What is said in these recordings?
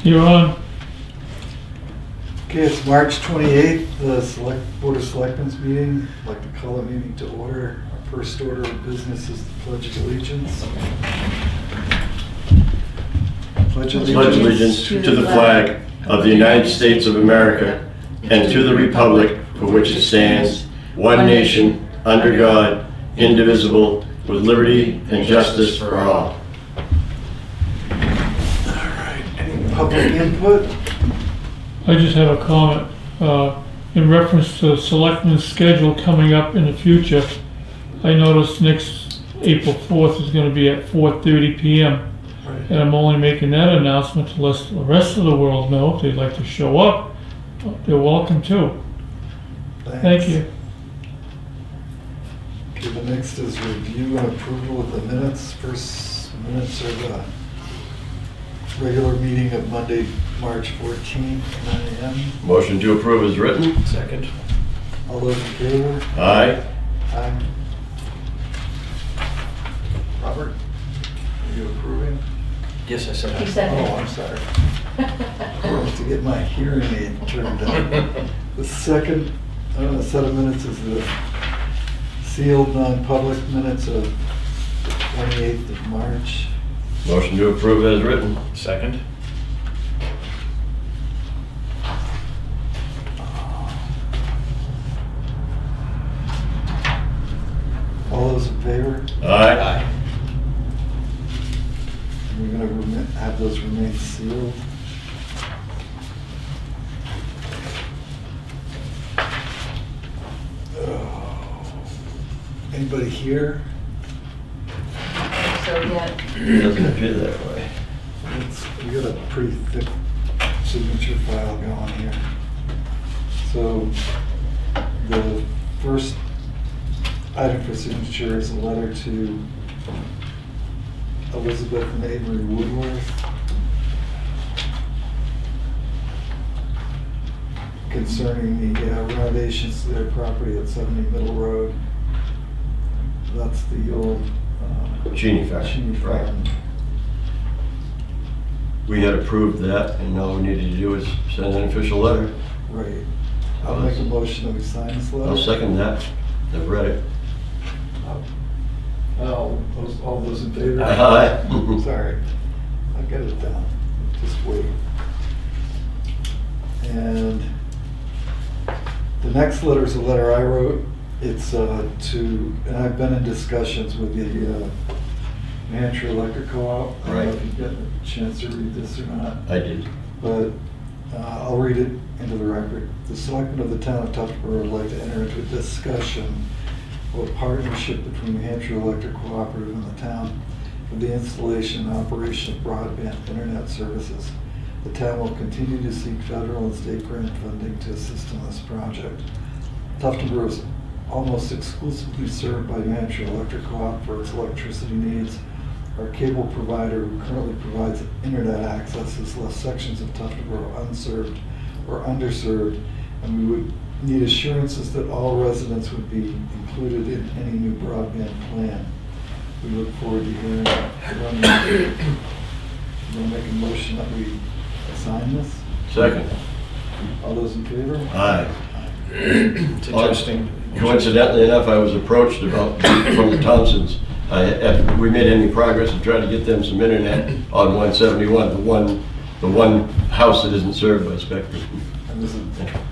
You're on. Okay, it's March 28th, the Board of Selectmen's meeting. I'd like to call the meeting to order. Our first order of business is the Pledge of Allegiance. Pledge of Pledge allegiance to the flag of the United States of America and to the republic for which it stands, one nation, under God, indivisible, with liberty and justice for all. All right, any public input? I just have a comment in reference to the selectmen's schedule coming up in the future. I noticed next April 4th is going to be at 4:30 p.m. Right. And I'm only making that announcement to let the rest of the world know if they'd like to show up. They're welcome to. Thank you. Okay, the next is review and approval of the minutes. First minutes are the regular meeting of Monday, March 14th, 9 a.m. Motion to approve is written. Second. All those in favor? Aye. Aye. Robert, are you approving? Yes, I said He aye. said Oh, I'm sorry. I have to get my hearing aid turned on. The second set of minutes is the sealed non-public minutes of 28th of March. Motion to approve as written. Second. All those in favor? Aye. We're going to have those remain sealed. Anybody here? So, yeah, It doesn't appear that way. We got a pretty thick signature file going here. So the first item for signature is a letter to Elizabeth and Avery Woodworth concerning the renovations to their property at 70 Middle Road. That's the old Cheney Farm. Cheney Right. Farm. We had approved that, and all we needed to do is send an official letter. Right. I'll make a motion that we sign this letter. I'll second that. I've read it. All those in favor? Aye. Sorry, I got it down, just wait. And the next letter is a letter I wrote. It's and I've been in discussions with the New Hampshire Electric Co-op. I don't know Right. if you've got a chance to read this or not, I did. but I'll read it into the record. The selectmen of the town of Tuftonboro would like to enter into a discussion of a partnership between New Hampshire Electric Cooperative and the town for the installation and operation of broadband internet services. The town will continue to seek federal and state grant funding to assist in this project. Tuftonboro is almost exclusively served by New Hampshire Electric Co-op for its electricity needs. Our cable provider, who currently provides internet access, has left sections of Tuftonboro unserved or underserved, and we would need assurances that all residents would be included in any new broadband plan. We look forward to hearing from you. We'll make a motion that we sign this. Second. All those in favor? Aye. It's interesting. Coincidentally enough, I was approached about, from the Thompsons, have we made any progress in trying to get them some internet on 171, the one house that isn't served by Spectrum. And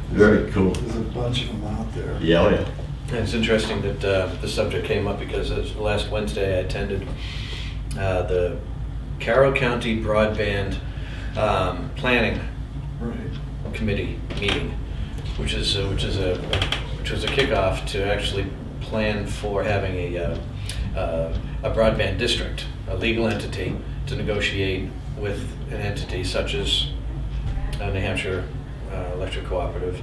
Very cool. There's a bunch of them out there. Yeah, oh yeah. And it's interesting that the subject came up because last Wednesday I attended the Carroll County Broadband Planning Right. Committee meeting, which was a kickoff to actually plan for having a broadband district, a legal entity to negotiate with an entity such as New Hampshire Electric Cooperative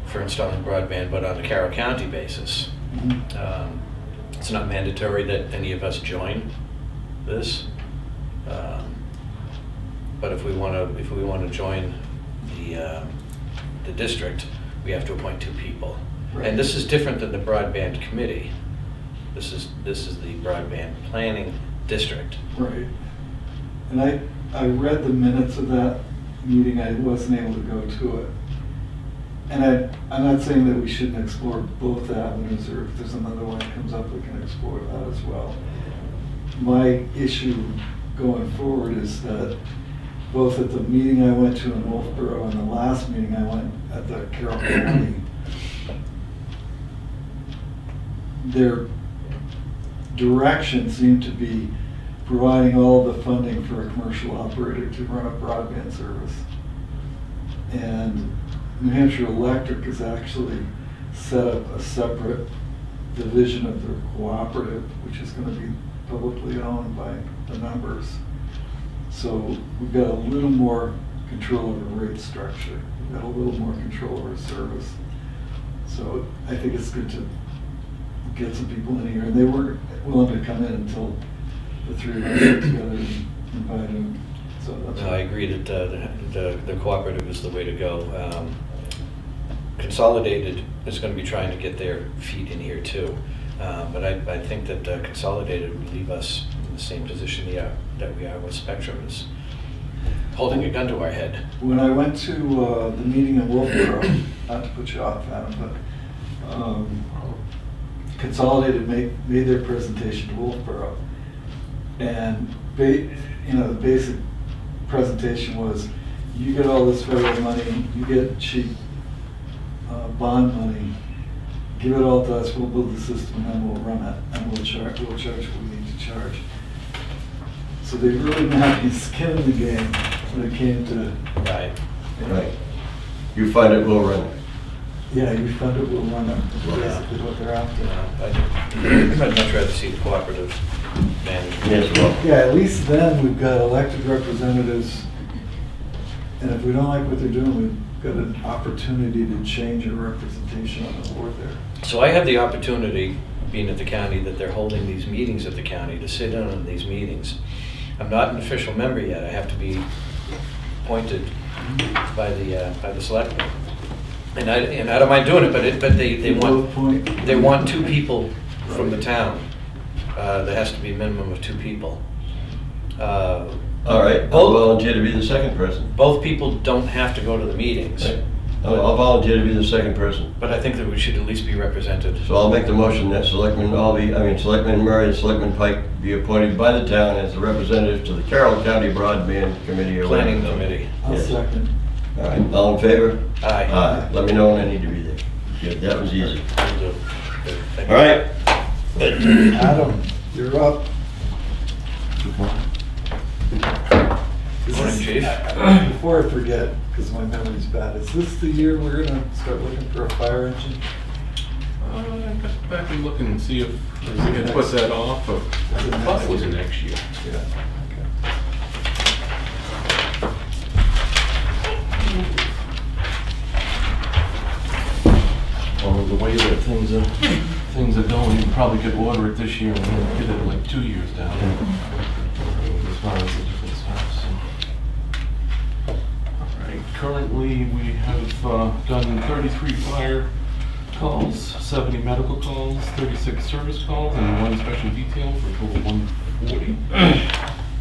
for installing broadband, but on a Carroll County basis. Mhm. It's not mandatory that any of us join this, but if we want to join the district, we have to appoint 2 people. Right. And this is different than the broadband committee. This is the broadband planning district. Right. And I read the minutes of that meeting, I wasn't able to go to it. And I'm not saying that we shouldn't explore both avenues, or if there's another one that comes up, we can explore that as well. My issue going forward is that both at the meeting I went to in Wolfboro and the last meeting I went at the Carroll County, their direction seemed to be providing all the funding for a commercial operator to run a broadband service. And New Hampshire Electric has actually set up a separate division of their cooperative, which is going to be publicly owned by the members. So we've got a little more control over rate structure. We've got a little more control over service. So I think it's good to get some people in here, and they weren't willing to come in until the three of us got together and invited them. So that's I agree that the cooperative is the way to go. Consolidated is going to be trying to get their feet in here too, but I think that Consolidated would leave us in the same position that we are with Spectrum, is holding a gun to our head. When I went to the meeting in Wolfboro, not to put you off, Adam, but Consolidated made their presentation to Wolfboro, and the basic presentation was, you get all this federal money, you get cheap bond money, give it all to us, we'll build the system, and then we'll run it, and we'll charge what we need to charge. So they really didn't have any skin in the game when it came to... Right. Right. You fund it, we'll run it. Yeah, you fund it, we'll run it, that's basically what they're after. I'd much rather see the cooperative manage. Yes, well. Yeah, at least then we've got elected representatives, and if we don't like what they're doing, we've got an opportunity to change our representation on the board there. So I have the opportunity, being at the county, that they're holding these meetings at the county, to sit in on these meetings. I'm not an official member yet. I have to be appointed by the selectmen. And I don't mind doing it, but they want two people from the town. There has to be a minimum of two people. All right, I'll volunteer to be the second person. Both people don't have to go to the meetings. Right. I'll volunteer to be the second person. But I think that we should at least be represented. So I'll make the motion that Selectman Murray and Selectman Pike be appointed by the town as the representatives to the Carroll County Broadband Committee. Or Planning whatever. Committee. I'll Yes. second. All right, all in favor? Aye. Aye. Let me know when I need to be there. Good, that was easy. Will do. Good. Thank All you. right. Adam, you're up. Morning, Chief. Before I forget, because my memory's bad, is this the year we're gonna start looking for a fire engine? I got to back and look and see if we can put that off. Or, I thought it was next year. Yeah, okay. Well, the way that things are going, you probably could order it this year and then get it like 2 years down. As far as the different stuff. So. All right. Currently, we have done 33 fire calls, 70 medical calls, 36 service calls, and 1 special detail for a total of 140.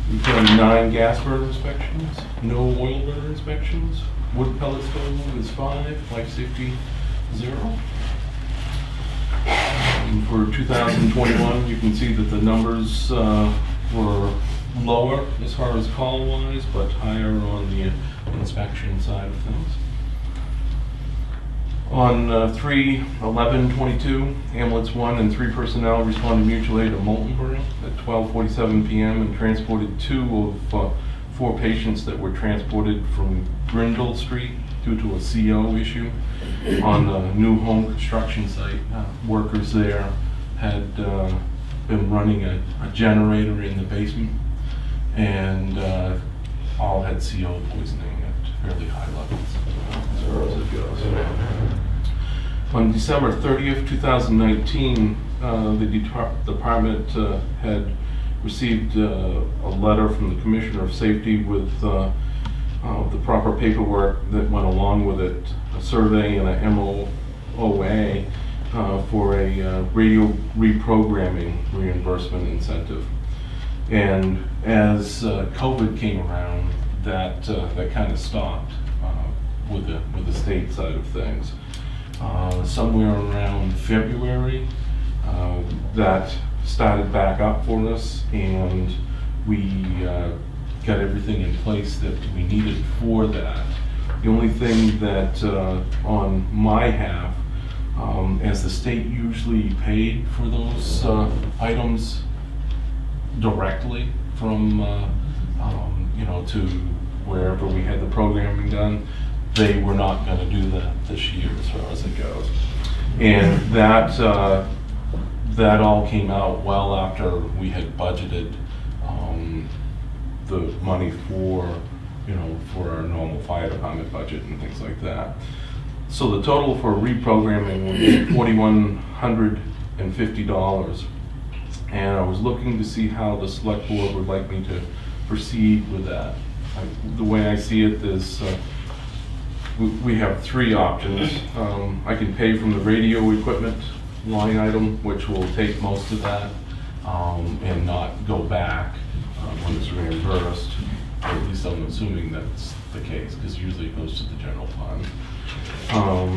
We've done 9 gas burner inspections, no oil burner inspections. Wood pellet stove is 5, life safety 0. And for 2021, you can see that the numbers were lower as far as call-wise, but higher on the inspection side of things. On 3/11/22, ambulance 1 and 3 personnel responded mutual aid to Moultonborough at 12:47 p.m. and transported 2 of 4 patients that were transported from Grindle Street due to a CO issue on the new home construction site. Workers there had been running a generator in the basement, and all had CO poisoning at fairly high levels as far as it goes. On December 30th, 2019, the department had received a letter from the Commissioner of Safety with the proper paperwork that went along with it, a survey and a MOA for a radio reprogramming reimbursement incentive. And as COVID came around, that kind of stopped with the state side of things. Somewhere around February, that started back up for us, and we got everything in place that we needed for that. The only thing that on my half, as the state usually paid for those items directly from to wherever we had the programming done, they were not going to do that this year as far as it goes. And that all came out well after we had budgeted the money for our normal fire department budget and things like that. So the total for reprogramming was $4,150, and I was looking to see how the select board would like me to proceed with that. The way I see it is we have three options. I can pay from the radio equipment line item, which will take most of that and not go back when it's reimbursed. Or at least I'm assuming that's the case, because usually it goes to the general fund.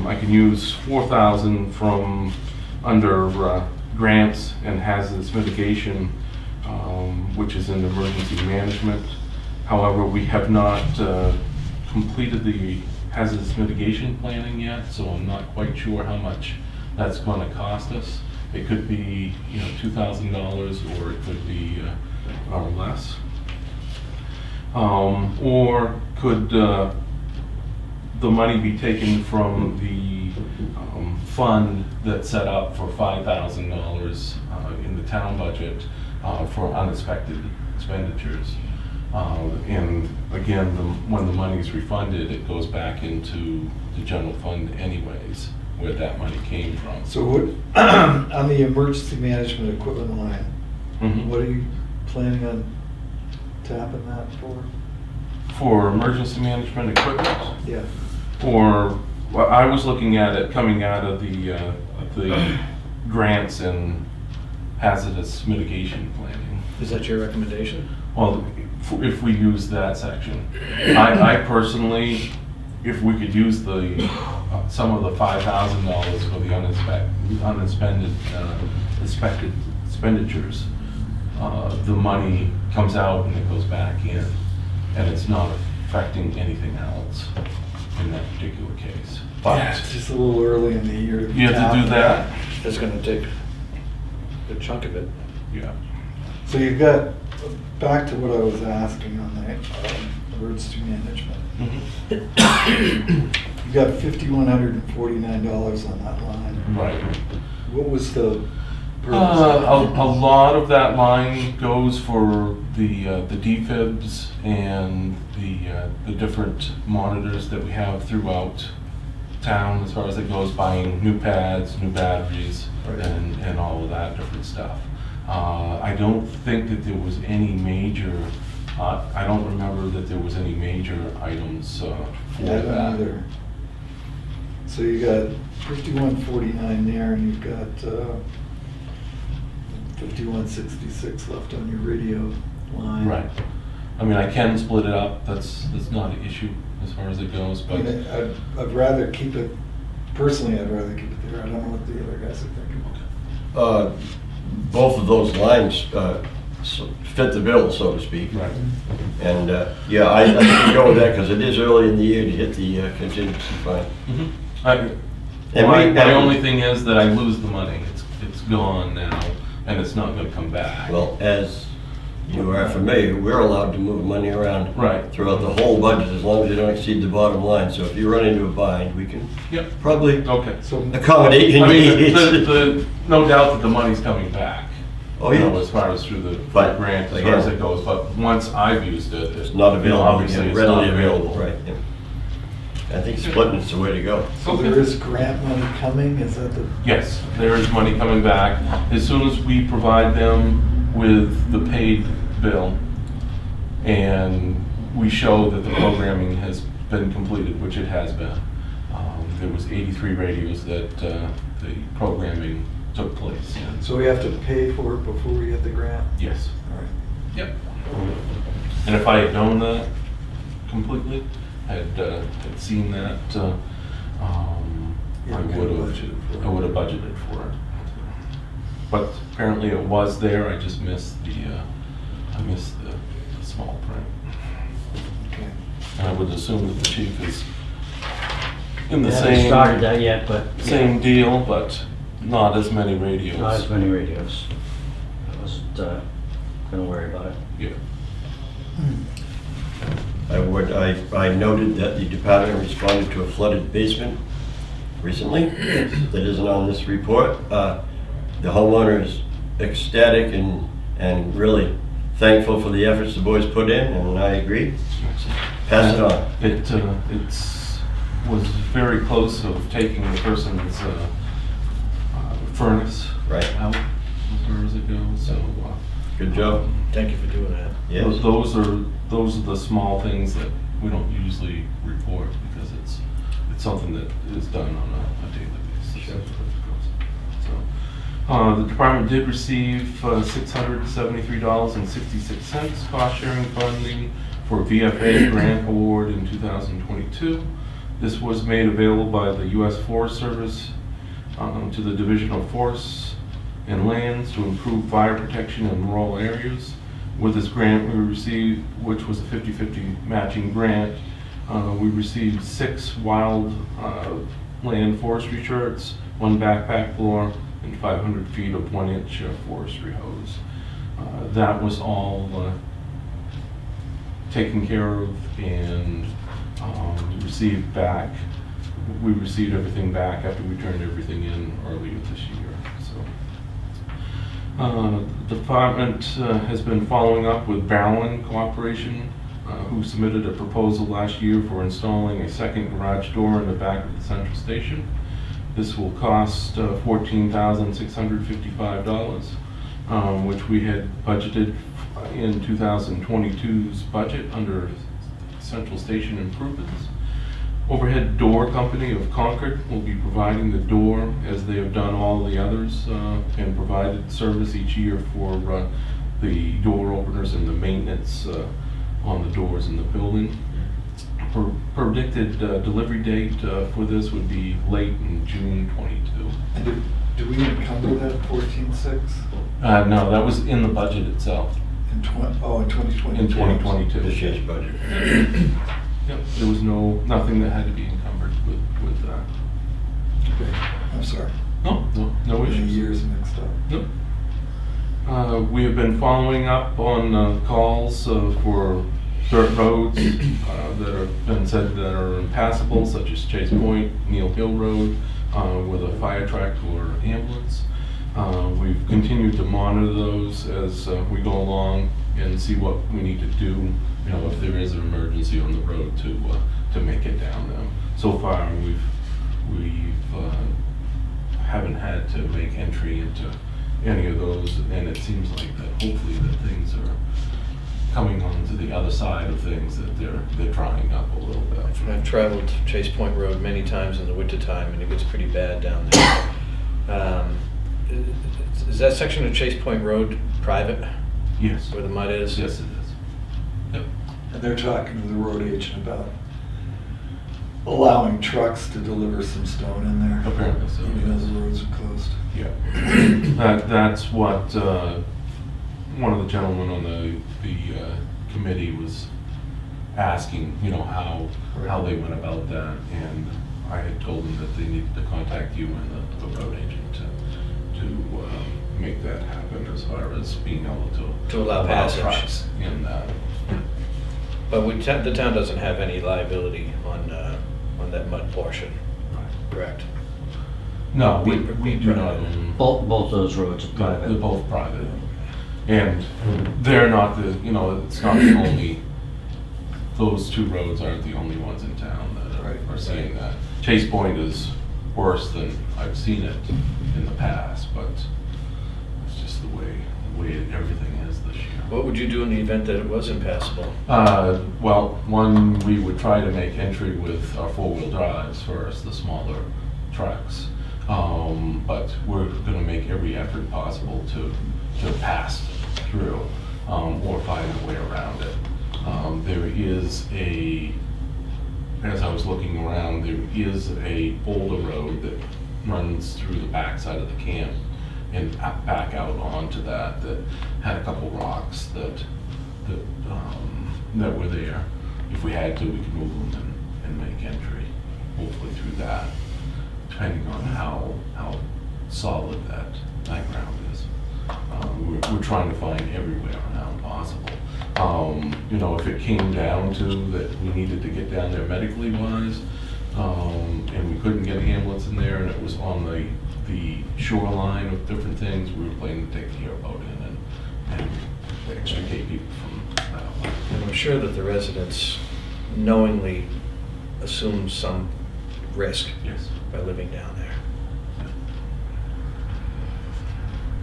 I can use $4,000 from under grants and hazardous mitigation, which is in emergency management. However, we have not completed the hazardous mitigation planning yet, so I'm not quite sure how much that's going to cost us. It could be $2,000, or it could be or less. Or could the money be taken from the fund that's set up for $5,000 in the town budget for unexpected expenditures? And again, when the money is refunded, it goes back into the general fund anyways, where that money came from. So what, on the emergency management equipment line, Mhm. what are you planning on tapping that for? For emergency management equipment, Yeah. or well, I was looking at it coming out of the grants and hazardous mitigation planning. Is that your recommendation? Well, if we use that section, I personally, if we could use the some of the $5,000 for the unexpended expected expenditures, the money comes out and it goes back in, and it's not affecting anything else in that particular case. But Yeah, it's just a little early in the year to be you have to do tapping that. It's going to take a good chunk of it. Yeah. So you've got, back to what I was asking on the emergency management. You've got $5,149 on that line. Right. What was the A purpose? lot of that line goes for the defibs and the different monitors that we have throughout town, as far as it goes, buying new pads, new batteries, Right. and all of that different stuff. I don't think that there was any major, I don't remember that there was any major items for Yeah, I don't that. either. So you got 5149 there, and you've got 5166 left on your radio line. Right. I mean, I can split it up, that's not an issue as far as it goes, I but. mean, I'd rather keep it, personally, I'd rather keep it there. I don't know what the other guys are thinking. Both of those lines fit the bill, so to speak. Right. And, yeah, I think we go with that because it is early in the year to hit the contingency fund. And My only thing is that I lose the money. It's gone now, and it's not gonna come back. Well, as you are familiar, we're allowed to move money around Right. throughout the whole budget as long as they don't exceed the bottom line. So if you run into a bind, we can Yep, probably okay. So, accommodate your I mean, needs. no doubt that the money's coming back. Oh, you know, yeah. As far as through the But, grant, as far as again, it goes, but once I've used it, It's not available, obviously it's readily not available, right. Yeah. I think splitting is the way to go. so there is grant money coming, is that the? Yes, there is money coming back. As soon as we provide them with the paid bill and we show that the programming has been completed, which it has been. There was 83 radios that the programming took place in. So we have to pay for it before we get the grant? Yes. All right. Yep. And if I had known that, completely, had seen that, Yeah, I we could've budgeted for it. would have budgeted for it. But apparently it was there, I just missed the small print. Okay. And I would assume that the chief is in the Haven't started that yet, but yeah, same deal, but not as many radios. not as many radios. I wasn't gonna worry about it. Yeah. I noted that the department responded to a flooded basement recently. That isn't on this report. The homeowner is ecstatic and really thankful for the efforts the boys put in, and I agree. Pass it on. It was very close of taking the person's furnace Right. out as far as it goes. So Good job. Thank you for doing that. Yes. those are the small things that we don't usually report because it's something that is done on a daily basis. Sure. So, the department did receive $673.66 cost sharing funding for VFA grant award in 2022. This was made available by the U.S. Forest Service to the Division of Forests and Lands to improve fire protection in rural areas. With this grant we received, which was a 50-50 matching grant, we received 6 wild land forestry shirts, 1 backpack floor, and 500 feet of 1-inch forestry hose. That was all taken care of and received back. We received everything back after we turned everything in earlier this year. So, the department has been following up with Ballin Cooperation, who submitted a proposal last year for installing a second garage door in the back of the central station. This will cost $14,655, which we had budgeted in 2022's budget under central station improvements. Overhead Door Company of Concord will be providing the door as they have done all the others and provided service each year for the door openers and the maintenance on the doors in the building. Predicted delivery date for this would be late in June 22. And do we encumber that 14.6 No, that was in the budget itself in 2022? in 2022. This year's budget. Yep, there was nothing that had to be encumbered with that. Okay, I'm sorry. No The issues. years mixed up. Nope. We have been following up on calls for dirt roads that have been said that are impassable, such as Chase Point, Neil Hill Road, with a fire truck or ambulance. We've continued to monitor those as we go along and see what we need to do, if there is an emergency on the road to make it down them. So far, we haven't had to make entry into any of those, and it seems like that hopefully that things are coming on to the other side of things, that they're drying up a little bit. I've traveled Chase Point Road many times in the wintertime, and it gets pretty bad down there. Is that section of Chase Point Road private, Yes. where the mud is? Yes, it is. Yep. And they're talking to the road agent about allowing trucks to deliver some stone in there. Apparently so, Even though yes. the roads are closed. Yeah. That's what one of the gentlemen on the committee was asking, how they went about that, and I had told them that they needed to contact you and the road agent to make that happen as far as being able To allow passage. trucks in that. But the town doesn't have any liability on that mud portion, correct? No, we We do not own. Both those roads are They're private. both private. And they're not it's not the only, those 2 roads aren't the only ones in town that are seeing that. Chase Point is worse than I've seen it in the past, but it's just the way everything is this year. What would you do in the event that it was impassable? Well, one, we would try to make entry with our 4-wheel drives first, the smaller trucks. But we're gonna make every effort possible to pass through, or find a way around it. There is as I was looking around, there is a boulder road that runs through the backside of the camp and back out onto that had a couple rocks that were there. If we had to, we could move them and make entry, hopefully through that, depending on how solid that ground is. We're trying to find every way around possible. If it came down to that we needed to get down there medically wise, and we couldn't get an ambulance in there, and it was on the shoreline of different things, we were planning to take the airboat in and extricate people from that. And I'm sure that the residents knowingly assume some risk Yes. by living down there.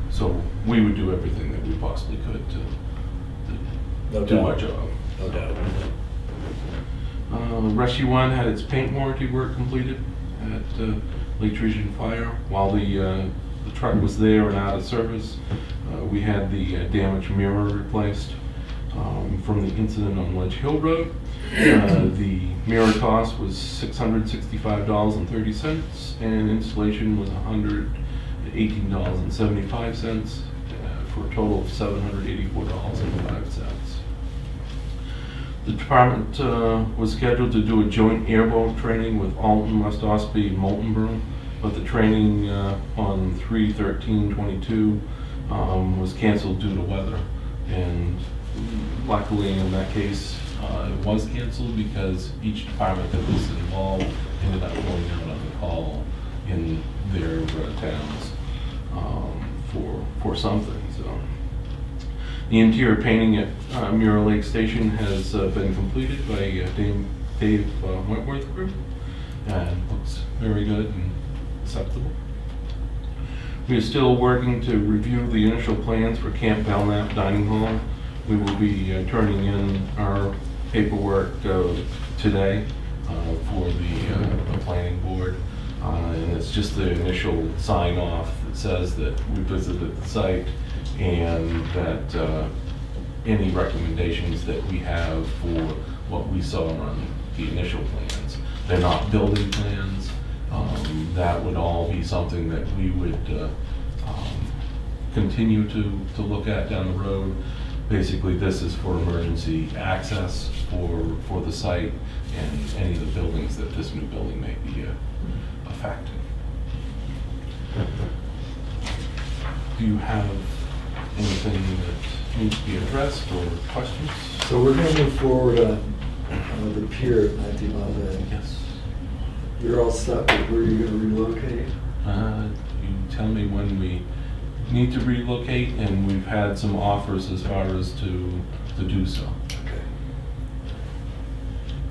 So we would do everything that we possibly could to No do doubt. our job. No doubt. Rescue 1 had its paint warranty work completed at Lake Region Fire. While the truck was there and out of service, we had the damaged mirror replaced from the incident on Ledge Hill Road. The mirror cost was $665.30, and installation was $118.75, for a total of $784.05. The department was scheduled to do a joint airboat training with Alton, West Ospey, and Moultonborough, but the training on 3/13/22 was canceled due to weather. And luckily in that case, it was canceled because each department that was involved ended up going out on the call in their towns for something. So the interior painting at Mirror Lake Station has been completed by Dave Wentworth Group, and looks very good and acceptable. We are still working to review the initial plans for Camp Belknap Dining Hall. We will be turning in our paperwork today for the planning board. And it's just the initial sign off that says that we visited the site and that any recommendations that we have for what we saw on the initial plans. They're not building plans. That would all be something that we would continue to look at down the road. Basically, this is for emergency access for the site and any of the buildings that this new building may be affecting. Do you have anything that needs to be addressed or questions? So we're going to move forward on the pier at 19 Monday. Yes. You're all set with where you're going to relocate? You tell me when we need to relocate, and we've had some offers as far as to do so. Okay.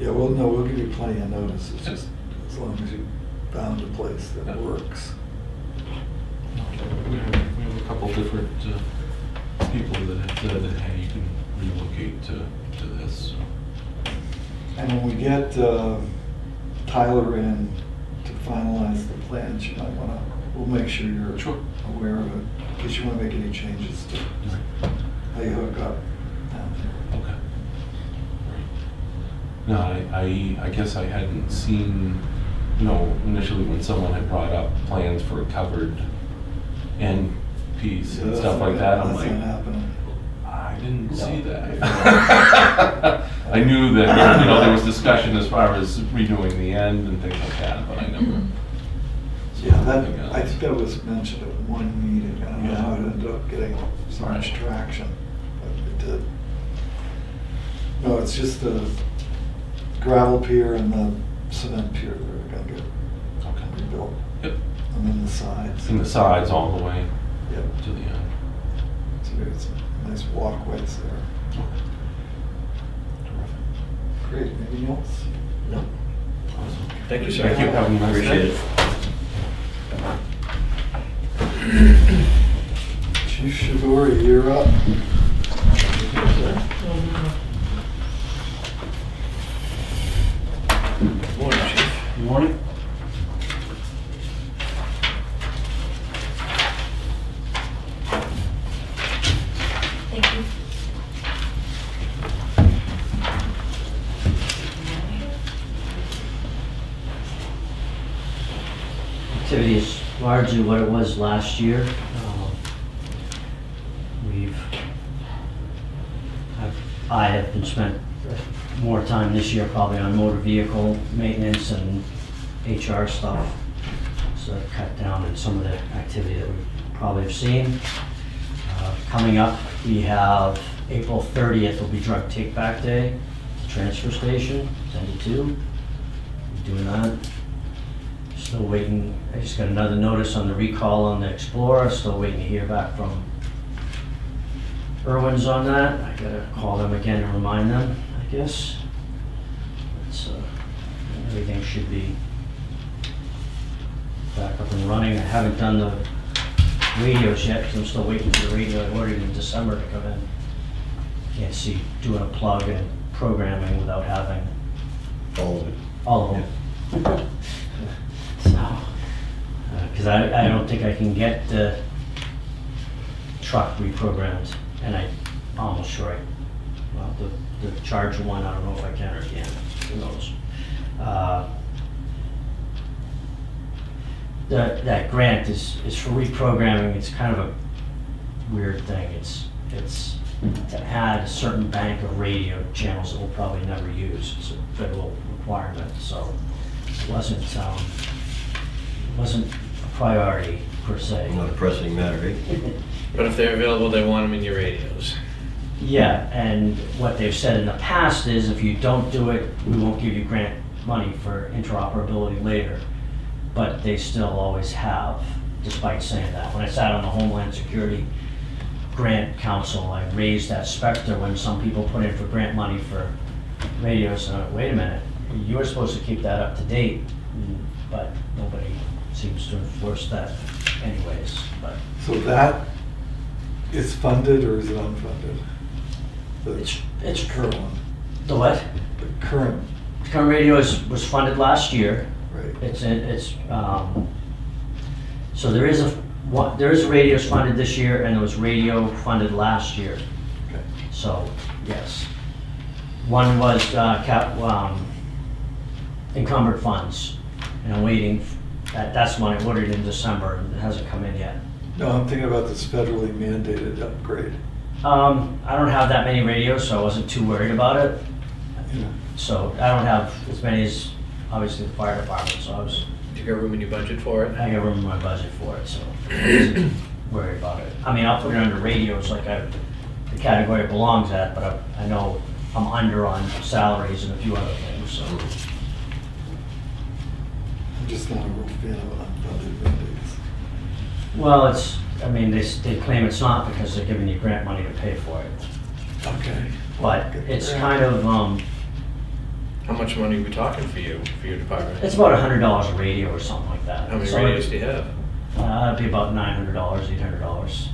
Yeah, well, no, we'll give you plenty of notice. It's just as long as you found a place that works. We have a couple different people that have said that, hey, you can relocate to this. So. And when we get Tyler in to finalize the plans, you might want to, we'll make sure you're aware of it, in case you want to make any changes to how you hook up down there. Okay. No, I guess I hadn't seen, initially when someone had brought up plans for a covered end piece and stuff like that, I'm like, that's not happening. I didn't see that. I knew that, there was discussion as far as redoing the end and things like that, but I never. Yeah, I think that was mentioned at one meeting. I don't know how it ended up getting so much traction, but it did. No, it's just the gravel pier and the cement pier that are going to get rebuilt. Yep. And then the sides. And the sides all the way Yep. to the end. So there's some nice walkways there. Terrific. Great. Anything else? No. Awesome. Thank you, sir. Thank you. Have a nice Appreciate day. it. Chief Shibori, you're up. Morning, Chief. Good morning. Thank you. activity is largely what it was last year. I have been spent more time this year probably on motor vehicle maintenance and HR stuff. So I've cut down on some of the activity that we probably have seen. Coming up, we have April 30th will be drug take back day at the transfer station, 10 to 2. We're doing that. Still waiting, I just got another notice on the recall on the Explorer, still waiting to hear back from Irwin's on that. I gotta call them again and remind them, I guess. It's, everything should be back up and running. I haven't done the radios yet because I'm still waiting for the radio I ordered in December to come in. Can't see doing a plug and programming without having All of it. all of them. So, because I don't think I can get the truck reprogrammed, and I'm almost sure well, the charger one, I don't know if I can or can't, who knows. That grant is for reprogramming. It's kind of a weird thing. It's to add a certain bank of radio channels that we'll probably never use. It's a federal requirement, so it wasn't a priority per se. Not a pressing matter, eh? But if they're available, they want them in your radios. Yeah, and what they've said in the past is if you don't do it, we won't give you grant money for interoperability later. But they still always have, despite saying that. When I sat on the Homeland Security Grant Council, I raised that specter when some people put in for grant money for radios, and I went, wait a minute, you were supposed to keep that up to date, but nobody seems to enforce that anyways, but. So that is funded or is it unfunded? It's current one, The what? the current, Current radio was funded last year. right? So there is radios funded this year and there was radio funded last year. Okay. So, yes. One was encumbered funds, and I'm waiting, that's one I ordered in December and it hasn't come in yet. No, I'm thinking about this federally mandated upgrade. I don't have that many radios, so I wasn't too worried about it. Yeah. So I don't have as many as obviously the fire department, so Do you got room in your budget for it? I got room in my budget for it, so I wasn't worried about it. I mean, I'll put it under radios like the category it belongs at, but I know I'm under on salaries and a few other things, so. I'm just not a real fan of unfunded mandates. Well, they claim it's not because they're giving you grant money to pay for it. Okay. But it's kind of, How much money are we talking for your department? it's about $100 a radio or something like that. How many So radios do you have? It'd be about $900, $800.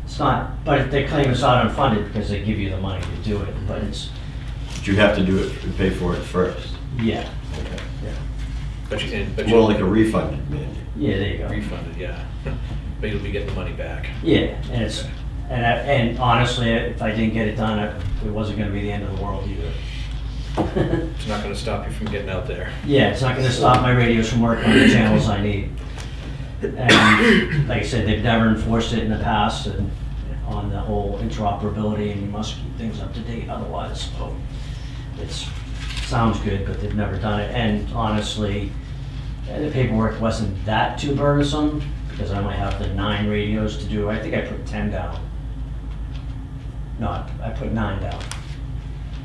It's not, but they claim it's not unfunded because they give you the money to do it, but it's, But you have to do it, pay for it first. yeah, Okay. yeah. But you More like a refunded mandate. Yeah, there you go. refunded, yeah. But you'll be getting the money back. Yeah, and it's, and honestly, if I didn't get it done, it wasn't gonna be the end of the world either. It's not gonna stop you from getting out there. Yeah, it's not gonna stop my radios from working on the channels I need. And like I said, they've never enforced it in the past and on the whole interoperability, and you must keep things up to date otherwise. So sounds good, but they've never done it. And honestly, the paperwork wasn't that too burdensome because I only have the 9 radios to do. I think I put 10 down. No, I put 9 down.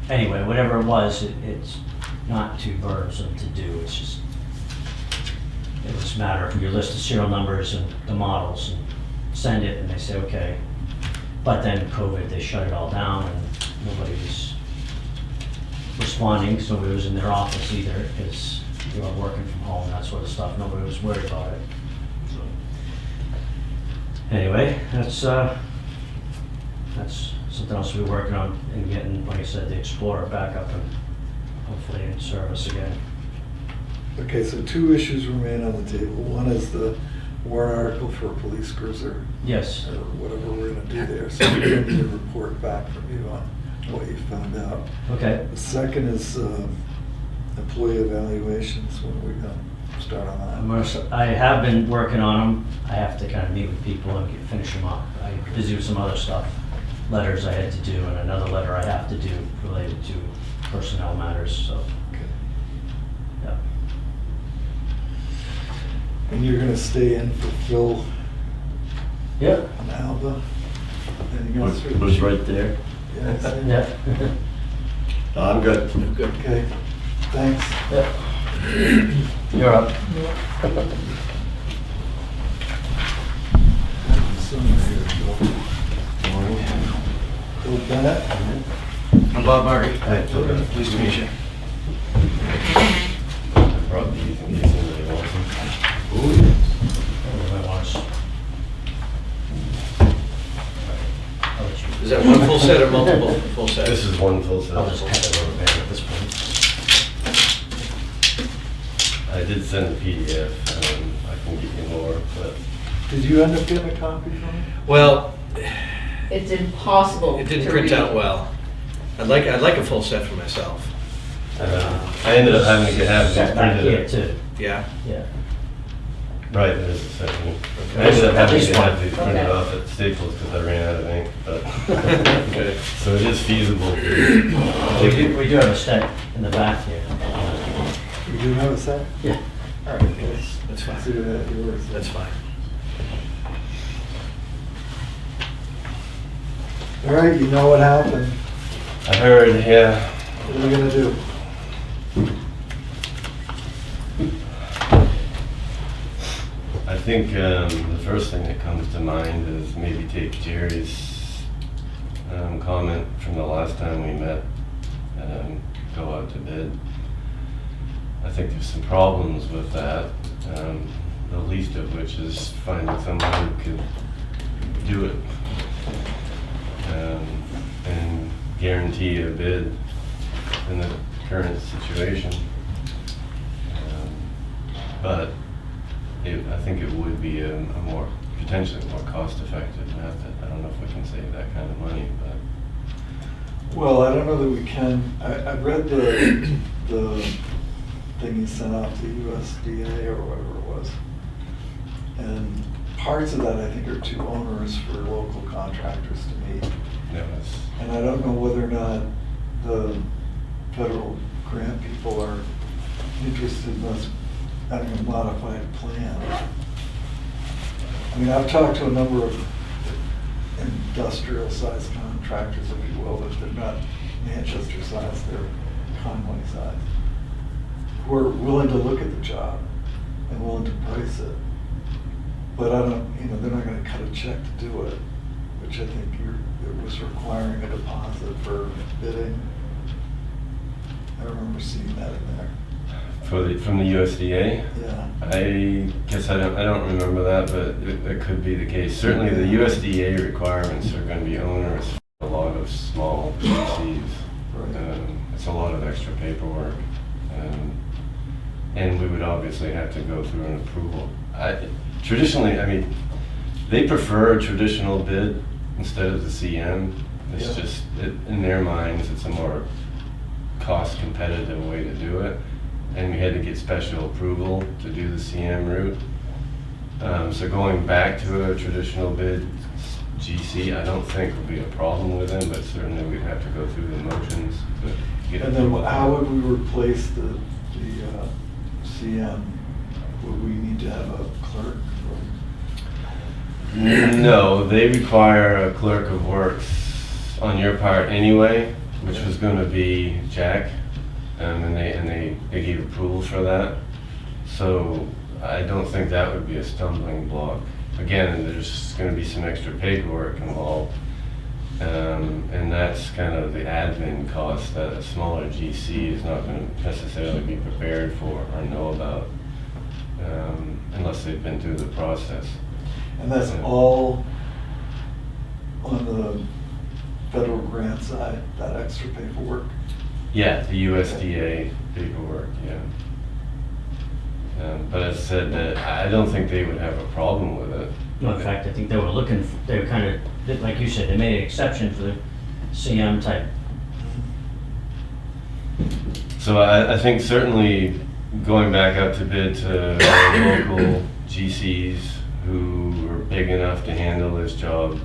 Anyway, whatever it was, it's not too burdensome to do. It's just, it was a matter of your list of serial numbers and the models and send it and they say, okay. But then COVID, they shut it all down and nobody was responding, so nobody was in their office either because they were working from home, that sort of stuff. Nobody was worried about it. So, anyway, that's something else we're working on and getting, like I said, the Explorer back up and hopefully in service again. Okay, so 2 issues remain on the table. One is the warrant article for a police cruiser, Yes. or whatever we're gonna do there. So we're gonna need a report back from you on what you found out. Okay. The second is employee evaluations. When are we gonna start on I have been working on them. I have to kind of meet with people and finish them up. I'm busy with some other stuff, letters I had to do, and another letter I have to do related to personnel matters, so, that? Okay. yeah. And you're gonna stay in for Phil Yep. and Alba? Anything else? Was right there. Yeah, I see. Yeah. I'm good. Good. Okay, thanks. Yep. You're up. Bill Bennett? I'm Bob Murray. Hi. Pleased to meet you. Brought these in case anybody wants them. Everybody wants. I'll let you. Is that one full set or multiple full sets? This is one full set. I'll just cut the rubber band at this point. I did send a PDF. I can get you more, but Did you end up getting a copy from him? Well, It's impossible it didn't to print read. out well. I'd like a full set for myself. I ended up having to get half of Set these back here printed. too, Yeah? yeah. Right, there's a second. I Okay. ended up having to At least get half one. these printed Okay. off at Staples because I ran out of ink, but, Okay. so it is feasible. We do have a set in the back here. You do have a set? Yeah. All right, guys. That's fine. See that yours. That's fine. All right, you know what happened. I heard, yeah. What are we gonna do? I think the first thing that comes to mind is maybe take Jerry's comment from the last time we met and go out to bid. I think there's some problems with that, the least of which is finding someone who could do it and guarantee a bid in the current situation. But I think it would be a more, potentially more cost-effective method. I don't know if we can save that kind of money, but Well, I don't know that we can. I read the thing he sent out to USDA or whatever it was. And parts of that I think are too onerous for local contractors to meet. no, it's, And I don't know whether or not the federal grant people are interested in us having a modified plan. I mean, I've talked to a number of industrial-sized contractors, if you will, but they're not Manchester-sized, they're Conway-sized, who are willing to look at the job and willing to price it. But I don't, they're not gonna cut a check to do it, which I think it was requiring a deposit for bidding. I remember seeing that in there. from the USDA. Yeah. I guess I don't remember that, but it could be the case. Certainly the USDA requirements are going to be onerous for a lot of small PCs. Right. It's a lot of extra paperwork. And we would obviously have to go through an approval. Traditionally, I mean, they prefer a traditional bid instead of the CM. It's Yeah. just, in their minds, it's a more cost competitive way to do it. And we had to get special approval to do the CM route. So going back to a traditional bid, GC, I don't think would be a problem with them, but certainly we'd have to go through the motions to get it. And then how would we replace the CM? Would we need to have a clerk? No, they require a clerk of works on your part anyway, which was going to be Jack, and they gave approval for that. So I don't think that would be a stumbling block. Again, there's going to be some extra paperwork involved, and that's kind of the admin cost that a smaller GC is not going to necessarily be prepared for or know about unless they've been through the process. And that's all on the federal grant side, that extra paperwork? Yeah, the USDA paperwork, yeah. But as I said, I don't think they would have a problem with it. No, in fact, I think they were looking, they were kind of, like you said, they made an exception for the CM type. So I think certainly going back out to bid to local GCs who are big enough to handle this job.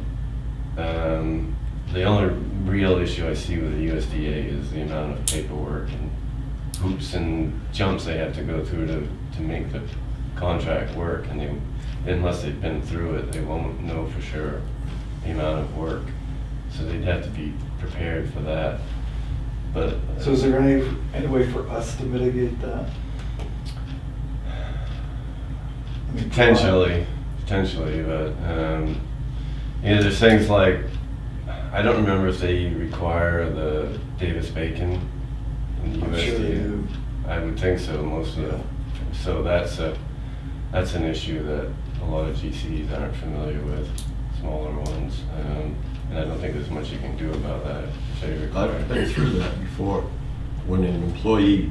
The only real issue I see with the USDA is the amount of paperwork and hoops and jumps they have to go through to make the contract work, and unless they've been through it, they won't know for sure the amount of work. So they'd have to be prepared for that. But So is there any way for us to mitigate that? I mean, potentially, but there's things like, I don't remember if they require the Davis-Bacon in the I'm USDA. sure they do. I would think so, most of Yeah. them. So that's an issue that a lot of GCs aren't familiar with, smaller ones. And I don't think there's much you can do about that if they require I've it. been through that before. When an employee,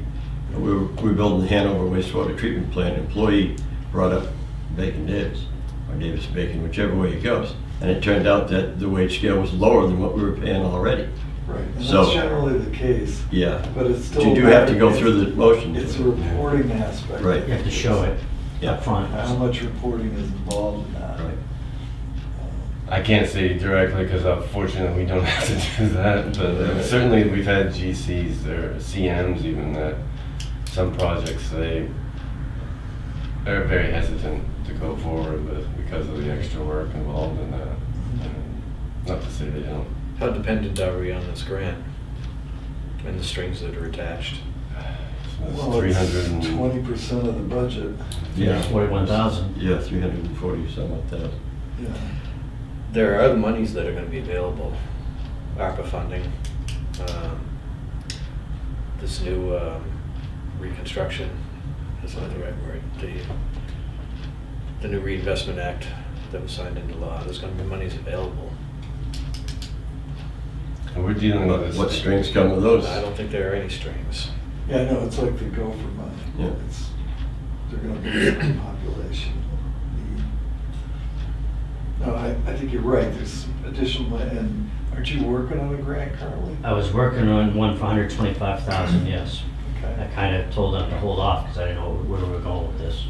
we were building the Hanover wastewater treatment plant, an employee brought up Bacon Davis, or Davis Bacon, whichever way it goes. And it turned out that the wage scale was lower than what we were paying already. Right, and So- that's generally the case, Yeah. but it's still. You do have to go through the motions. It's a reporting aspect. Right. You have to show it Yeah. up front. How much reporting is involved in that? Right. I can't say directly because unfortunately we don't have to do that, but certainly we've had GCs, there are CMs even, that some projects they're very hesitant to go forward with because of the extra work involved in that. Not to say they don't. How dependent are we on this grant and the strings that are attached? Well, 300 it's and 20% of the budget, Yeah. 41,000. Yeah, 340 some like that. yeah. There are other monies that are gonna be available, ARPA funding, this new reconstruction, is not the right word, the new reinvestment act that was signed into law, there's gonna be monies available. And we're dealing with this. What strings come with those? I don't think there are any strings. Yeah, no, it's like the gopher money. Yeah. They're gonna be a population need. No, I think you're right, there's some additional, and aren't you working on a grant currently? I was working on one for 125,000, yes. I Okay. kind of told them to hold off because I didn't know where we were going with this.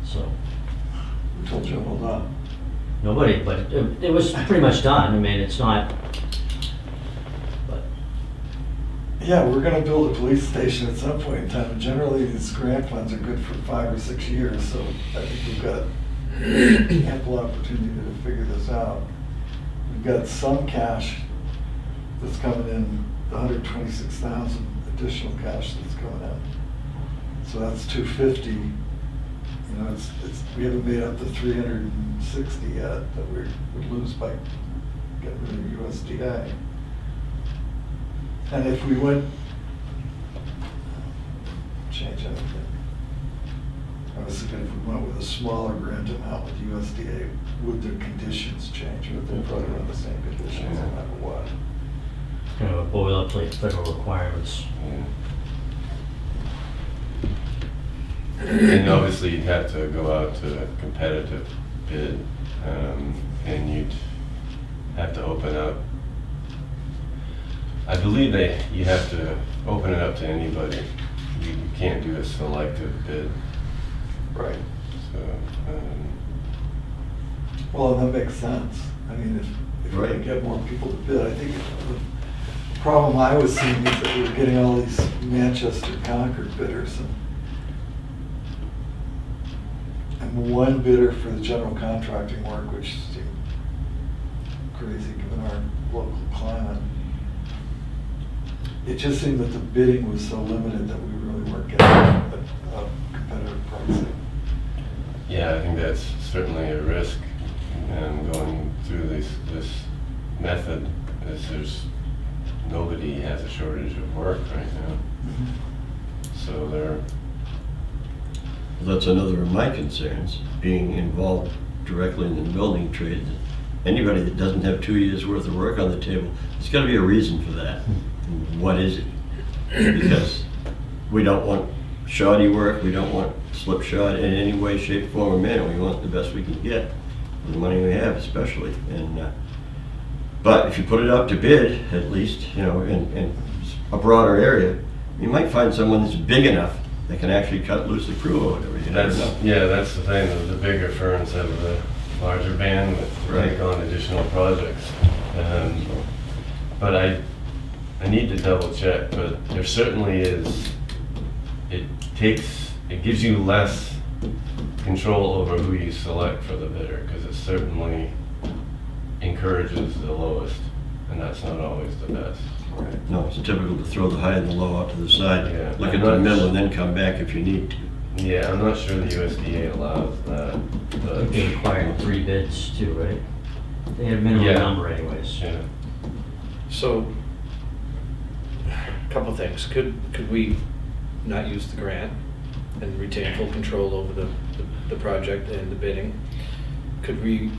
So, Who told you to hold on? nobody, but it was pretty much done. I mean, it's not, but Yeah, we're gonna build a police station at some point in time, and generally these grant funds are good for 5 or 6 years, so I think we've got ample opportunity to figure this out. We've got some cash that's coming in, 126,000 additional cash that's coming in. So that's 250. You know, we haven't made up the 360 yet that we would lose by getting rid of USDA. And if we went, change anything. I was thinking if we went with a smaller grant amount with USDA, would the conditions change? Would they probably run the same conditions no matter what? kind of a boilerplate federal requirements. And obviously you'd have to go out to a competitive bid, and you'd have to open up. I believe you have to open it up to anybody. You can't do a selective bid. Right. So, Well, and that makes sense. I mean, if we Right. can get more people to bid, I think the problem I was seeing is that we were getting all these Manchester, Concord bidders and one bidder for the general contracting work, which seemed crazy given our local climate. It just seemed that the bidding was so limited that we really weren't getting a competitive pricing. yeah, I think that's certainly a risk, going through this method, is nobody has a shortage of work right now. So That's another of my concerns, being involved directly in the building trade. Anybody that doesn't have 2 years' worth of work on the table, there's gotta be a reason for that. What is it? Because we don't want shoddy work, we don't want slipshod in any way, shape, form, or manner. We want the best we can get, with the money we have especially. But if you put it out to bid, at least, in a broader area, you might find someone that's big enough They can actually cut loose the crew or whatever, you never know. That's the thing, the bigger firms have a larger bandwidth to take on additional projects. But I need to double check, but there certainly is, it gives you less control over who you select for the bidder, because it certainly encourages the lowest, and that's not always the best. Right. No, it's typical to throw the high and the low out to the side. Yeah. Look at the middle and then come back if you need to. Yeah, I'm not sure the USDA allows that, I but, think they require 3 bids too, right? They have a minimum Yeah. number anyways. yeah. So, a couple things. Could we not use the grant and retain full control over the project and the bidding? Could we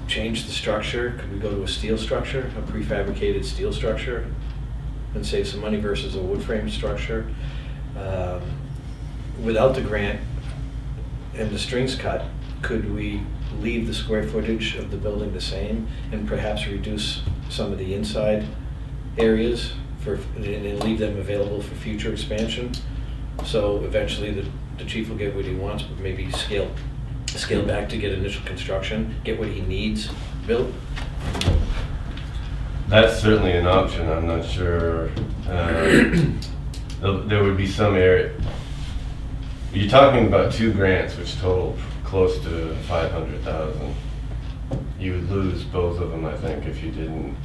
change the structure? Could we go to a steel structure, a prefabricated steel structure, and save some money versus a wood frame structure? Without the grant and the strings cut, could we leave the square footage of the building the same and perhaps reduce some of the inside areas and leave them available for future expansion? So eventually the chief will get what he wants, but maybe scale back to get initial construction, get what he needs built. That's certainly an option. I'm not sure. There would be some area. You're talking about 2 grants, which total close to 500,000. You would lose both of them, I think, if you didn't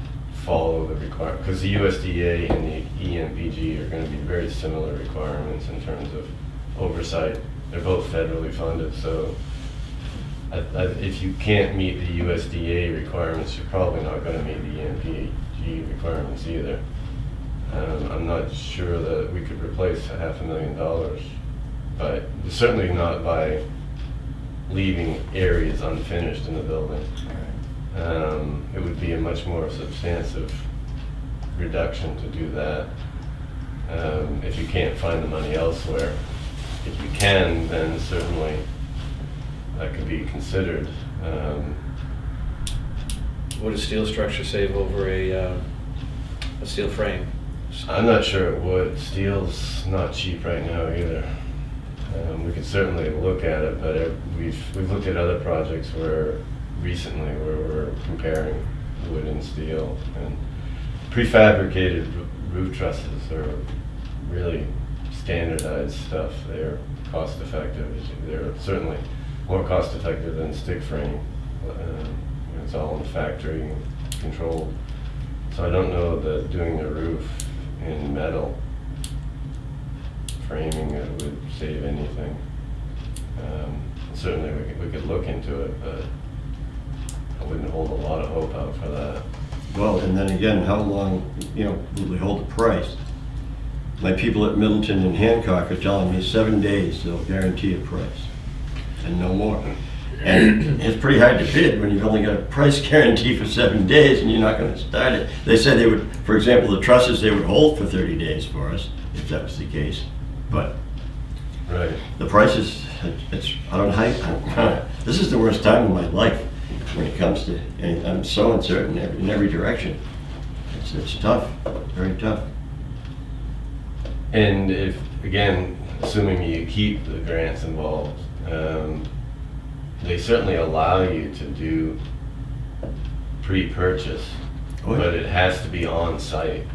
follow the requirement. Because the USDA and the EMPG are going to be very similar requirements in terms of oversight. They're both federally funded, so if you can't meet the USDA requirements, you're probably not going to meet the EMPG requirements either. I'm not sure that we could replace $500,000, but certainly not by leaving areas unfinished in the building. It would be a much more substantive reduction to do that if you can't find the money elsewhere. If you can, then certainly that could be considered. Would a steel structure save over a steel frame? I'm not sure it would. Steel's not cheap right now either. We could certainly look at it, but we've looked at other projects recently where we're comparing wood and steel, and prefabricated roof trusses are really standardized stuff. They're cost effective. They're certainly more cost effective than stick frame. It's all in the factory controlled. So I don't know that doing the roof in metal framing would save anything. Certainly we could look into it, but I wouldn't hold a lot of hope out for that. Well, and then again, how long, will they hold the price? My people at Middleton and Hancock are telling me 7 days they'll guarantee a price, and no more. And it's pretty hard to bid when you've only got a price guarantee for 7 days and you're not going to start it. They said they would, for example, the trusses they would hold for 30 days for us, if that was the case. But Right. the prices, I don't know, this is the worst time of my life when it comes to, and I'm so uncertain in every direction. It's tough, very tough. And if, again, assuming you keep the grants involved, they certainly allow you to do pre-purchase, Oh, yeah. but it has to be on site.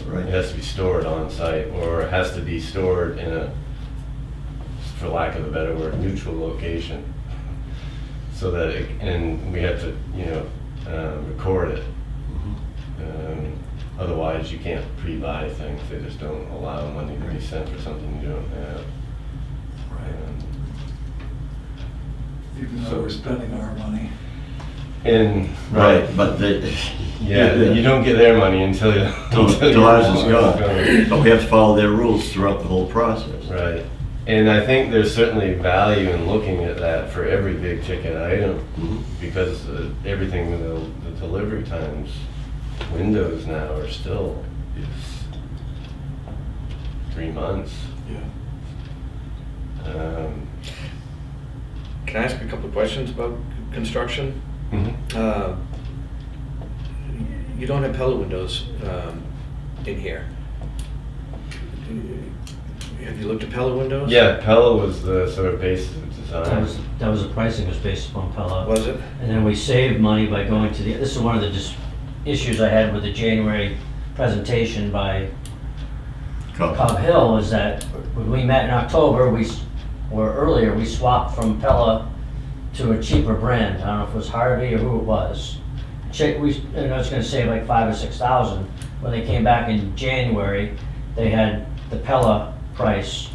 Right. It has to be stored on site, or it has to be stored in a, for lack of a better word, neutral location. So that, and we have to, record it. Otherwise, you can't pre-buy things. They just don't allow money to be sent for something you don't have. Even though we're spending our money. And Right, but you don't get their money until till ours is gone. But we have to follow their rules throughout the whole process. Right. And I think there's certainly value in looking at that for every big ticket item, because everything, the delivery times, windows now are still 3 months. Yeah. Can I ask a couple of questions about construction? You don't have pellet windows in here. Have you looked at Pella windows? Yeah, Pella was the sort of basis of design. That was the pricing was based upon Pella. Was it? And then we saved money by going to this is one of the issues I had with the January presentation by Cobb Hill, is that when we met in October, or earlier, we swapped from Pella to a cheaper brand. I don't know if it was Harvey or who it was. And I was gonna save like 5,000 or 6,000. When they came back in January, they had the Pella price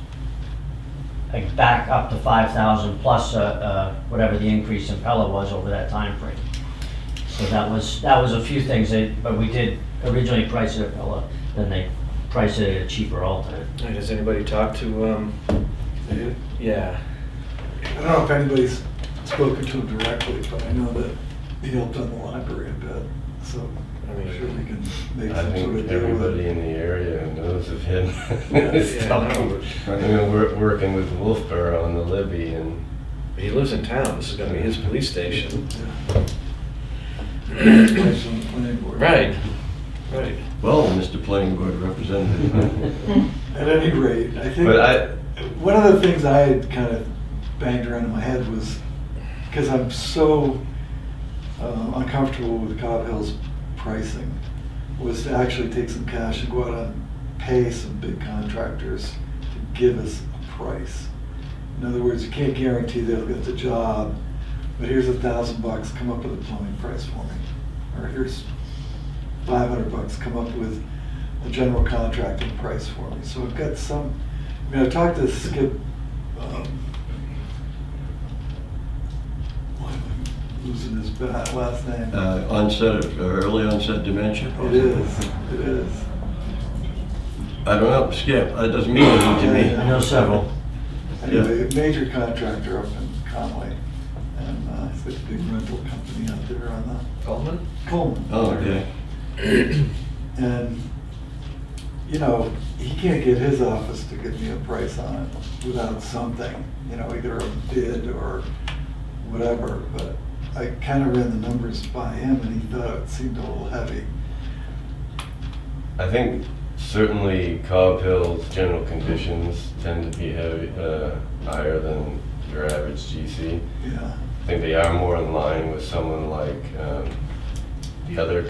like back up to 5,000 plus whatever the increase in Pella was over that time frame. So that was a few things, but we did originally price it at Pella, then they priced it at a cheaper alternate. All right, has anybody talked to, yeah, I don't know if anybody's spoken to him directly, but I know that he helped on the library a bit, so I mean, I'm sure we can make I some sort think of deal with everybody it. in the area knows of him. Yeah, It's yeah, tough. no, I mean, we're working with Wolfboro on the Libby, and he lives in town, this is gonna be his police station. Place on the planning board. Right, right. Well, Mr. Planning Board Representative, At any rate, I think. but One of the things I had kind of banged around in my head was, because I'm so uncomfortable with Cobb Hill's pricing, was to actually take some cash and go out and pay some big contractors to give us a price. In other words, you can't guarantee they'll get the job, but here's $1,000, come up with a plumbing price for me. Or here's $500, come up with a general contracting price for me. So I've got some, I mean, I talked to Skip, why am I losing his last name? early onset dementia. It is. I don't know, Skip, that doesn't mean anything to me. I know several. Anyway, a major contractor up in Conway, and he's got a big rental company out there on the Coleman? Coleman. Oh, okay. And, you know, he can't get his office to give me a price on it without something, you know, either a bid or whatever, but I kind of ran the numbers by him and he thought it seemed a little heavy. I think certainly Cobb Hill's general conditions tend to be higher than your average GC. Yeah, I think they are more in line with someone like the other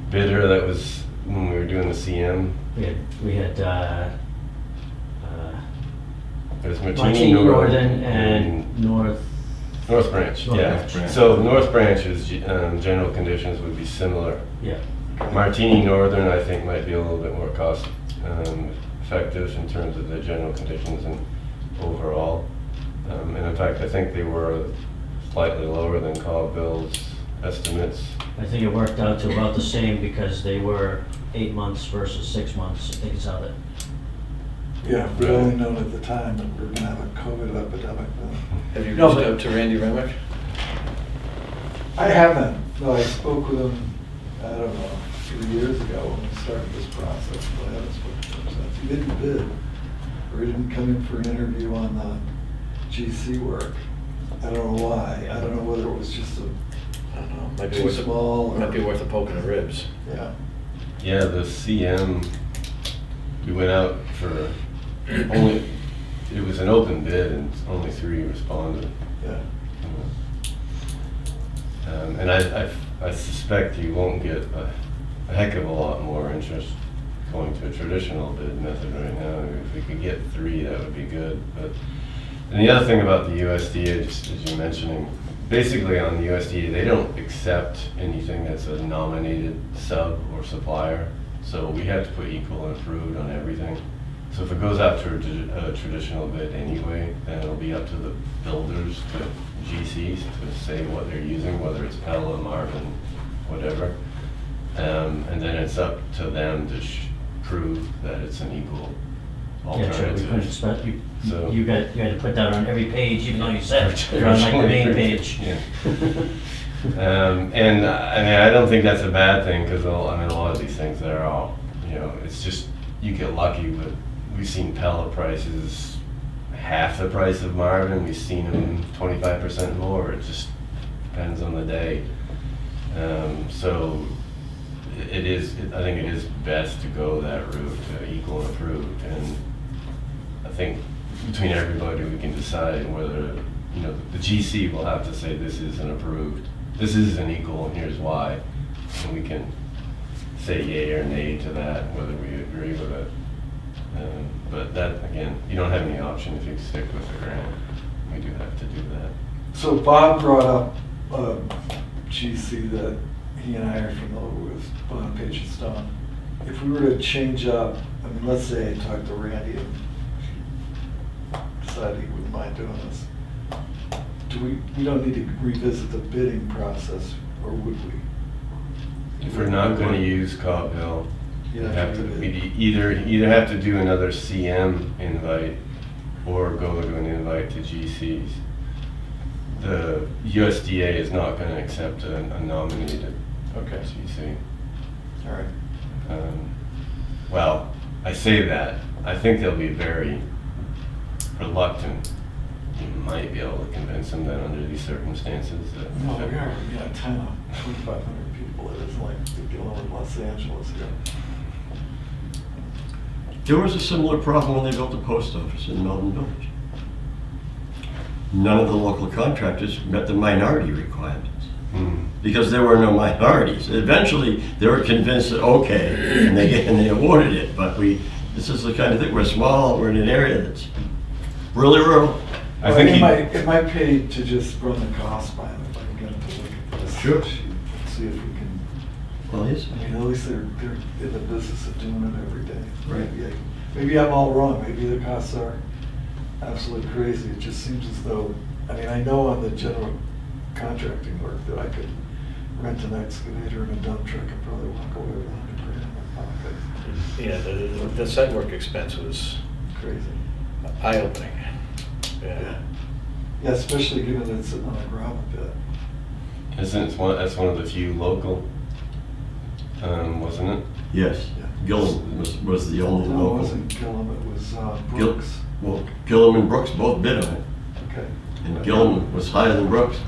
bidder that was when we were doing the CM. We had It was Martini Northern and North Branch. North Yeah. Branch. So North Branch's general conditions would be similar. Yeah. Martini Northern, I think, might be a little bit more cost effective in terms of the general conditions and overall. And in fact, I think they were slightly lower than Cobb Hill's estimates. I think it worked out to about the same because they were 8 months versus 6 months. I think it's how that. yeah, we only known at the time that we were gonna have a COVID epidemic then. Have you No, reached but- out to Randy Remick? I haven't, no, I spoke with him, I don't know, 3 years ago when we started this process, but I haven't spoken to him since. He didn't bid, or he didn't come in for an interview on the GC work. I don't know why, I don't know whether it was just I don't know, might be too worth small or. might be worth a poke in the ribs. Yeah, Yeah, the CM, we went out for only, it was an open bid and only 3 responded. yeah. And I suspect you won't get a heck of a lot more interest going to a traditional bid method right now. If we could get 3, that would be good. But and the other thing about the USDA, just as you're mentioning, basically on the USDA, they don't accept anything that's a nominated sub or supplier. So we have to put equal and approved on everything. So if it goes out to a traditional bid anyway, then it'll be up to the builders, to GCs, to say what they're using, whether it's Pella, Marvin, whatever. And then it's up to them to prove that it's an equal Yeah, sure. We couldn't alternative. expect you. So- You had to put that on every page, even though you said you're on like the main page. Yeah. And I mean, I don't think that's a bad thing because I mean, a lot of these things, they're all, you know, it's just, you get lucky with, we've seen pellet prices half the price of Marvin, we've seen them 25% more, it just depends on the day. So I think it is best to go that route, equal and approved, and I think between everybody, we can decide whether, the GC will have to say this isn't approved, this isn't equal, and here's why, and we can say yay or nay to that, whether we agree with it. But that, again, you don't have any option if you stick with the grant. We do have to do that. So Bob brought up GC that he and I are familiar with, Bond Page and Stone. If we were to change up, I mean, let's say I talked to Randy and decided he wouldn't mind doing this. We don't need to revisit the bidding process, or would we? If we're not going to use Cobb Hill, Yeah, we'd either have to do another CM invite or go to an invite to GCs. The USDA is not going to accept a nominated GC. All right. Well, I say that. I think they'll be very reluctant. You might be able to convince them that under these circumstances. No, we are. We got a town of 2,500 people. It isn't like we're dealing with Los Angeles here. There was a similar problem when they built the post office in Melbourne Village. None of the local contractors met the minority requirements because there were no minorities. Eventually, they were convinced that okay, and they awarded it. But this is the kind of thing. We're small. We're in an area that's really rural. I think it might pay to just run the cost by them if I can get them to look at this. Sure. See if we can. Well, yes. I mean, at least they're in the business of doing it every day. Right. Maybe I'm all wrong. Maybe the costs are absolutely crazy. It just seems as though, I mean, I know on the general contracting work that I could rent an excavator and a dump truck and probably walk away with $100,000 in my pocket. Yeah, the site work expense was Crazy. eye-opening. Yeah, especially given that it's sitting on a gravel pit. that's one of the few local, wasn't it? Yes. Yeah. Gillum was the only No, it local. wasn't Gillum, it was Brooks. Well, Gillum and Brooks both bid on it, Okay. and Gillum was higher than Brooks.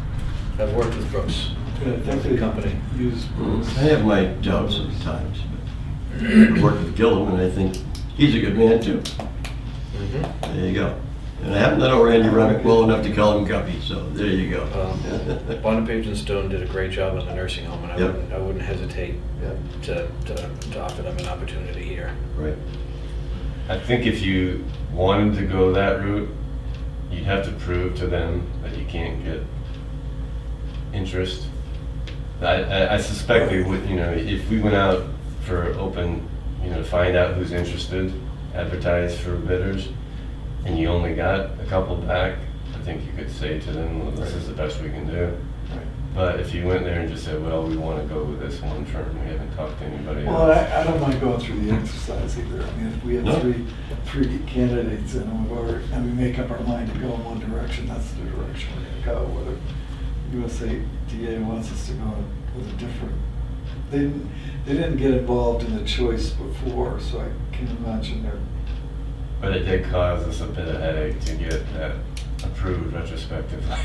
I've worked with Brooks. Yeah, I think they Company. used Brooks. I have my doubts at times, but I worked with Gillum, and I think he's a good man too. There you go. And I happen to know Randy Remick well enough to call him Guppy, so there you go. Bond Page and Stone did a great job on the nursing home, and Yep. I wouldn't hesitate Yeah. to offer them an opportunity here. Right. I think if you wanted to go that route, you'd have to prove to them that you can't get interest. I suspect they would, if we went out for open, to find out who's interested, advertise for bidders, and you only got a couple back, I think you could say to them, well, this is the best we can do. Right. But if you went there and just said, well, we want to go with this one firm, we haven't talked to anybody Well, else. I don't mind going through the exercise either. I mean, if we have No. three candidates and we make up our mind to go in one direction, that's the direction we're gonna go. Whether USDA wants us to go with a different, they didn't get involved in the choice before, so I can imagine they're. But it did cause us a bit of headache to get that approved retrospectively.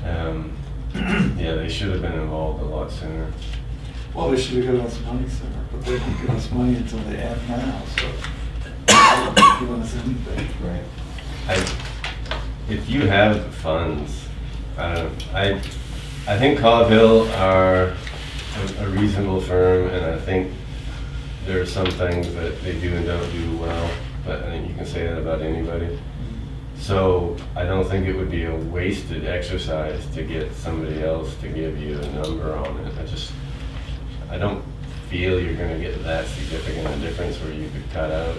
Yeah, they should have been involved a lot sooner. Well, they should have given us money sooner, but they didn't give us money until they have now, so they haven't given us anything. Right. If you have the funds, I think Cobb Hill are a reasonable firm, and I think there are some things that they do and don't do well, but I think you can say that about anybody. So I don't think it would be a wasted exercise to get somebody else to give you a number on it. I don't feel you're gonna get that significant a difference where you could cut out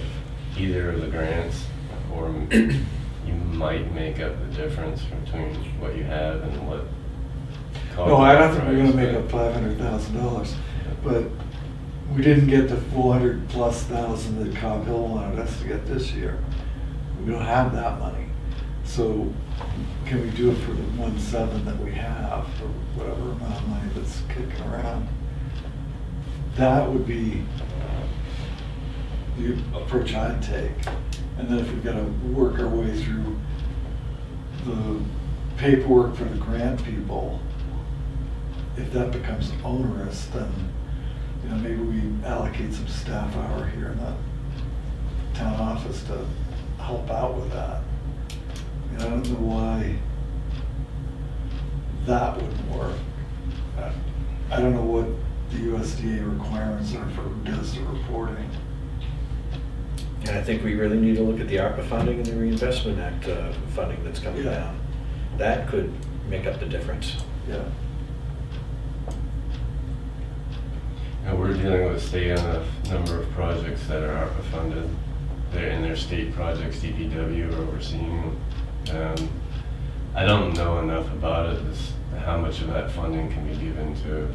either of the grants, or you might make up the difference between what you have and what. No, I don't think we're gonna make up $500,000, but we didn't get the $400,000+ that Cobb Hill wanted us to get this year. We don't have that money. So can we do it for the 1.7 that we have, or whatever amount of money that's kicking around? That would be the approach I'd take. And then if we've got to work our way through the paperwork for the grant people, if that becomes onerous, then, you know, maybe we allocate some staff hour here in the town office to help out with that. I don't know why that wouldn't work. I don't know what the USDA requirements are for who does the reporting. And I think we really need to look at the ARPA funding and the Reinvestment Act funding that's coming Yeah. down. That could make up the difference. Yeah. And we're dealing with state on a number of projects that are ARPA funded. They're in their state projects, DPW are overseeing them. I don't know enough about it, how much of that funding can be given to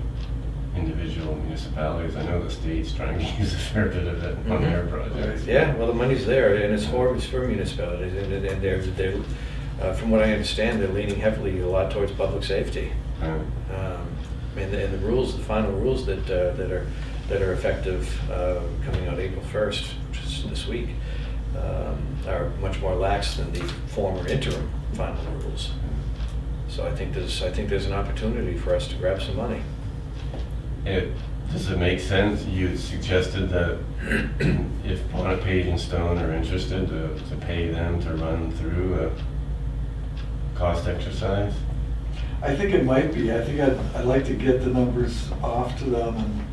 individual municipalities. I know the state's trying to use a fair bit of it on their projects. Yeah, well, the money's there, and it's for municipalities, and they're from what I understand, they're leaning heavily a lot towards public safety. And the rules, the final rules that are effective coming out April 1st, which is this week, are much more lax than the former interim final rules. So I think there's an opportunity for us to grab some money. Does it make sense? You suggested that if Bonnet Page and Stone are interested, to pay them to run through a cost exercise? I think it might be. I think I'd like to get the numbers off to them and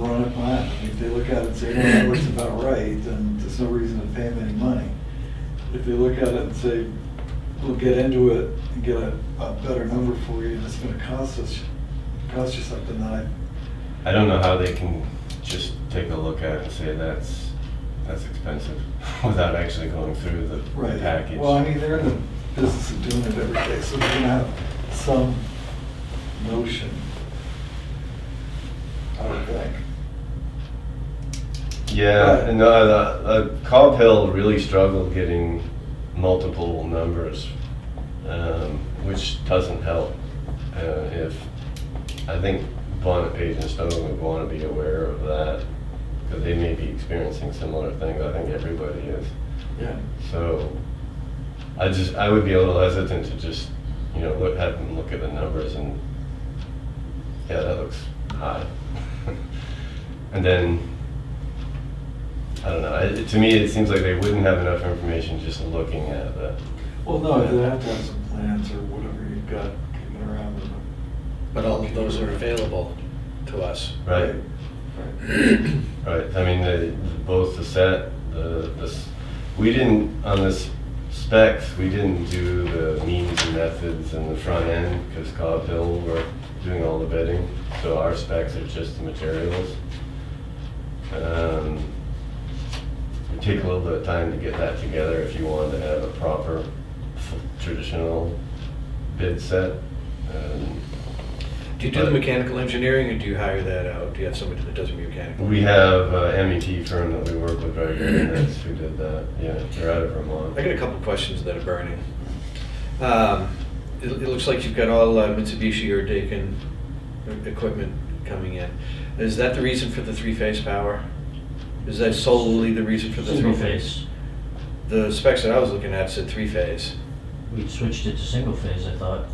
run a plan. I mean, if they look at it and say, no, that looks about right, then there's no reason to pay them any money. If they look at it and say, we'll get into it and get a better number for you, and it's gonna cost you something, then I don't know how they can just take a look at it and say that's expensive without actually going through the right. package. Well, I mean, they're in the business of doing it every day, so they're gonna have some notion, I would think. Yeah, and the Cobb Hill really struggled getting multiple numbers, which doesn't help. I think Bonnet Page and Stone would want to be aware of that, because they may be experiencing similar things. I think everybody is. Yeah. So I would be a little hesitant to just, have them look at the numbers and, yeah, that looks high. And then, I don't know, to me, it seems like they wouldn't have enough information just looking at that. Well, no, they have to have some plans or whatever you've got kicking around with them. But all of those are available to us. Right. Right. I mean, both the set, we didn't, on this specs, we didn't do the means and methods and the front end, because Cobb Hill were doing all the bidding. So our specs are just the materials. It'd take a little bit of time to get that together if you wanted to have a proper traditional bid set. Do you do the mechanical engineering, or do you hire that out? Do you have somebody that does the mechanical? We have an MEP firm that we work with right here, and that's who did that. Yeah, they're out of Vermont. I got a couple of questions that are burning. It looks like you've got all Mitsubishi or Daikin equipment coming in. Is that the reason for the three-phase power? Is that solely the reason for the Single three-phase? phase. The specs that I was looking at said three-phase. We switched it to single phase, I thought.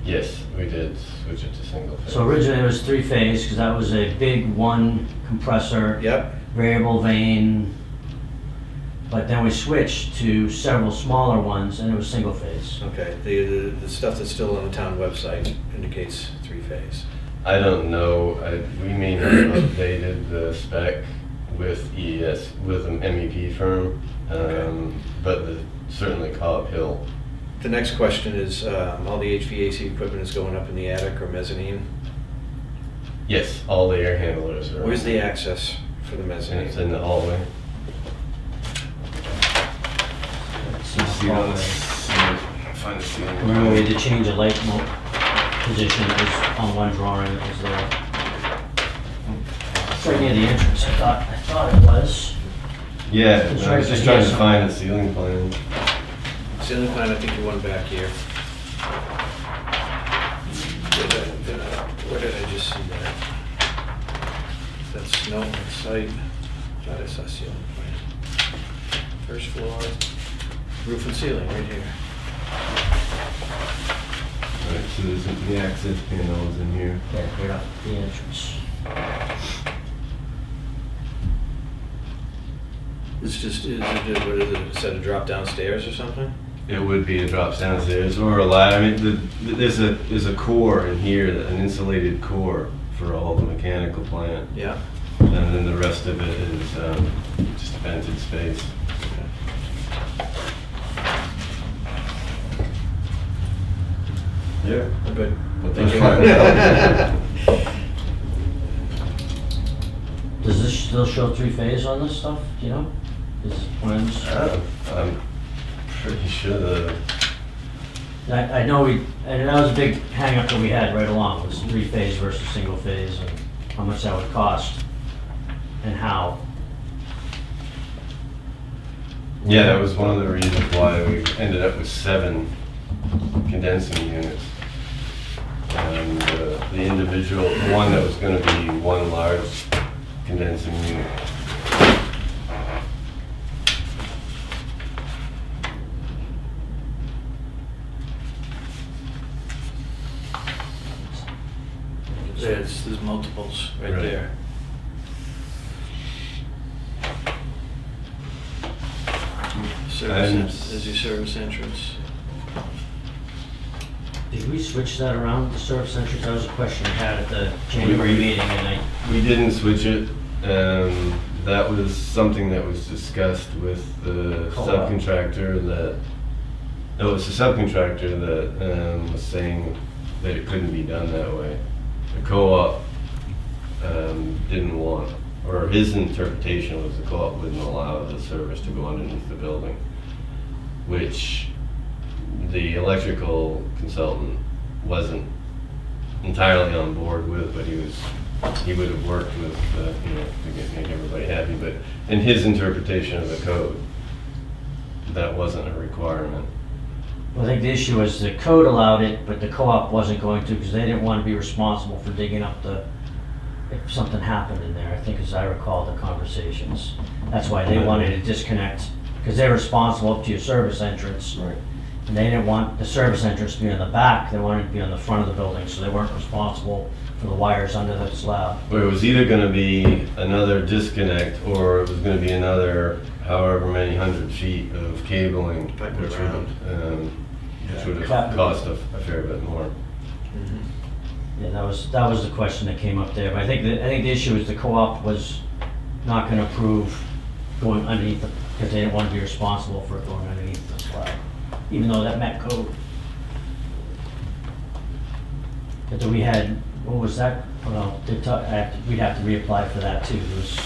Yes, we did switch it to single phase. So originally it was three phase, because that was a big one compressor. Yep. Variable vane. But then we switched to several smaller ones, and it was single phase. Okay. The stuff that's still on the town website indicates three-phase. I don't know. We may not have updated the spec with ES, with an MEP firm, Okay. but certainly Cobb Hill. The next question is, all the HVAC equipment is going up in the attic or mezzanine? Yes, all the air handlers are. Where's the access for the And mezzanine? it's in the hallway. See on the find the ceiling. Remember we had to change a light position, it was on one drawing, it was there. It's right near the entrance, I thought it was. Yeah, It's I right was just here trying to somewhere. find the ceiling plan. Ceiling plan, I think you want back here. Where did I just see that? That's no site. That is a ceiling plan. First floor, roof and ceiling right here. Right, so there's the access panels in here. Yeah, right off the entrance. It's just, what is it, a set of drop-down stairs or something? It would be a drop downstairs or a ladder. I mean, there's a core in here, an insulated core for all the mechanical plant. Yeah. And then the rest of it is just vented space. Yeah. I'm good. Well, Thank that's you. fine. Does this still show three-phase on this stuff, do you know? Is plans? I'm pretty sure the, I know and that was a big hang-up that we had right along, was three-phase versus single-phase, and how much that would cost, and how. yeah, that was one of the reasons why we ended up with 7 condensing units. And the individual, the one that was going to be one large condensing unit. There's multiples right Right. there. And- There's your service entrance. Did we switch that around, the service entrance? That was a question I had at the January meeting, and We didn't switch it. That was something that was discussed with the Co-op. subcontractor that, no, it was the subcontractor that was saying that it couldn't be done that way. The co-op didn't want, or his interpretation was the co-op wouldn't allow the service to go underneath the building, which the electrical consultant wasn't entirely on board with, but he would have worked with, to make everybody happy, but in his interpretation of the code, that wasn't a requirement. I think the issue was the code allowed it, but the co-op wasn't going to, because they didn't want to be responsible for digging up if something happened in there, I think, as I recall the conversations. That's why they wanted to disconnect, because they're responsible up to your service entrance. Right. And they didn't want the service entrance to be in the back, they wanted it to be on the front of the building, so they weren't responsible for the wires under the slab. But it was either gonna be another disconnect, or it was gonna be another however many 100 feet of cabling, Pipe it which around. would have cost a fair bit more. Mm-hmm. Yeah, that was the question that came up there, but I think the issue is the co-op was not gonna approve going underneath because they didn't want to be responsible for it going underneath the slab, even though that met code. But then we had, what was that, well, we'd have to reapply for that too. It was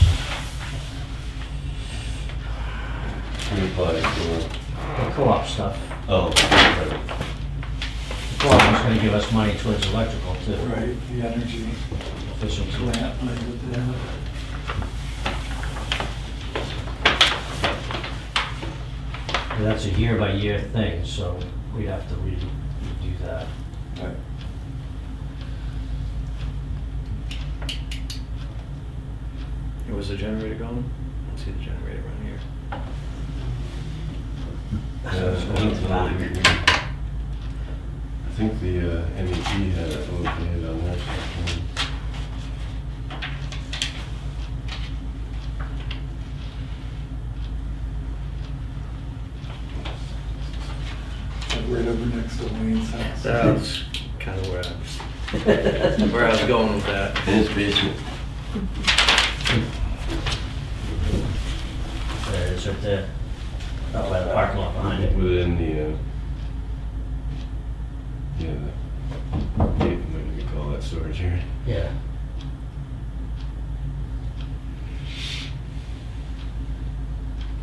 We applied for, the co-op stuff. oh, right. The co-op was gonna give us money towards electrical too. Right, the energy Efficiency. plant, like with that. And that's a year-by-year thing, so we'd have to redo that. Right. Was the generator going? Let's see the generator around here. I think the MEP had it located on their system. Like right over next to Wayne's house. That's kind of where I was going with that. In his basement. There it is right there, out by the parking lot behind it. Within the, what do you call that storage area? Yeah.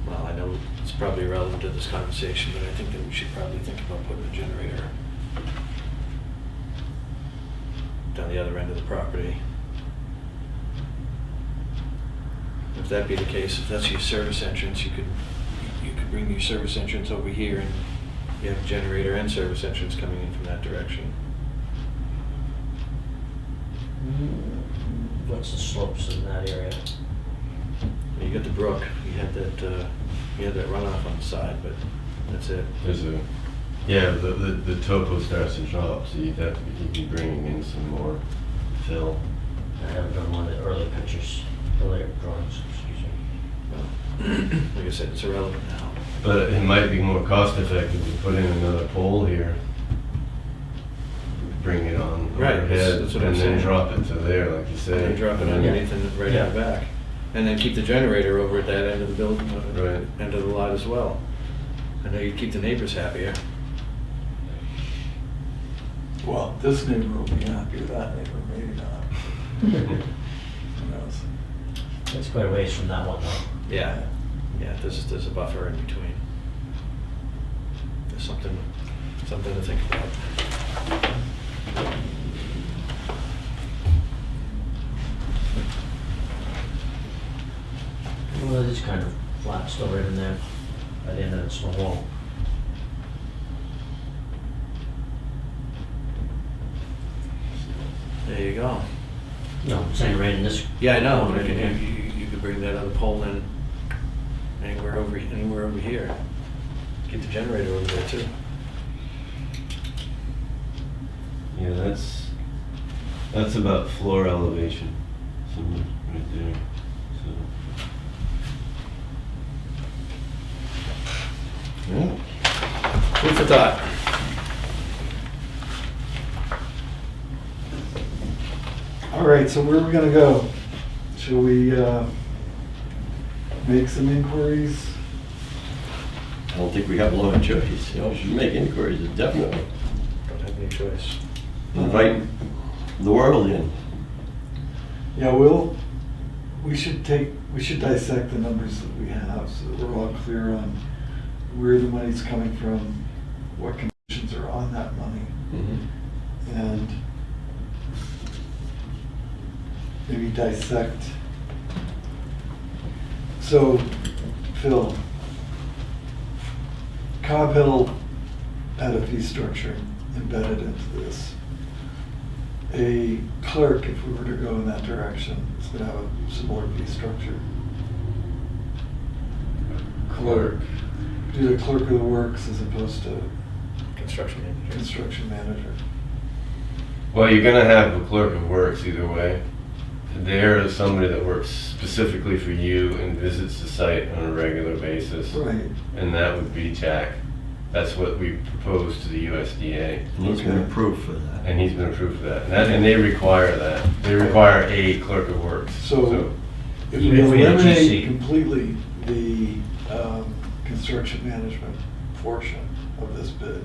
Well, I know it's probably irrelevant to this conversation, but I think that we should probably think about putting a generator down the other end of the property. If that be the case, if that's your service entrance, you could bring your service entrance over here and you have generator and service entrance coming in from that direction. What's the slopes in that area? You got the brook, you had that runoff on the side, but that's it. There's a Yeah, the topo starts to drop, so you'd be bringing in some more fill. I haven't done one of the earlier pictures, earlier drawings, excuse me. Like I said, it's irrelevant now. But it might be more cost effective to put in another pole here. Bring it on Right, overhead, that's what I'm and then saying. drop it to there, like you said. And then drop it And then- underneath and right in the back. And then keep the generator over at that end of the building, Right. end of the lot as well. I know you'd keep the neighbors happier. Well, this neighbor will be happy with that neighbor, maybe not. Who knows? That's quite a ways from that one though. Yeah, yeah, there's a buffer in between. There's something to think about. Well, it is kind of flat still right in there by the end of the stone wall. There you go. No, I'm saying right in this. Yeah, I know, corner but here. you could bring that other pole in anywhere over here. Get the generator over there too. Yeah, that's about floor elevation, so right there, so. Yeah. Food for thought. All right, so where are we gonna go? Shall we make some inquiries? I don't think we have a lot of choice, you know, we should make inquiries, definitely. Don't have any choice. Invite the world in. Yeah, we should dissect the numbers that we have so that we're all clear on where the money's coming from, what conditions are on that money, and maybe dissect. So, Phil, Cobb Hill had a fee structure embedded into this. A clerk, if we were to go in that direction, is going to have a similar fee structure. Clerk. Do the clerk of the works as opposed to Construction manager. construction manager. Well, you're gonna have a clerk of works either way. There is somebody that works specifically for you and visits the site on a regular basis. Right. And that would be Jack. That's what we proposed to the USDA. And he's been Okay. approved for that. And he's been approved for that. And they require that. They require a clerk of works. So if Even we if we had a eliminate GC. completely the construction management portion of this bid,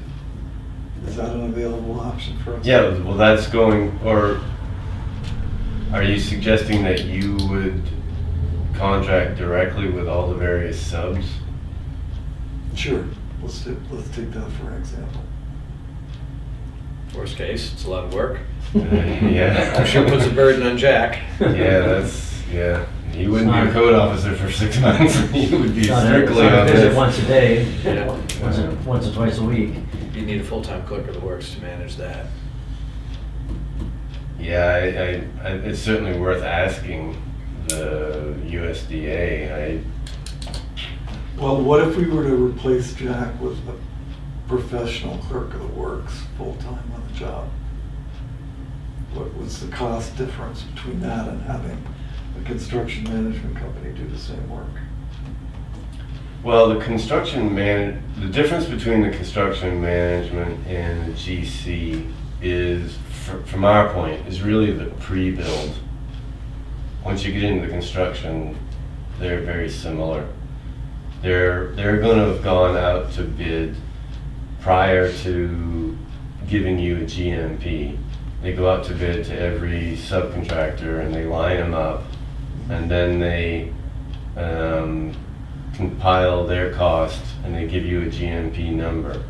is that an available option for us? Yeah, well, that's going, or are you suggesting that you would contract directly with all the various subs? Sure. Let's take that for an example. Worst case, it's a lot of work. Yeah. I'm sure it puts a burden on Jack. Yeah. He wouldn't be a code officer for 6 months. He would be It's not strictly a on visit this. once a day, Yeah. once or twice a week. You need a full-time clerk of the works to manage that. Yeah, it's certainly worth asking the USDA. Well, what if we were to replace Jack with a professional clerk of the works, full-time on the job? What was the cost difference between that and having a construction management company do the same work? Well, the difference between the construction management and the GC is, from our point, is really the pre-build. Once you get into the construction, they're very similar. They're going to have gone out to bid prior to giving you a GMP. They go out to bid to every subcontractor and they line them up, and then they compile their cost and they give you a GMP number.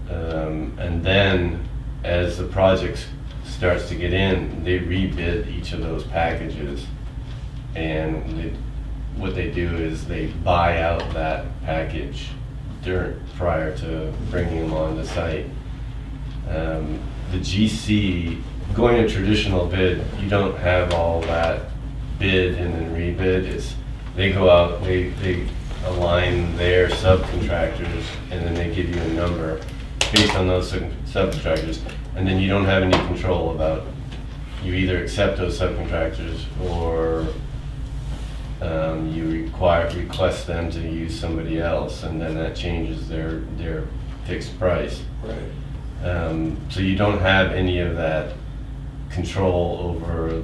And then as the project starts to get in, they rebid each of those packages. And what they do is they buy out that package prior to bringing them on the site. The GC, going a traditional bid, you don't have all that bid and then rebid. They go out, they align their subcontractors, and then they give you a number based on those subcontractors, and then you don't have any control about, you either accept those subcontractors or you request them to use somebody else, and then that changes their fixed price. Right. So you don't have any of that control over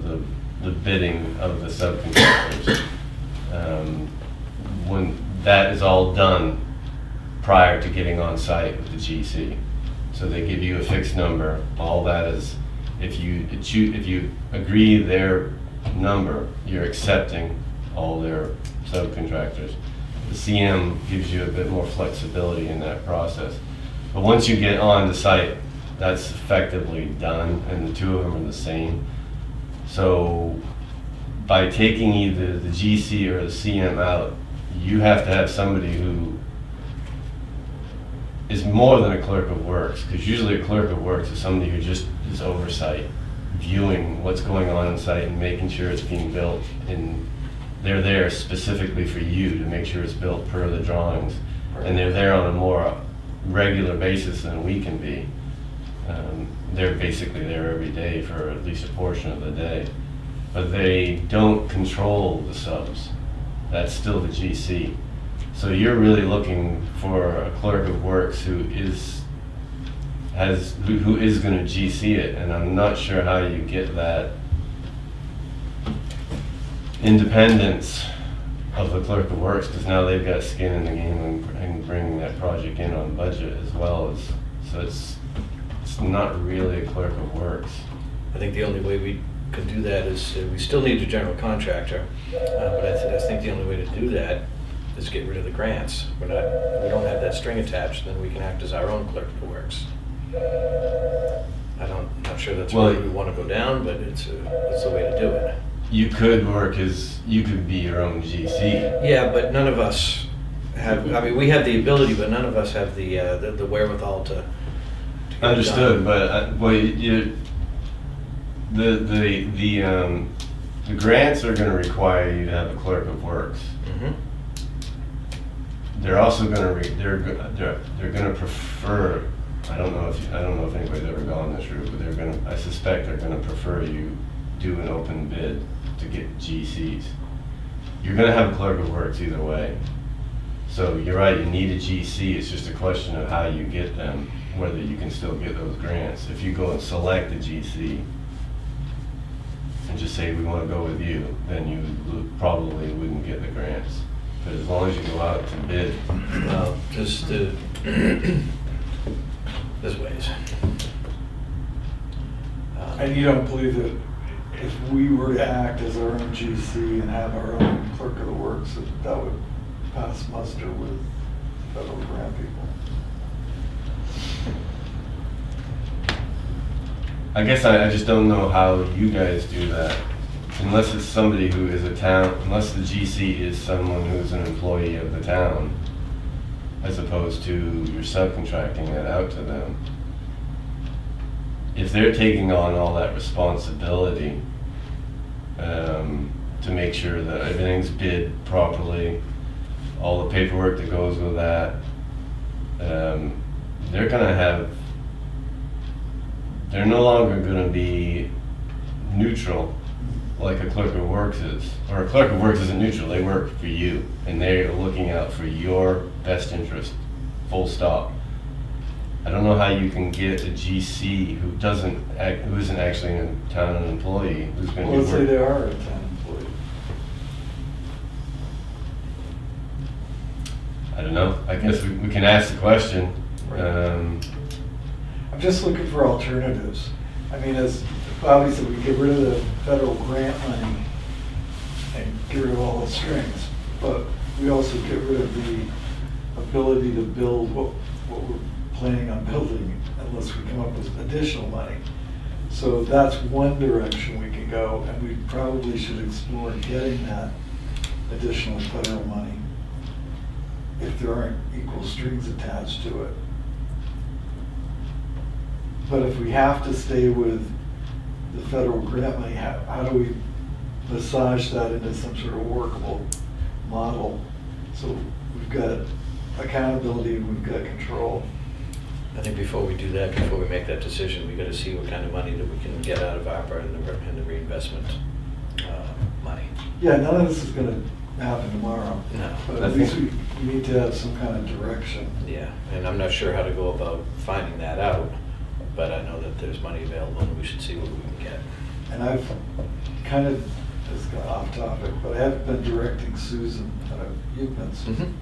the bidding of the subcontractors. When that is all done prior to getting on site with the GC. So they give you a fixed number. All that is, if you agree their number, you're accepting all their subcontractors. The CM gives you a bit more flexibility in that process. But once you get on the site, that's effectively done, and the two of them are the same. So by taking either the GC or the CM out, you have to have somebody who is more than a clerk of works, because usually a clerk of works is somebody who just is oversight, viewing what's going on in site and making sure it's being built, and they're there specifically for you to make sure it's built per the drawings, and they're there on a more regular basis than we can be. They're basically there every day for at least a portion of the day, but they don't control the subs. That's still the GC. So you're really looking for a clerk of works who is going to GC it, and I'm not sure how you get that independence of the clerk of works, because now they've got skin in the game and bringing that project in on budget as well as, so it's not really a clerk of works. I think the only way we could do that is, we still need a general contractor, but I think the only way to do that is get rid of the grants. We don't have that string attached, then we can act as our own clerk of works. Not sure that's where we want to go down, but it's the way to do it. You could you could be your own GC. Yeah, but none of us have, I mean, we have the ability, but none of us have the wherewithal to get it Understood, done. but the grants are going to require you to have a clerk of works. Mhm. They're also going to they're going to prefer. I don't know if anybody's ever gone this route, but I suspect they're going to prefer you do an open bid to get GCs. You're going to have a clerk of works either way. So you're right, you need a GC. It's just a question of how you get them, whether you can still get those grants. If you go and select a GC and just say we want to go with you, then you probably wouldn't get the grants. But as long as you go out to bid, Well, just there's ways. And you don't believe that if we were to act as our own GC and have our own clerk of the works, that would pass muster with federal grant people? I guess I just don't know how you guys do that. Unless it's somebody who is unless the GC is someone who's an employee of the town, as opposed to you're subcontracting that out to them. If they're taking on all that responsibility to make sure that everything's bid properly, all the paperwork that goes with that, they're no longer going to be neutral like a clerk of works is. Or a clerk of works isn't neutral, they work for you, and they're looking out for your best interest, full stop. I don't know how you can get a GC who isn't actually a town employee, who's going to Well, be let's say working. they are a town employee. I don't know, I guess we can ask the question. I'm just looking for alternatives. I mean, obviously we get rid of the federal grant money and get rid of all the strings, but we also get rid of the ability to build what we're planning on building unless we come up with additional money. So that's one direction we can go, and we probably should explore getting that additional federal money if there aren't equal strings attached to it. But if we have to stay with the federal grant money, how do we massage that into some sort of workable model? So we've got accountability, we've got control. I think before we do that, before we make that decision, we gotta see what kind of money that we can get out of ARPA and the reinvestment money. Yeah, none of this is gonna happen tomorrow. No. But I at least think- we need to have some kind of direction. Yeah, and I'm not sure how to go about finding that out, but I know that there's money available and we should see what we can get. And I've kind of, this is off topic, but I have been directing Susan, you've been Susan,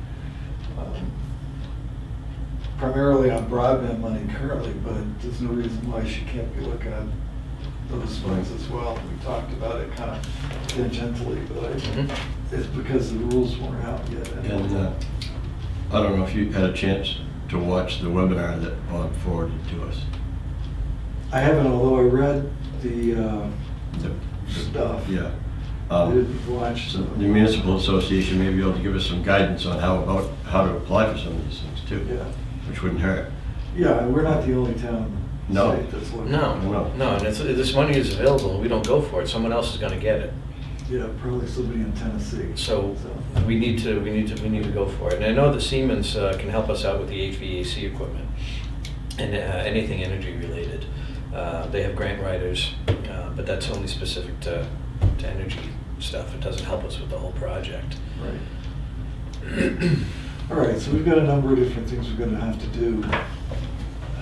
primarily on broadband money currently, but there's no reason why she can't be looking at those funds as well. We talked about it kind of tangentially, but it's because the rules weren't out yet. And I don't know if you had a chance to watch the webinar that Bob forwarded to us. I haven't, although I read the stuff. Yeah. I didn't watch. So the municipal association may be able to give us some guidance on how to apply for some of these things too, Yeah, which wouldn't hurt. yeah, we're not the only town in the No. state that's looking. No, and this money is available and we don't go for it, someone else is gonna get it. Yeah, probably somebody in Tennessee. So we need to go for it. And I know that Siemens can help us out with the HVAC equipment and anything energy related. They have grant writers, but that's only specific to energy stuff. It doesn't help us with the whole project. Right. All right, so we've got a number of different things we're gonna have to do.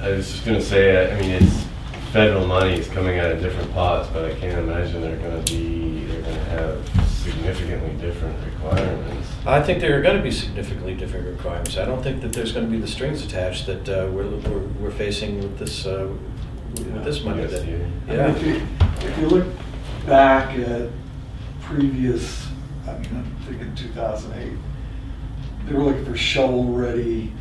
I was just gonna say, I mean, it's federal money is coming out of different pots, but I can't imagine they're gonna have significantly different requirements. I think there are going to be significantly different requirements. I don't think that there's going to be the strings attached that we're facing with this money. Yes, That, yeah. I mean, if you look back at previous, I mean, I'm thinking 2008, they were looking for shovel-ready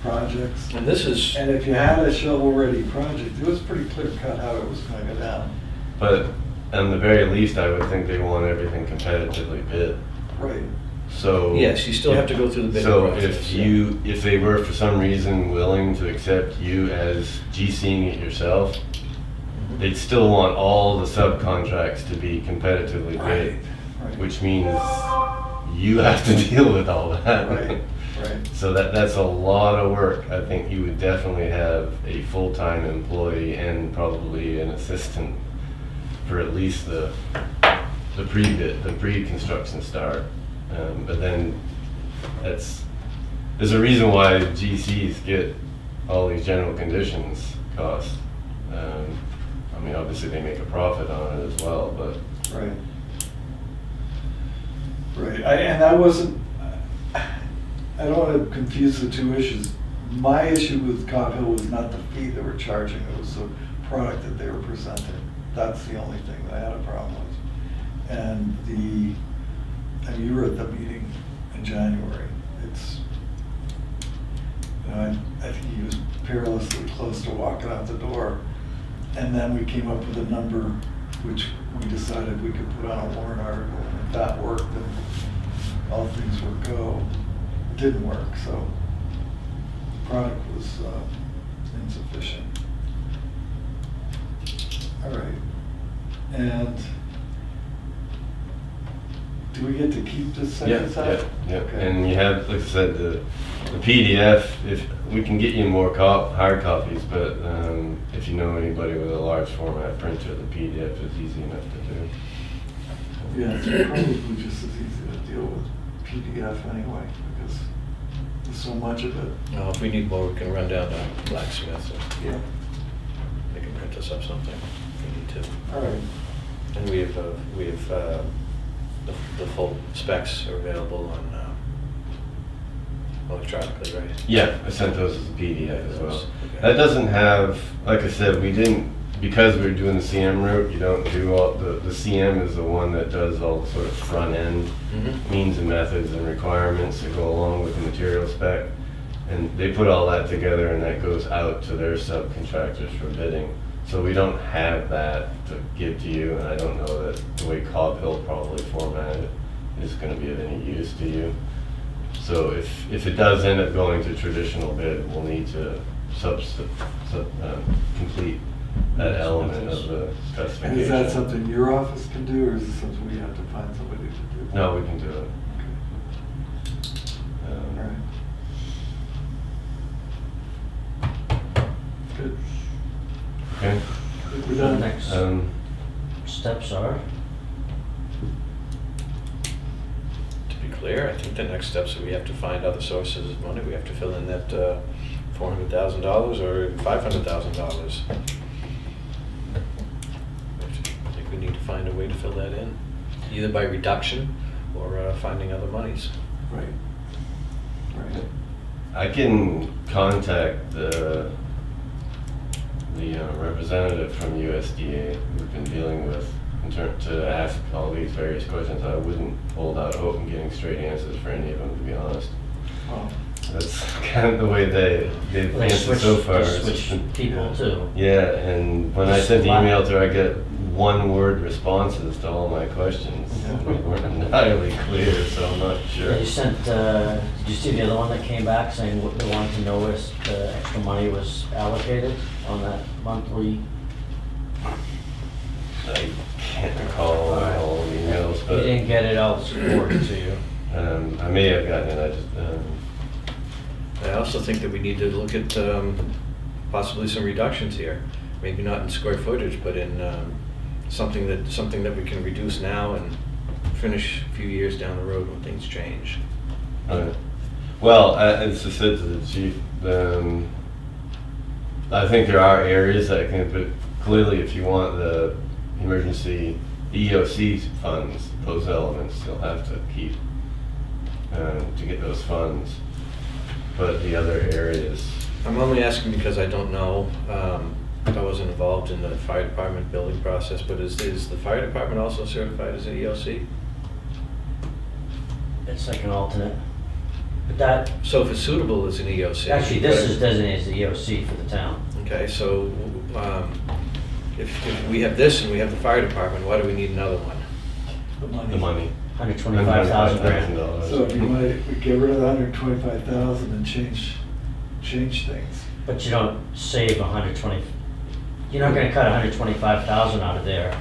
projects. And this is, And if you had a shovel-ready project, it was pretty clear-cut how it was gonna go down. But at the very least, I would think they want everything competitively bid. Right. So. yes, you still have to go through the bidding So process. if they were for some reason willing to accept you as GCing it yourself, they'd still want all the subcontracts to be competitively bid, Right. which means you have to deal with all that. Right, right. So that's a lot of work. I think you would definitely have a full-time employee and probably an assistant for at least the pre-bid, the pre-construction start. But then there's a reason why GCs get all these general conditions costs. I mean, obviously they make a profit on it as well, but Right. Right, and I wasn't, I don't want to confuse the two issues. My issue with Cobb Hill was not the fee they were charging, it was the product that they were presenting. That's the only thing that I had a problem with. And I mean, you were at the meeting in January. It's, you know, I think he was perilously close to walking out the door. And then we came up with a number which we decided we could put on a warrant article. If that worked, then all things would go. It didn't work, so the product was insufficient. All right. And do we get to keep this second side? Yeah. Okay. And you have, like I said, the PDF, if we can get you more hard copies, but if you know anybody with a large format printer, the PDF is easy enough to do. Yeah, it's probably just as easy to deal with PDF anyway, because there's so much of it. If we need more, we can run down to Blacksmith and Yeah. they can print us up something if we need to. All right. And we have the full specs are available on electronically, right? Yeah, I sent those as a PDF as well. Okay. That doesn't have, like I said, we didn't, because we were doing the CM route, you don't do all, the CM is the one that does all the sort of front end means and methods and requirements that go along with the material spec. And they put all that together and that goes out to their subcontractors for bidding. So we don't have that to give to you, and I don't know that the way Cobb Hill probably formatted is gonna be of any use to you. So if it does end up going to traditional bid, we'll need to complete that element of the specification. And is that something your office can do, or is it something we have to find somebody to do? No, we can do it. Okay. Steps are, To be clear, I think the next steps are we have to find other sources of money. We have to fill in that $400,000 or $500,000. I think we need to find a way to fill that in, either by reduction or finding other monies. Right. Right. I can contact the representative from USDA we've been dealing with to ask all these various questions. I wouldn't hold out hope in getting straight answers for any of them, to be honest. Well, That's kind of the way they've they answered so far. they switch people too. Yeah, and when I sent the email to her, I get one-word responses to all my questions. They weren't entirely clear, so I'm not sure. Yeah, you sent, did you see the other one that came back saying what they wanted to know where the extra money was allocated on that monthly? I can't recall all the emails, You but didn't get it out forwarded to you. I may have gotten it. I just I also think that we need to look at possibly some reductions here. Maybe not in square footage, but in something that we can reduce now and finish a few years down the road when things change. well, as I said to the chief, I think there are areas that can, but clearly, if you want the emergency EOC funds, those elements you'll have to keep to get those funds. But the other areas, I'm only asking because I don't know. I wasn't involved in the fire department building process, but is the fire department also certified as an EOC? It's like an alternate. But that, So if it's suitable as an EOC. actually, this is designated as the EOC for the town. Okay, so if we have this and we have the fire department, why do we need another one? the money. 125,000 grand. So if you might get rid of the 125,000 and change things. But you don't save 120, you're not gonna cut 125,000 out of there.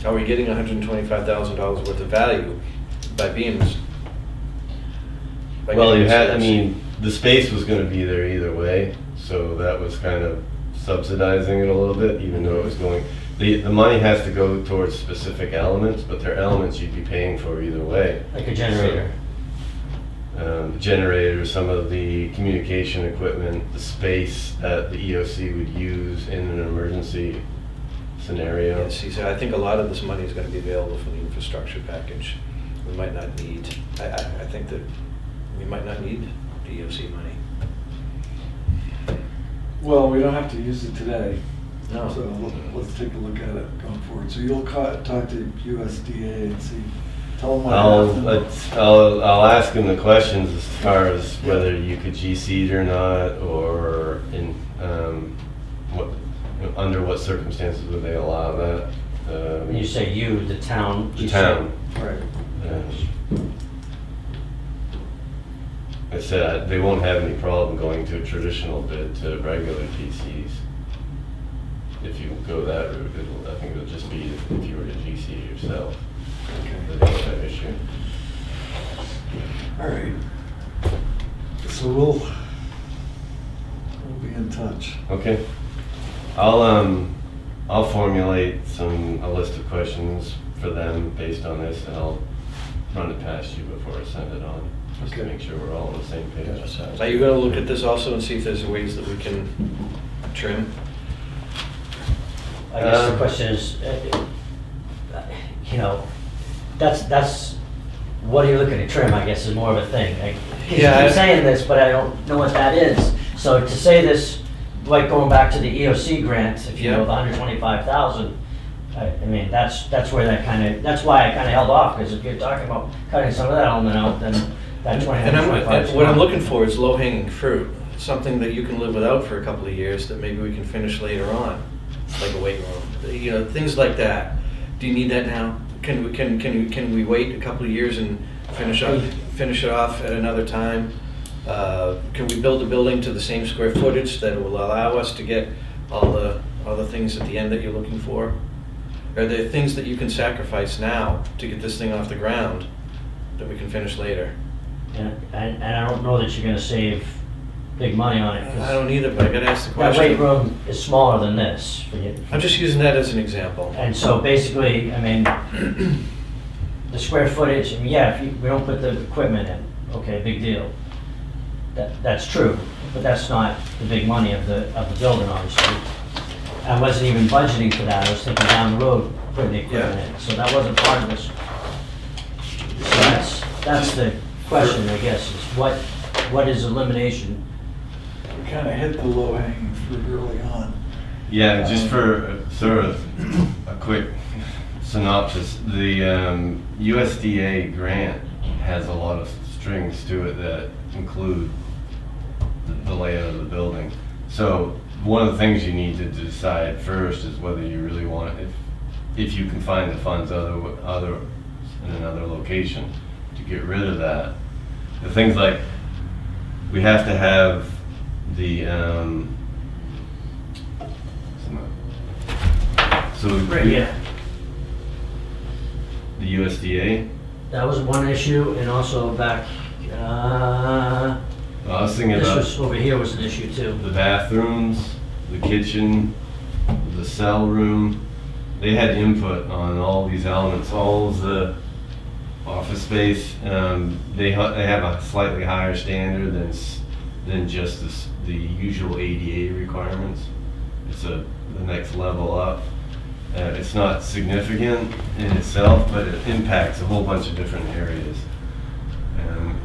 Are we getting $125,000 worth of value by being? by Well, getting you this had, I EOC? mean, the space was gonna be there either way, so that was kind of subsidizing it a little bit, even though it was going, the money has to go towards specific elements, but they're elements you'd be paying for either way. Like a generator. Generator, some of the communication equipment, the space that the EOC would use in an emergency scenario. Yeah, see, so I think a lot of this money is going to be available from the infrastructure package. We might not need, I think that we might not need the EOC money. Well, we don't have to use it today. No. So let's take a look at it going forward. So you'll talk to USDA and see, tell them what happened. I'll ask him the questions as far as whether you could G-seed or not, or in, what, under what circumstances would they allow that? When you say you, the town. The town. Right. I said, they won't have any problem going to a traditional bid to regular PCs. If you go that route, I think it'll just be if you were to GC yourself, that they won't have issue. All right. So we'll be in touch. Okay. I'll formulate a list of questions for them based on this, and I'll run it past you before I send it on, just to Okay. make sure we're all on the same page. Are you going to look at this also and see if there's ways that we can trim? I guess the question is, you know, that's, what are you looking to trim, I guess, is more of a thing. Yeah, I'm saying this, but I don't know what that is. So to say this, like going back to the EOC grant, if you know, the 125,000, I mean, that's where that kind of, that's why I kind of held off, because if you're talking about cutting some of that element out, then that 125. What I'm looking for is low-hanging fruit, something that you can live without for a couple of years that maybe we can finish later on, like a weight room, you know, things like that. Do you need that now? Can we wait a couple of years and finish it off at another time? Can we build a building to the same square footage that will allow us to get all the things at the end that you're looking for? Are there things that you can sacrifice now to get this thing off the ground that we can finish later? And I don't know that you're gonna save big money on it. 'cause I don't either, but I gotta ask the that weight question. room is smaller than this for you. I'm just using that as an example. And so basically, I mean, the square footage, I mean, yeah, if we don't put the equipment in, okay, big deal. That's true, but that's not the big money of the building, obviously. I wasn't even budgeting for that, I was thinking down the road, putting the equipment in, so that wasn't part of this. So that's the question, I guess, is what is elimination? We kind of hit the low hanging fruit early on. Yeah, just for sort of a quick synopsis, the USDA grant has a lot of strings to it that include the layout of the building. So one of the things you need to decide first is whether you really want, if you can find the funds other in another location to get rid of that. The things like, we have to have the Yeah, the USDA. that was one issue, and also back, I was thinking this about was, over here was an issue too. the bathrooms, the kitchen, the cell room. They had input on all these elements, all of the office space. They have a slightly higher standard than just the usual ADA requirements. It's the next level up. It's not significant in itself, but it impacts a whole bunch of different areas.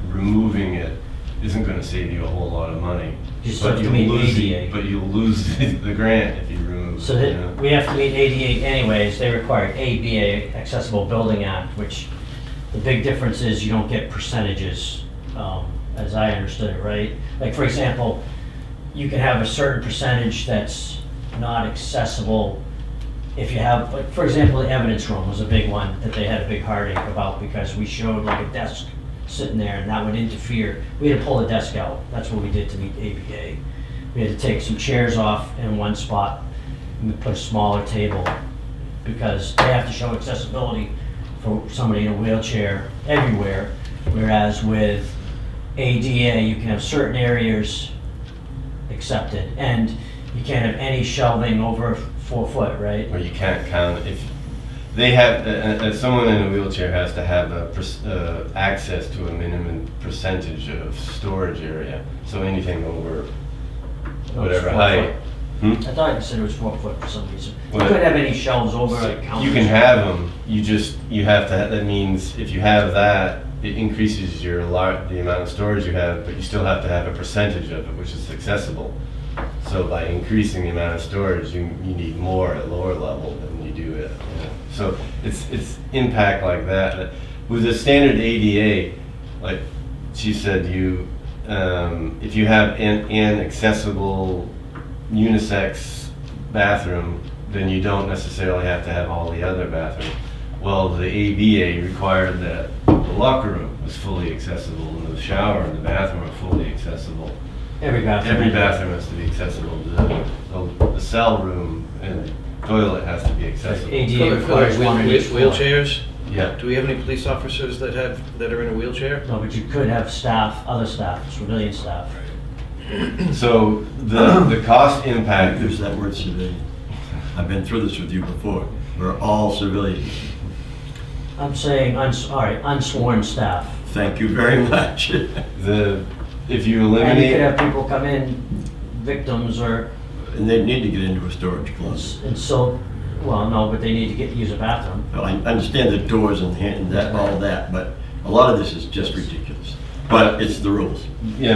Removing it isn't going to save you a whole lot of money. You still have to meet ADA. But you'll lose the grant if you remove So it. that, we have to meet ADA anyways, they require ABA, Accessible Building Act, which the big difference is you don't get percentages, as I understood it, right? Like, for example, you can have a certain percentage that's not accessible. If you have, like, for example, the evidence room was a big one that they had a big heartache about because we showed like a desk sitting there and that would interfere. We had to pull the desk out. That's what we did to meet ABA. We had to take some chairs off in one spot and we put a smaller table because they have to show accessibility for somebody in a wheelchair everywhere. Whereas with ADA, you can have certain areas accepted and you can't have any shelving over 4 foot, right? Or you can't count, if they have, someone in a wheelchair has to have access to a minimum percentage of storage area. So anything over whatever height. I thought you said it was 4 foot for some reason. You What? couldn't have any shelves over like counters. You can have them, you have to, that means if you have that, it increases the amount of storage you have, but you still have to have a percentage of it, which is accessible. So by increasing the amount of storage, you need more at lower level than you do at, so it's impact like that. With the standard ADA, like she said, if you have an accessible unisex bathroom, then you don't necessarily have to have all the other bathrooms. Well, the ABA required that the locker room was fully accessible and the shower and the bathroom are fully accessible. Every bathroom. Every bathroom has to be accessible. The cell room and toilet has to be accessible. ADA requires one on each floor. Wheelchairs? Yeah. Do we have any police officers that are in a wheelchair? No, but you could have staff, other staff, civilian staff. So the cost impact Use that word civilian. I've been through this with you before. We're all civilians. I'm saying, all right, unsworn staff. Thank you very much. if you And you eliminate. could have people come in, victims or, And they need to get into a storage closet. and so, well, no, but they need to use a bathroom. Well, I understand the doors and that, all that, but a lot of this is just ridiculous. But it's the rules. Yeah,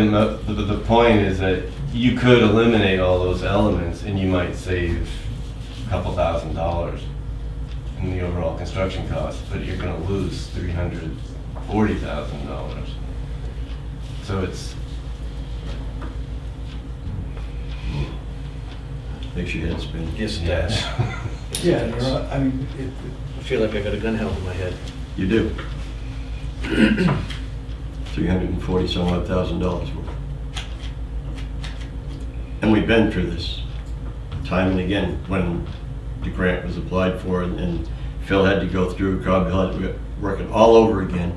the point is that you could eliminate all those elements and you might save a couple $1,000s in the overall construction cost, but you're gonna lose $340,000. So it's, Makes your head spin. Yes, it does. Yeah, I mean, I feel like I got a gun held in my head. You do. $340,000 worth. And we've been through this time and again when the grant was applied for and Phil had to go through, Carl had to work it all over again.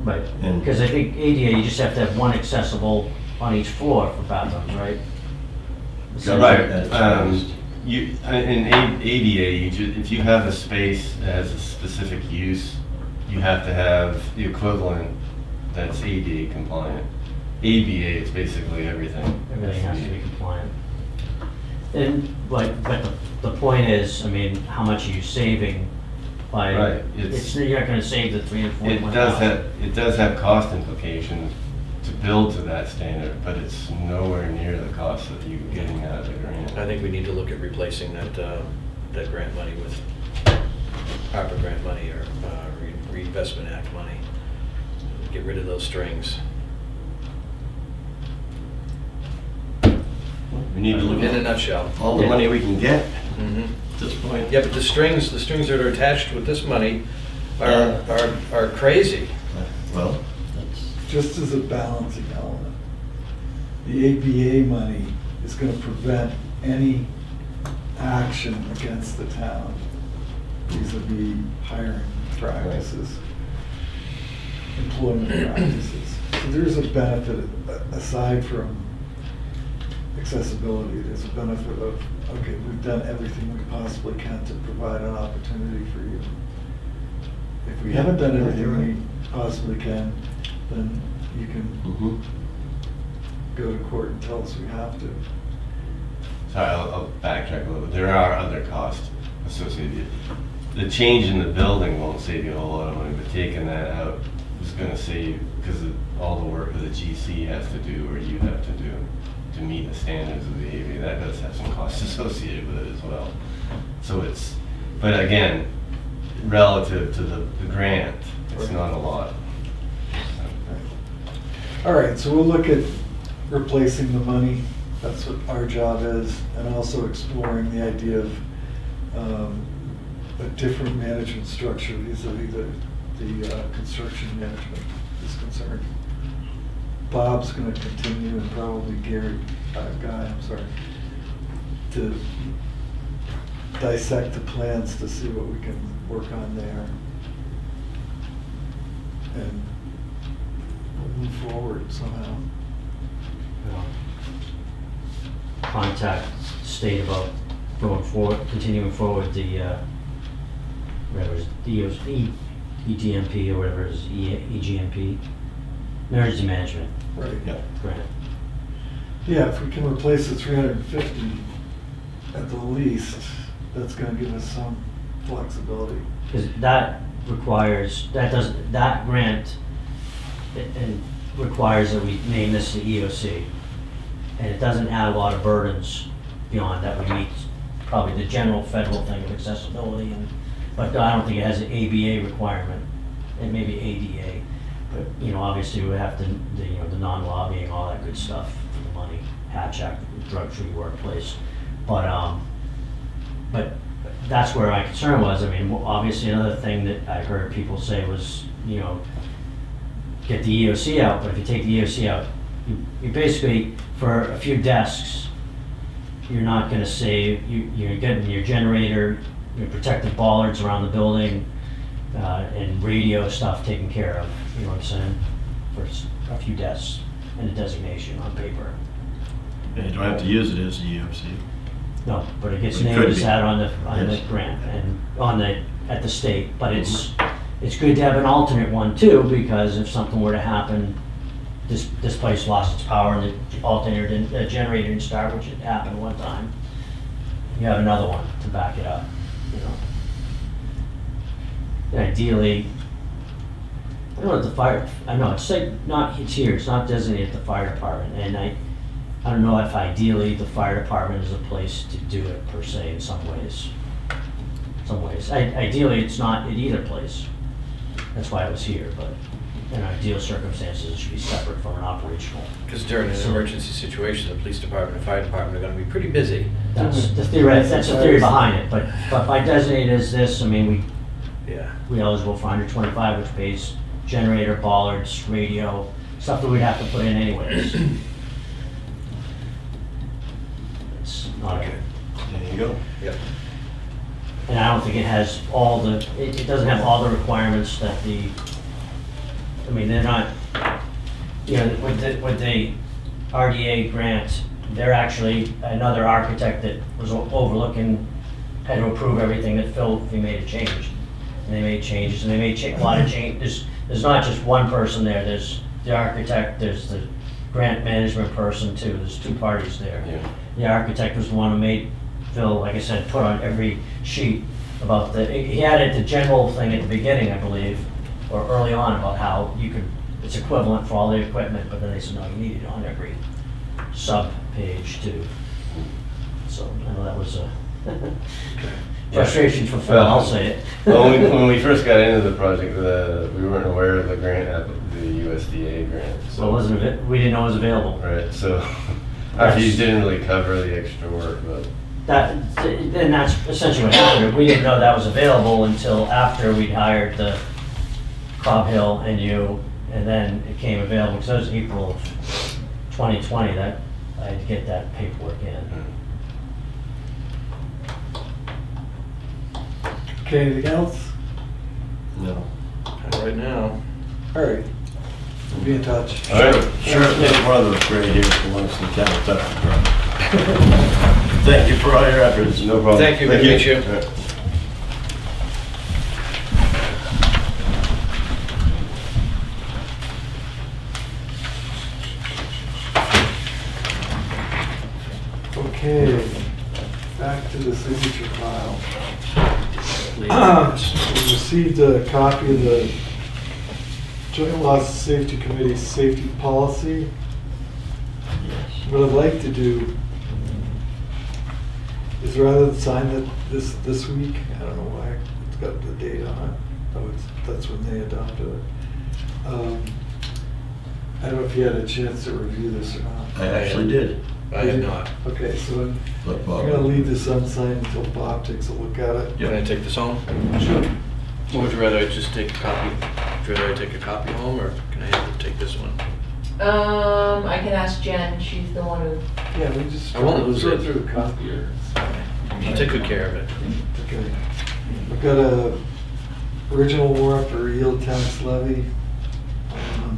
Right. And- Because I think ADA, you just have to have one accessible on each floor for bathrooms, right? Right. In ADA, if you have a space that has a specific use, you have to have the equivalent that's ADA compliant. ABA is basically everything. Everything has to be compliant. And like, but the point is, I mean, how much are you saving by? Right, You're not gonna save the $341,000. It does have cost implications to build to that standard, but it's nowhere near the cost that you're getting out of the grant. I think we need to look at replacing that grant money with ARPA grant money or Reinvestment Act money. Get rid of those strings. We need to look In a at nutshell. all the money we can get Mhm. at this point. Yeah, but the strings that are attached with this money are crazy. Well, that's, Just as a balancing element, the APA money is gonna prevent any action against the town vis-à-vis hiring practices, employment practices. So there's a benefit, aside from accessibility, there's a benefit of, okay, we've done everything we possibly can to provide an opportunity for you. If we haven't done everything we possibly can, then you can go to court and tell us we have to. Sorry, I'll backtrack a little bit. There are other costs associated. The change in the building won't save you a whole lot of money, but taking that out is gonna save, because of all the work that the GC has to do, or you have to do, to meet the standards of the AV. That does have some costs associated with it as well. So but again, relative to the grant, it's not a lot. All right, so we'll look at replacing the money. That's what our job is, and also exploring the idea of a different management structure vis-à-vis the construction management is concerned. Bob's gonna continue, and probably Gary, to dissect the plans to see what we can work on there. And we'll move forward somehow. Contact state about going forward, continuing forward the, whatever it is, EGMP or whatever it is, EGMP, emergency management Right. yeah. grant. Yeah, if we can replace the 350 at the least, that's gonna give us some flexibility. Because that requires, that grant and requires that we name this the EOC. And it doesn't add a lot of burdens beyond that. We meet probably the general federal thing of accessibility, but I don't think it has an ABA requirement. It may be ADA, but obviously we have to, the non-lobbying, all that good stuff for the money, Hatch Act, drug-free workplace. But that's where my concern was. I mean, obviously another thing that I heard people say was, get the EOC out, but if you take the EOC out, you basically, for a few desks, you're not gonna save, you're getting your generator, your protective bollards around the building, and radio stuff taken care of, you know what I'm saying? For a few desks and a designation on paper. And you don't have to use it as a UMC. No, but it gets It named could as be. that on the Yes. grant and at the state, but it's good to have an alternate one too, because if something were to happen, this place lost its power and the generator didn't start, which had happened one time, you have another one to back it up, And ideally, I don't know if it's here, it's not designated the fire department, and I don't know if ideally the fire department is a place to do it per se in some ways. Ideally, it's not at either place. That's why it was here, but in ideal circumstances, it should be separate from an operational. Because during an emergency situation, the police department and fire department are gonna be pretty busy. That's the theory behind it, but by designated as this, I mean, Yeah. we eligible for 125, which pays generator, bollards, radio, stuff that we'd have to put in anyways. It's not, Okay. There you go. Yep. and I don't think it has it doesn't have all the requirements that they're not, what they RDA grant, they're actually another architect that was overlooking, had to approve everything that Phil, if he made a change. And they made changes, and they made a lot of changes. There's not just one person there, there's the architect, there's the grant management person too, there's two parties there. Yeah. The architect was the one who made Phil, like I said, put on every sheet about he added the general thing at the beginning, I believe, or early on, about how you could, it's equivalent for all the equipment, but then they said, no, you need it on every sub-page too. So, I know that was a frustration for Phil, I'll say it. Well, when we first got into the project, we weren't aware of the grant, the USDA grant. So it wasn't, we didn't know it was available. Right, so our fees didn't really cover the extra work, but And that's essentially what happened. We didn't know that was available until after we'd hired the Cobb Hill and you, and then it came available, because that was April of 2020 that I had to get that paperwork in. Okay, anything else? No. Right now. All right, we'll be in touch. all right. Sure, it's one of those great years belongs to the town of Tufton. Thank you for all your efforts. No problem. Thank you, good to meet you. All right. Okay, back to the signature file. We received a copy of the Joint Loss Safety Committee's safety policy. What I'd like to do is, rather than sign it this week, I don't know why it's got the date on it. Oh, that's when they adopted it. I don't know if you had a chance to review this or not. I actually did. I had not. Okay, so I'm Let Bob- gonna leave this unsigned until Bob takes a look at it. Can I take this home? Sure. Or would you rather I just take a copy? Would you rather I take a copy home, or can I have you take this one? I can ask Jen, she's the one who, Yeah, we just I won't lose throw it. through a copier. I'll take good care of it. Okay. I've got a original warrant for yield tax levy on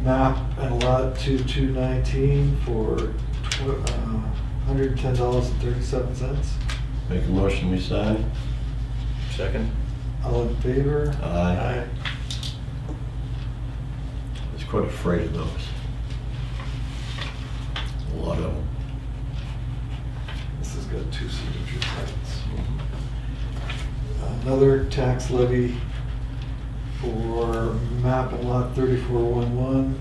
map and lot 2219 for $110.37. Make a motion, we sign. Second? All in favor? Aye. I was quite afraid of those. A lot of them. This has got two signature sites. Another tax levy for map and lot 3411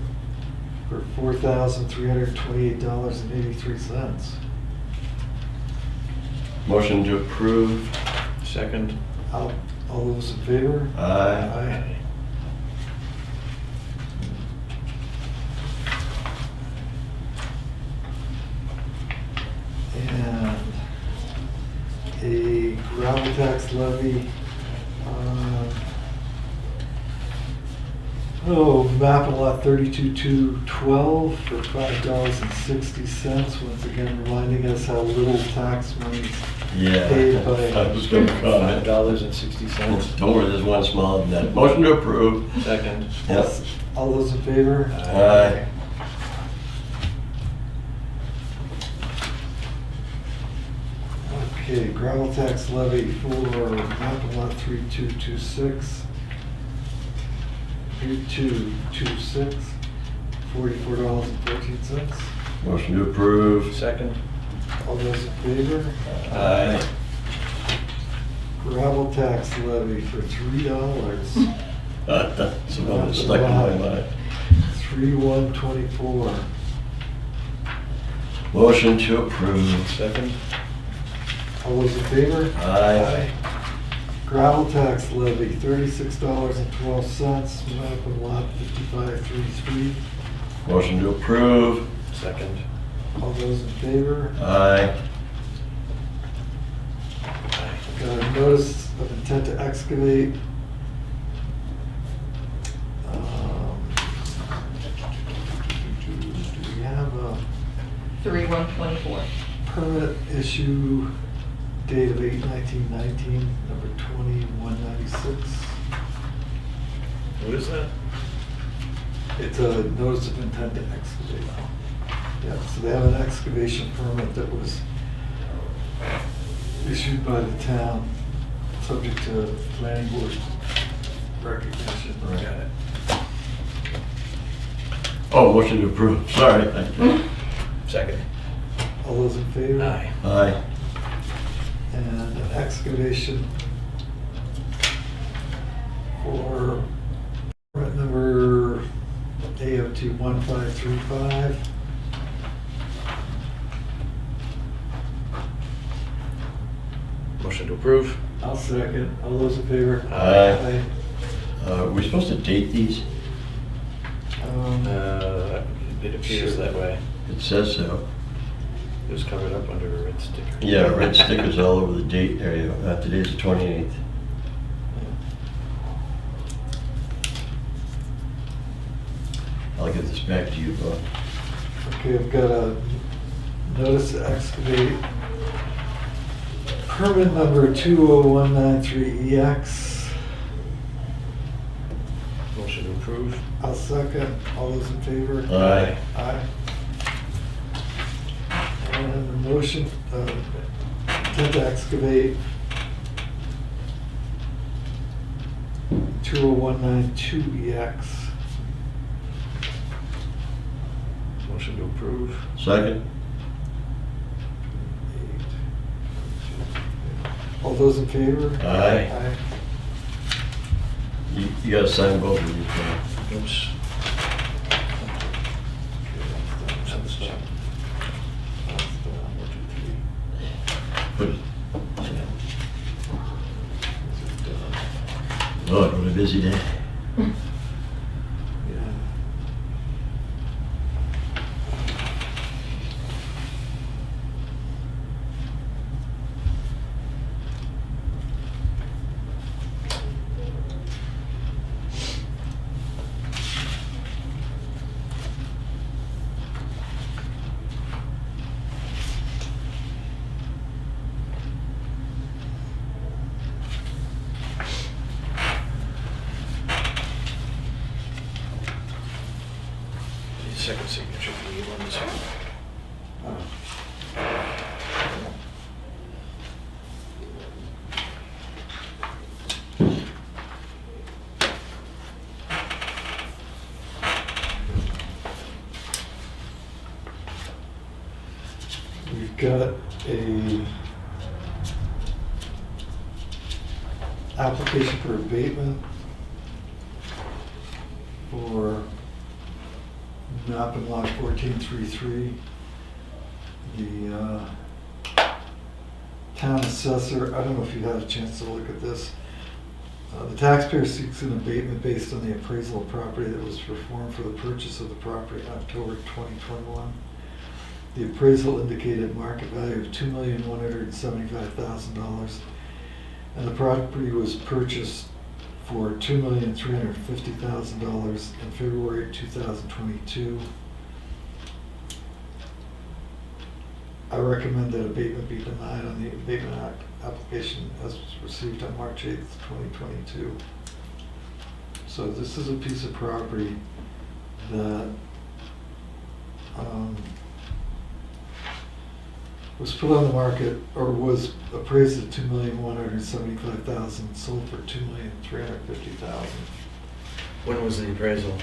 for $4,328.83. Motion to approve. Second? All those in favor? Aye. And a gravel tax levy map and lot 32212 for $5.60. Once again, reminding us how little tax money Yeah. paid by. I was gonna comment. $5.60. Don't worry, there's one smaller than that. Motion to approve. Second? Yep. All those in favor? Aye. Okay, gravel tax levy for map and lot 3226. 3226, $44.14. Motion to approve. Second? All those in favor? Aye. Gravel tax levy for $3. That's the one that stuck in my mind. 3124. Motion to approve. Second? All those in favor? Aye. Gravel tax levy, $36.12, map and lot 5533. Motion to approve. Second? All those in favor? Aye. Got a notice of intent to excavate. Do we have a 3/1/24. permit issue date of 8/19/19, number 2196? What is that? It's a notice of intent to excavate. Yeah, so they have an excavation permit that was issued by the town, subject to planning board recognition. Right. Got it. Oh, motion to approve, sorry. Second. All those in favor? Aye. Aye. And an excavation for permit number AO2 1535. Motion to approve. I'll second. All those in favor? Aye. We're supposed to date these? Um, It appears that way. It says so. It was covered up under a red sticker. Yeah, red stickers all over the date. There you go. Today's the 28th. I'll get this back to you, Bob. Okay, I've got a notice to excavate. Permit number 20193EX. Motion to approve. I'll second. All those in favor? Aye. Aye. And the motion, intent to excavate 20192EX. Motion to approve. Second? All those in favor? Aye. Aye. You gotta sign both of these, Bob. Oops. Put it- Lord, what a busy day. Need a second signature for you on this one. We've got a application for abatement for map and lot 1433. The town assessor, I don't know if you had a chance to look at this. The taxpayer seeks an abatement based on the appraisal of property that was performed for the purchase of the property in October 2021. The appraisal indicated market value of $2,175,000, and the property was purchased for $2,350,000 in February 2022. I recommend that abatement be denied on the abatement application as was received on March 8th, 2022. So this is a piece of property that was put on the market, or was appraised at $2,175,000, sold for $2,350,000. When was the appraisal?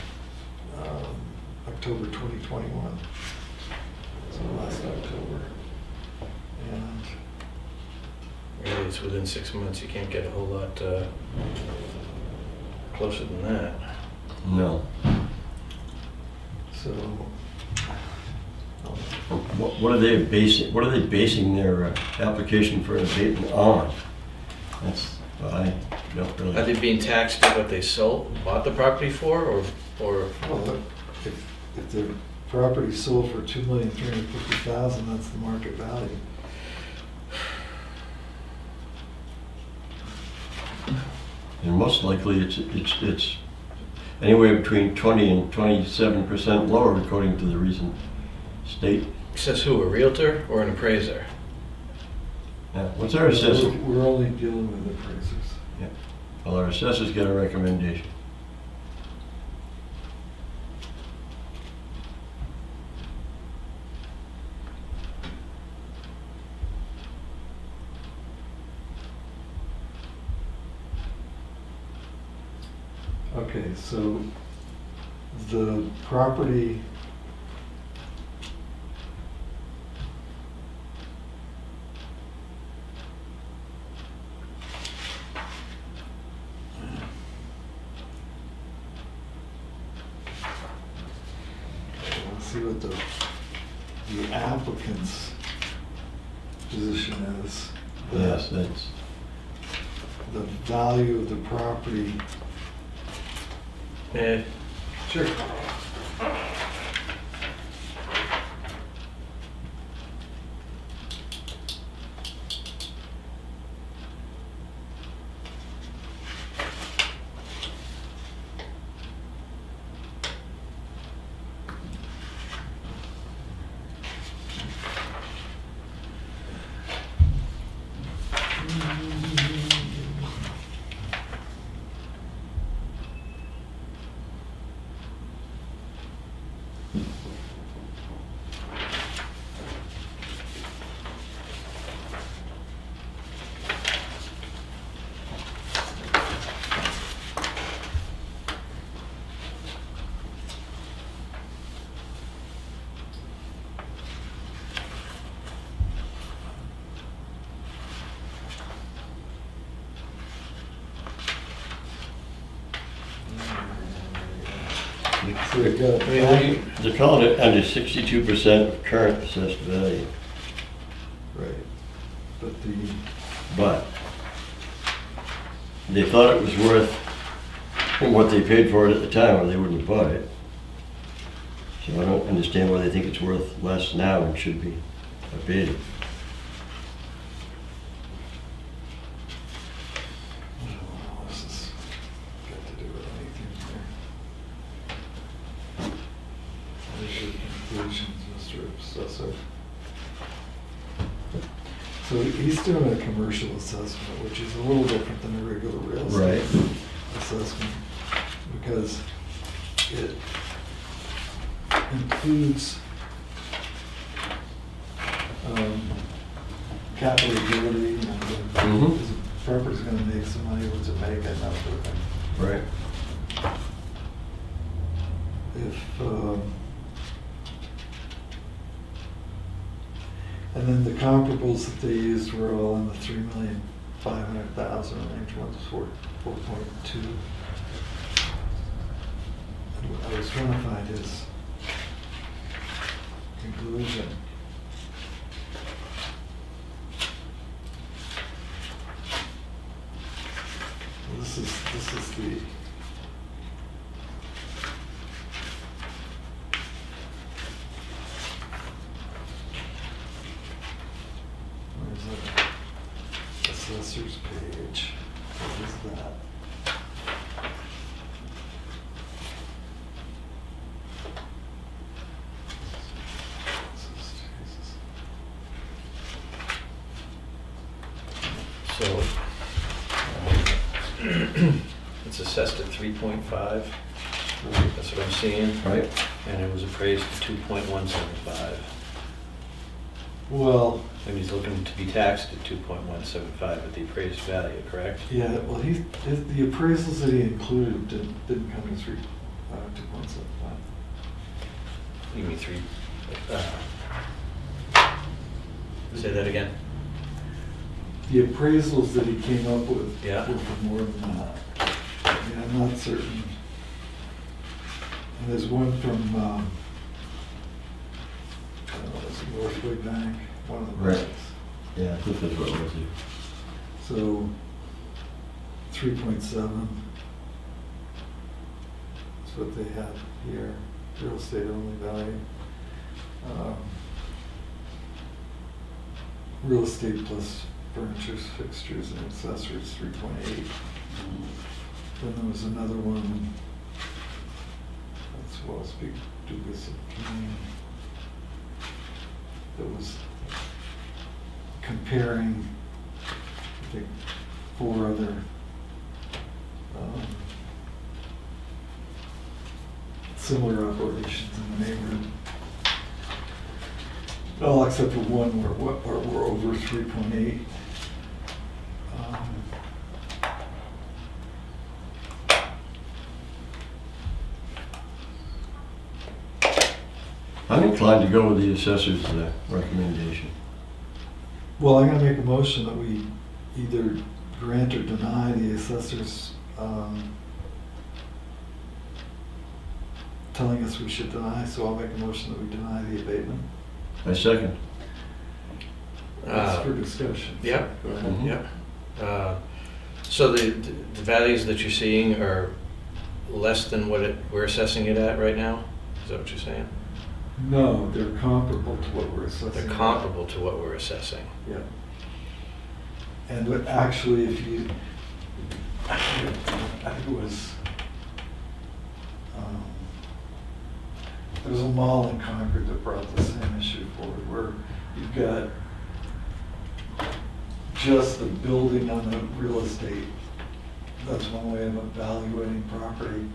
October 2021. So last October. And Really, it's within 6 months. You can't get a whole lot closer than that. No. so, What are they basing their application for an abatement on? That's, I don't Are really. they being taxed at what they bought the property for, or? well, if the property sold for $2,350,000, that's the market value. And most likely, it's anywhere between 20 and 27% lower, according to the recent state. Says who, a realtor or an appraiser? Yeah, what's our assessor? We're only dealing with appraisers. Well, our assessor's got a recommendation. Okay, so the property. Let's see what the applicant's position is. Yes, that's, The value of the property. Sure. So we've got they're calling it under 62% of current assessed value, right, but but they thought it was worth what they paid for it at the time, or they wouldn't have bought it. So I don't understand why they think it's worth less now and should be abated. This has got to do with anything here. There's your conclusions, Mr. Assessor. So he's doing a commercial assessment, which is a little different than a regular real estate assessment, because it includes capitalability, and Mhm. is the property's gonna make some money, what's it make, and that sort of thing. Right. If, and then the comparables that they used were all in the 3,500,000 range, one was 4.2. I was trying to find his conclusion. This is the. Where's the assessor's page? What is that? So, it's assessed at 3.5, that's what I'm seeing, Right. and it was appraised at 2.175. Well, And he's looking to be taxed at 2.175 at the appraised value, correct? yeah, well, the appraisals that he included didn't come to 2.75. You mean three? Say that again? The appraisals that he came up with Yeah. were for more than that. Yeah, I'm not certain. And there's one from, I don't know, it's Northway Bank, one of the Right. banks. Yeah, I think that's what it was. So, 3.7. That's what they have here, real estate only value. Real estate plus furniture, fixtures, and accessories, 3.8. Then there was another one, that's Wall Street, Dugas and King, that was comparing, I think, 4 other similar operations in the neighborhood. All except for one where we're over 3.8. I'm inclined to go with the assessor's recommendation. Well, I'm gonna make a motion that we either grant or deny the assessors, telling us we should deny, so I'll make a motion that we deny the abatement. I second. That's for discussion. Yeah. Go ahead. Mhm. Yep. So the values that you're seeing are less than what we're assessing it at right now? Is that what you're saying? No, they're comparable to what we're assessing. They're comparable to what we're assessing. Yeah. And what actually, if you, I think it was, there was a mall in Concord that brought the same issue forward, where you've got just the building on the real estate. That's one way of evaluating property.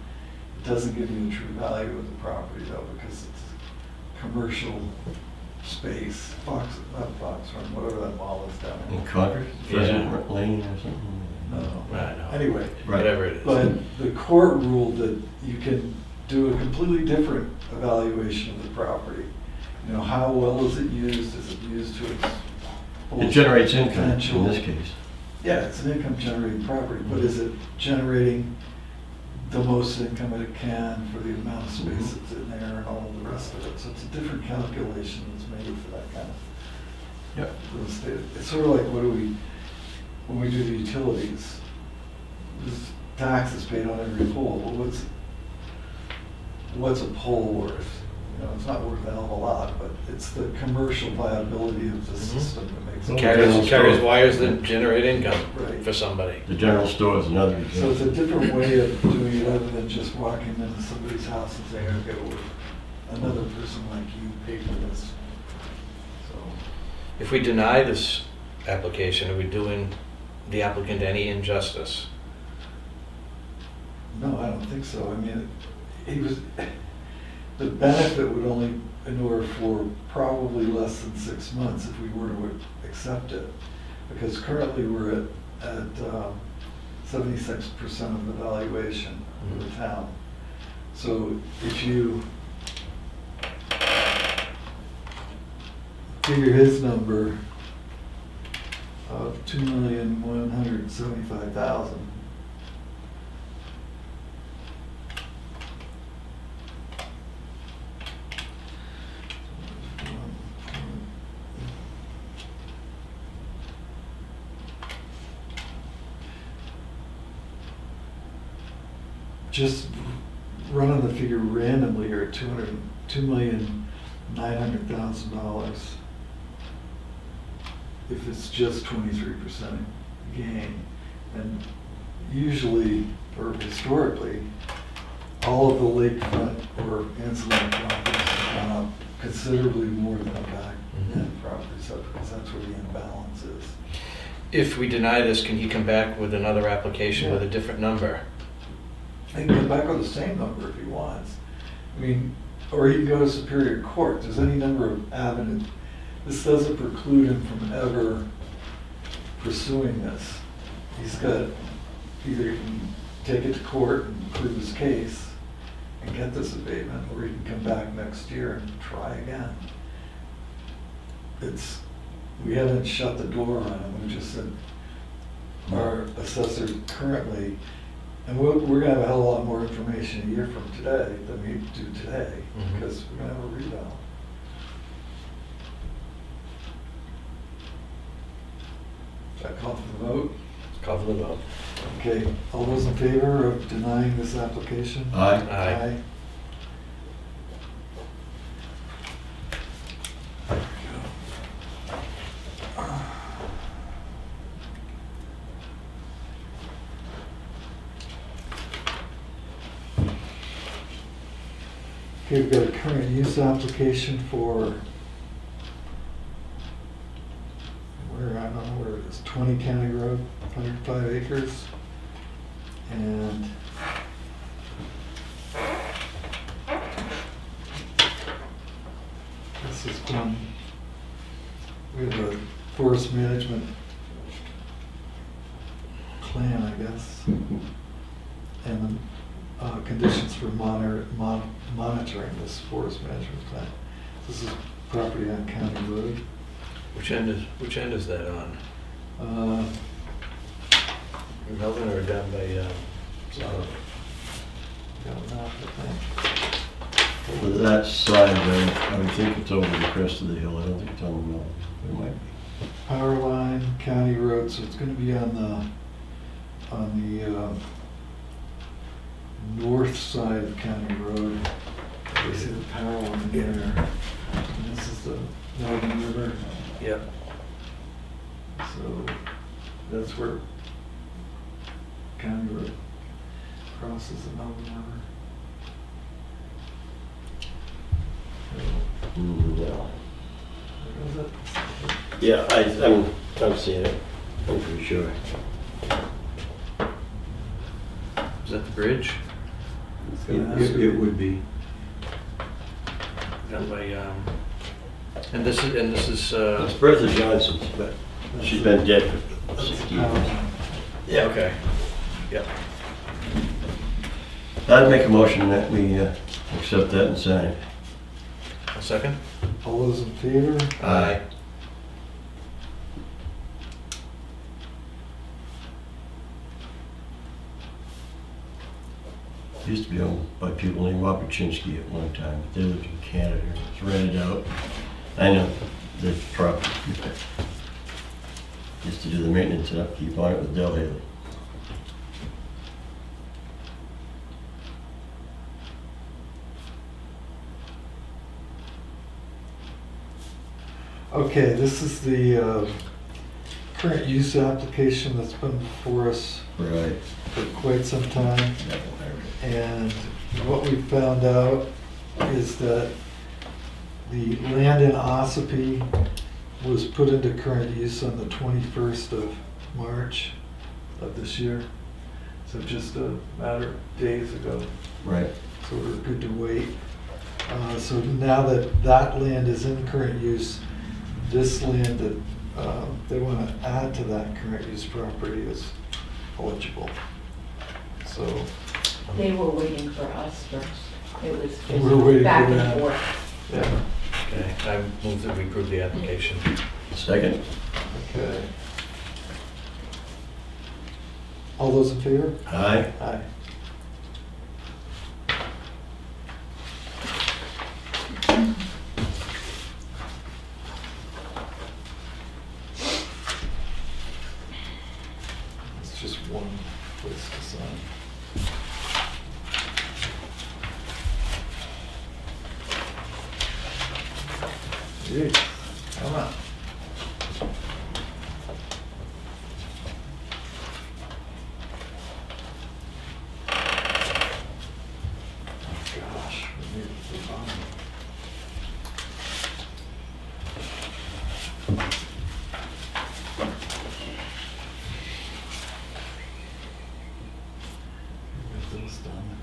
It doesn't give you the true value of the property though, because it's commercial space, not Foxhorn, whatever that mall is down In there. Concord, Yeah. Pheasant Lane or something? No. I know. Anyway, Right. Whatever it is. but the court ruled that you can do a completely different evaluation of the property. You know, how well is it used? Is it used to its full It generates income potential? in this case. Yeah, it's an income generating property, but is it generating the most income it can for the amount of space that's in there and all the rest of it? So it's a different calculation that's made for that kind of Yep. real estate. It's sort of like when we do the utilities, there's taxes paid on every pole. Well, what's a pole worth? You know, it's not worth a hell of a lot, but it's the commercial viability of the system that makes it. Carries wires that generate income Right. for somebody. The general store is another So it's example. a different way of doing it other than just walking into somebody's house and saying, okay, well, another person like you paid for this. So, If we deny this application, are we doing the applicant any injustice? no, I don't think so. I mean, the benefit would only inure for probably less than 6 months if we were to accept it. Because currently we're at 76% of the valuation of the town. So if you figure his number of 2,175,000. Just running the figure randomly, you're at $2,900,000. If it's just 23% gain, and usually, or historically, all of the lakefront or ancillary properties have gone up considerably more than the back end properties, because that's where the imbalance is. If we deny this, can he come back with another application with a Yeah. different number? He can come back with the same number if he wants. I mean, or he can go to Superior Court. There's any number of avenues. This doesn't preclude him from ever pursuing this. He's got, either he can take it to court and prove his case and get this abatement, or he can come back next year and try again. We haven't shut the door on him. We just said, our assessor currently, and we're gonna have a hell of a lot more information a year from today than we do today, Mhm. because we're gonna have a rebound. Should I call for the vote? Call for the vote. Okay, all those in favor of denying this application? Aye. Aye. There we go. Okay, we've got a current use application for, I don't know where it is, 20 County Road, 105 acres. And this has been, we have a forest management plan, I guess, and the conditions for monitoring this forest management plan. This is property on County Road. Which end is that on? Uh, Melvin or down by, got a map, I think. For that side, I would think it's over the crest of the hill. I don't think it's on the mill. It might be. Power line, County Road, so it's gonna be on the north side of County Road. You see the power line there. And this is the Melvin River. yep. So that's where County Road crosses the Melvin River. No. Where is it? Yeah, I'm seeing it. I'm pretty sure. Is that the bridge? It's gonna have to- It would be. Down by, and this is, It's Bertha Johnson's, but she's been dead for That's the 60 power years. line. Yeah. okay, yep. I'd make a motion that we accept that and sign it. A second? All those in favor? Aye. Used to be owned by people named Wapachinsky at one time, but they lived in Canada. It's rented out. I know the property. Used to do the maintenance and upkeep on it with Del Haley. Okay, this is the current use application that's been before us Right. for quite some time. And what we found out is that the land in Ossipee was put into current use on the 21st of March of this year. So just a matter of days ago. Right. So we're good to wait. So now that that land is in current use, this land that they want to add to that current use property is eligible. So They were waiting for us first. It was We're waiting just back for and that. forth. yeah, Okay, I move that we approve the application. Second? okay. All those in favor? Aye. Aye. It's just one place to sign. Jeez, come on. Gosh, we need to move on. Get this done.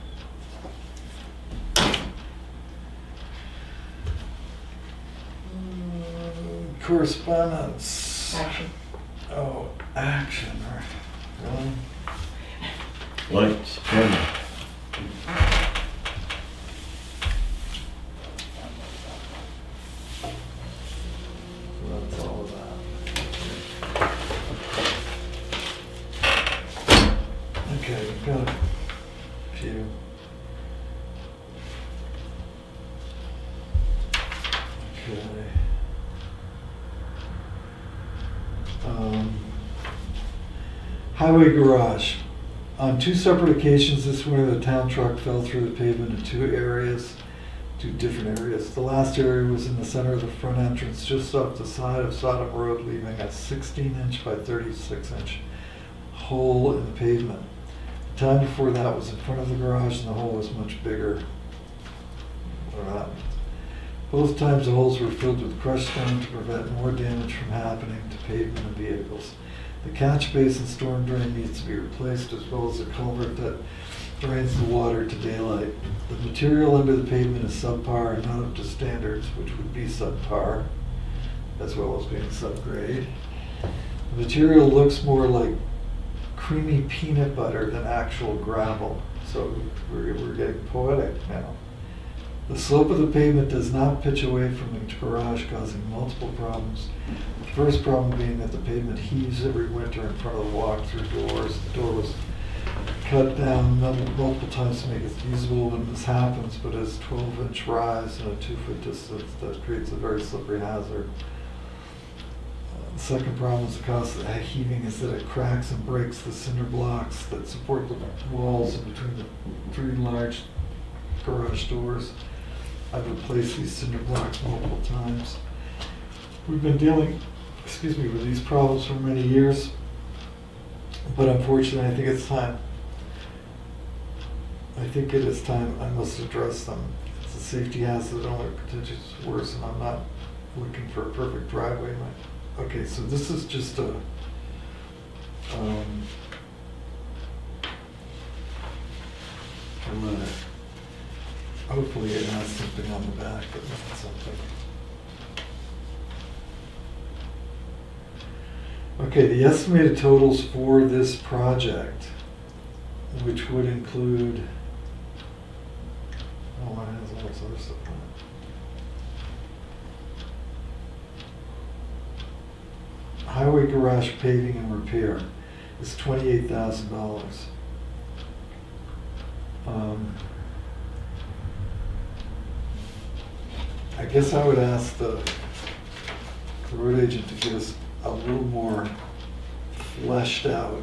Correspondence. Action. Oh, action, really? Lights, camera. So that's all of that. Okay, we've got a few. Okay. Highway garage. On two separate occasions this winter, the town truck fell through the pavement in two different areas. The last area was in the center of the front entrance, just off the side of Sodom Road, leaving a 16-inch by 36-inch hole in the pavement. The time before that was in front of the garage, and the hole was much bigger. What happened? Both times the holes were filled with crushed stone to prevent more damage from happening to pavement and vehicles. The catch basin storm drain needs to be replaced, as well as the culvert that drains the water to daylight. The material under the pavement is subpar and not up to standards, which would be subpar, as well as being subgrade. The material looks more like creamy peanut butter than actual gravel, so we're getting poetic now. The slope of the pavement does not pitch away from the garage, causing multiple problems. The first problem being that the pavement heaves every winter in front of the walk-through doors. The door was cut down multiple times to make it usable when this happens, but as 12-inch rise and a 2-foot distance, that creates a very slippery hazard. The second problem is the cause of the heaving is that it cracks and breaks the cinder blocks that support the walls in between the 3 large garage doors. I've replaced these cinder blocks multiple times. We've been dealing, with these problems for many years, but unfortunately, I think it's time. I think it is time I must address them. It's a safety hazard, only potentially worse, and I'm not looking for a perfect driveway. Okay, so this is just a, hopefully it has something on the back, but not something. Okay, the estimated totals for this project, which would include, oh, mine has all this other stuff on it. Highway garage paving and repair is $28,000. I guess I would ask the road agent to give us a little more fleshed out,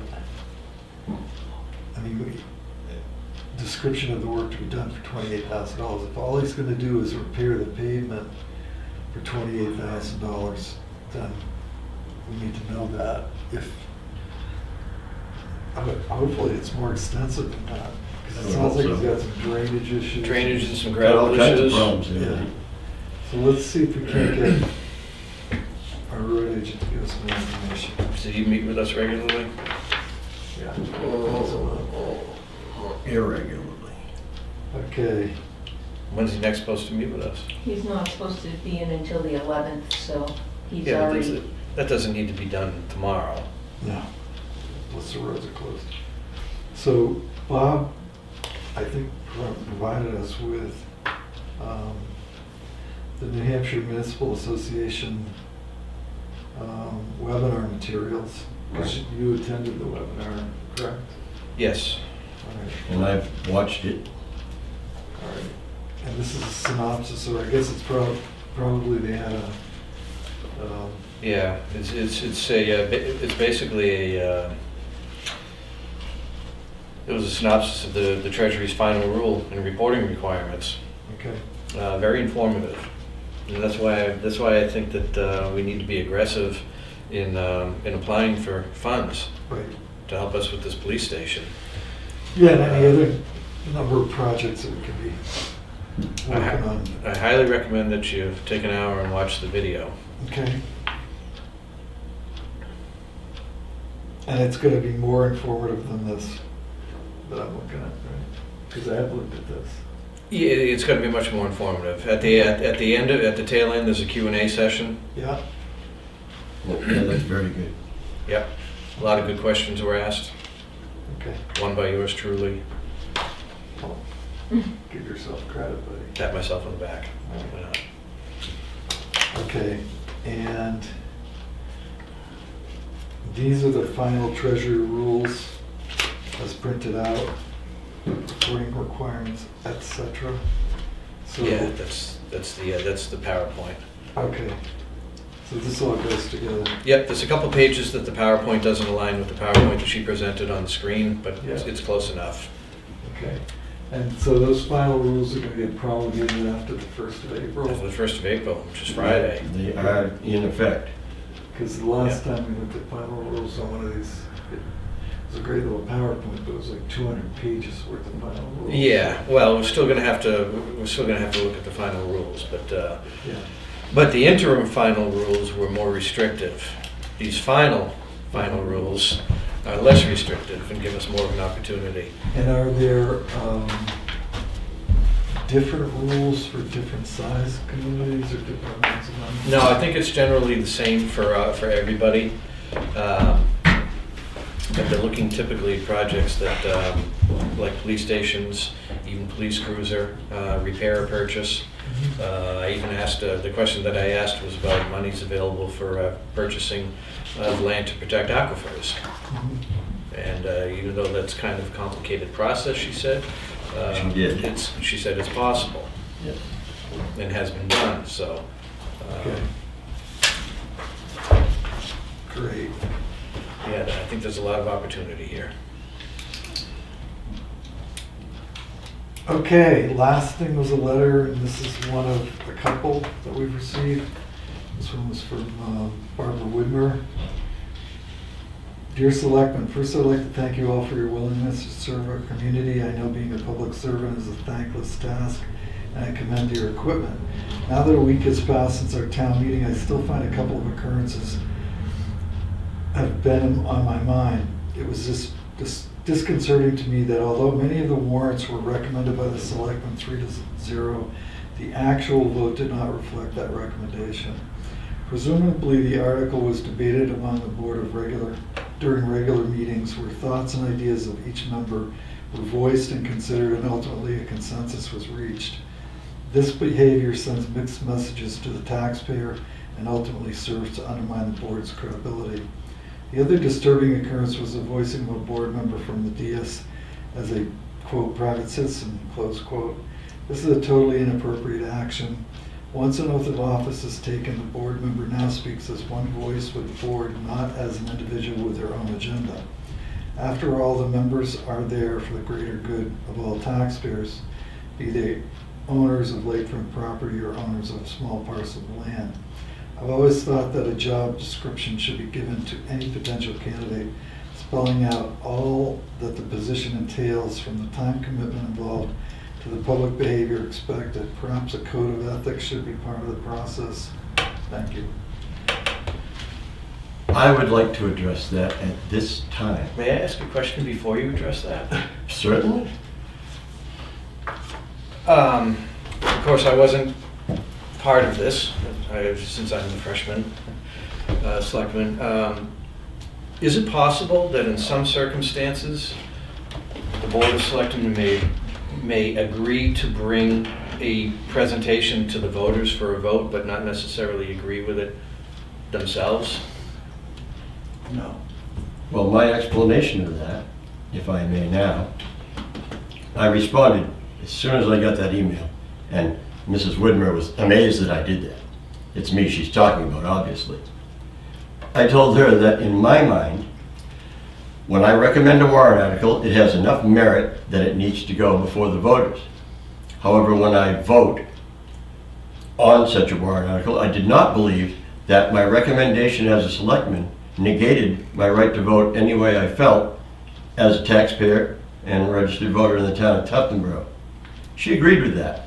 description of the work to be done for $28,000. If all he's going to do is repair the pavement for $28,000, then we need to know that. If hopefully it's more extensive than that, because it sounds like he's got some drainage issues. Drainage and some Got gravel all kinds of issues. problems there. Yeah. So let's see if we can't get our road agent to give us more information. So you meet with us regularly? Yeah. Irregularly. Okay. When's he next supposed to meet with us? He's not supposed to be in until the 11th, so he's Yeah, but already, that doesn't need to be done tomorrow. No. Unless the roads are closed. So Bob, I think, provided us with the New Hampshire Municipal Association webinar materials. Right. You attended the webinar, correct? Yes. All right. And I've watched it. All right. And this is a synopsis, or I guess it's probably they had a, Yeah, it's basically a, it was a synopsis of the Treasury's final rule and reporting requirements. okay. Very informative. And that's why I think that we need to be aggressive in applying for funds Right. to help us with this police station. Yeah, and any other number of projects that we could be working on. I highly recommend that you take an hour and watch the video. Okay. And it's gonna be more informative than this that I'm looking at, right? Because I have looked at this. Yeah, it's going to be much more informative. At the tail end, there's a Q&A session. Yeah, Yeah, that's very good. Yep, a lot of good questions were asked. okay. One by yours truly. Well, give yourself credit, buddy. Pat myself on the back. Why not? Okay, and these are the final Treasury rules as printed out, reporting requirements, etc. So, Yeah, that's the PowerPoint. okay, so this all goes together. Yep, there's a couple pages that the PowerPoint doesn't align with the PowerPoint that she presented on the screen, but Yeah. it's close enough. Okay, and so those final rules are gonna get promulgated after the 1st of April? After the 1st of April, which is Friday. They are in effect. Because the last time we looked at final rules on one of these, it was a great little PowerPoint, but it was like 200 pages worth of final rules. Yeah, well, we're still gonna have to look at the final rules, but Yeah, but the interim final rules were more restrictive. These final rules are less restrictive and give us more of an opportunity. and are there different rules for different size communities or different amounts of money? No, I think it's generally the same for everybody. But they're looking typically at projects that, like police stations, even police cruiser, repair purchase. I even asked, the question that I asked was about monies available for purchasing land to protect aquifers. And even though that's kind of a complicated process, she said, She did. she said it's possible. Yes. And has been done, so. Okay. Great. Yeah, I think there's a lot of opportunity here. Okay, last thing was a letter, and this is one of a couple that we've received. This one was from Barbara Widmer. Dear Selectmen, first I'd like to thank you all for your willingness to serve our community. I know being a public servant is a thankless task, and I commend your equipment. Now that a week has passed since our town meeting, I still find a couple of occurrences have been on my mind. It was just disconcerting to me that although many of the warrants were recommended by the Selectmen 3-0, the actual vote did not reflect that recommendation. Presumably, the article was debated among the board during regular meetings where thoughts and ideas of each member were voiced and considered, and ultimately a consensus was reached. This behavior sends mixed messages to the taxpayer and ultimately serves to undermine the board's credibility. The other disturbing occurrence was the voicing of a board member from the DS as a, quote, private citizen, close quote. This is a totally inappropriate action. Once an oath of office is taken, the board member now speaks as one voice with the board, not as an individual with their own agenda. After all, the members are there for the greater good of all taxpayers, be they owners of lakefront property or owners of a small parcel of land. I've always thought that a job description should be given to any potential candidate, spelling out all that the position entails, from the time commitment involved to the public behavior expected. Perhaps a code of ethics should be part of the process. Thank you. I would like to address that at this time. May I ask a question before you address that? Certainly. Of course, I wasn't part of this, since I'm the freshman selectman. Is it possible that in some circumstances, the Board of Selectmen may agree to bring a presentation to the voters for a vote, but not necessarily agree with it themselves? No. Well, my explanation of that, if I may now, I responded as soon as I got that email, and Mrs. Widmer was amazed that I did that. It's me she's talking about, obviously. I told her that in my mind, when I recommend a warrant article, it has enough merit that it needs to go before the voters. However, when I vote on such a warrant article, I did not believe that my recommendation as a selectman negated my right to vote any way I felt as a taxpayer and registered voter in the town of Tuftonboro. She agreed with that.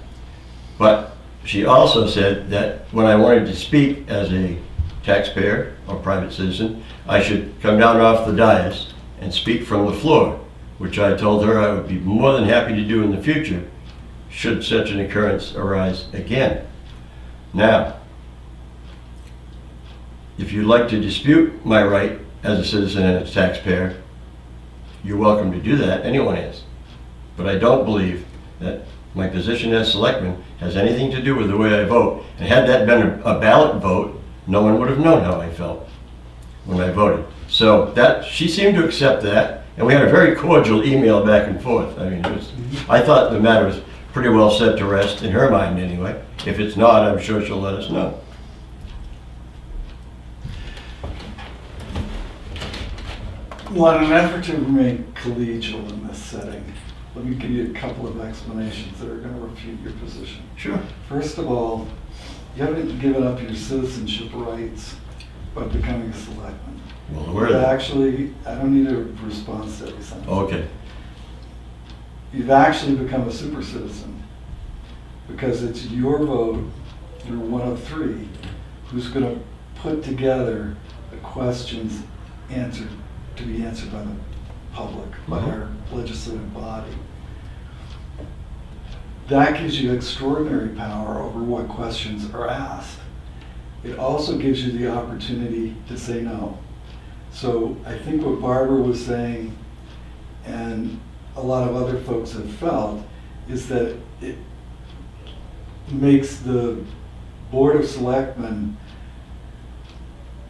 But she also said that when I wanted to speak as a taxpayer or private citizen, I should come down off the dais and speak from the floor, which I told her I would be more than happy to do in the future should such an occurrence arise again. Now, if you'd like to dispute my right as a citizen and a taxpayer, you're welcome to do that. Anyone is. But I don't believe that my position as selectman has anything to do with the way I vote. And had that been a ballot vote, no one would have known how I felt when I voted. So that, she seemed to accept that, and we had a very cordial email back and forth. I mean, I thought the matter was pretty well set to rest, in her mind anyway. If it's not, I'm sure she'll let us know. Well, in an effort to remain collegial in this setting, let me give you a couple of explanations that are going to refute your position. Sure. First of all, you haven't given up your citizenship rights by becoming a selectman. Well, where are they? Actually, I don't need a response to every sentence. Okay. You've actually become a super citizen because it's your vote, you're one of three, who's going to put together the questions to be answered by the public, by our legislative body. That gives you extraordinary power over what questions are asked. It also gives you the opportunity to say no. So I think what Barbara was saying, and a lot of other folks have felt, is that it makes the Board of Selectmen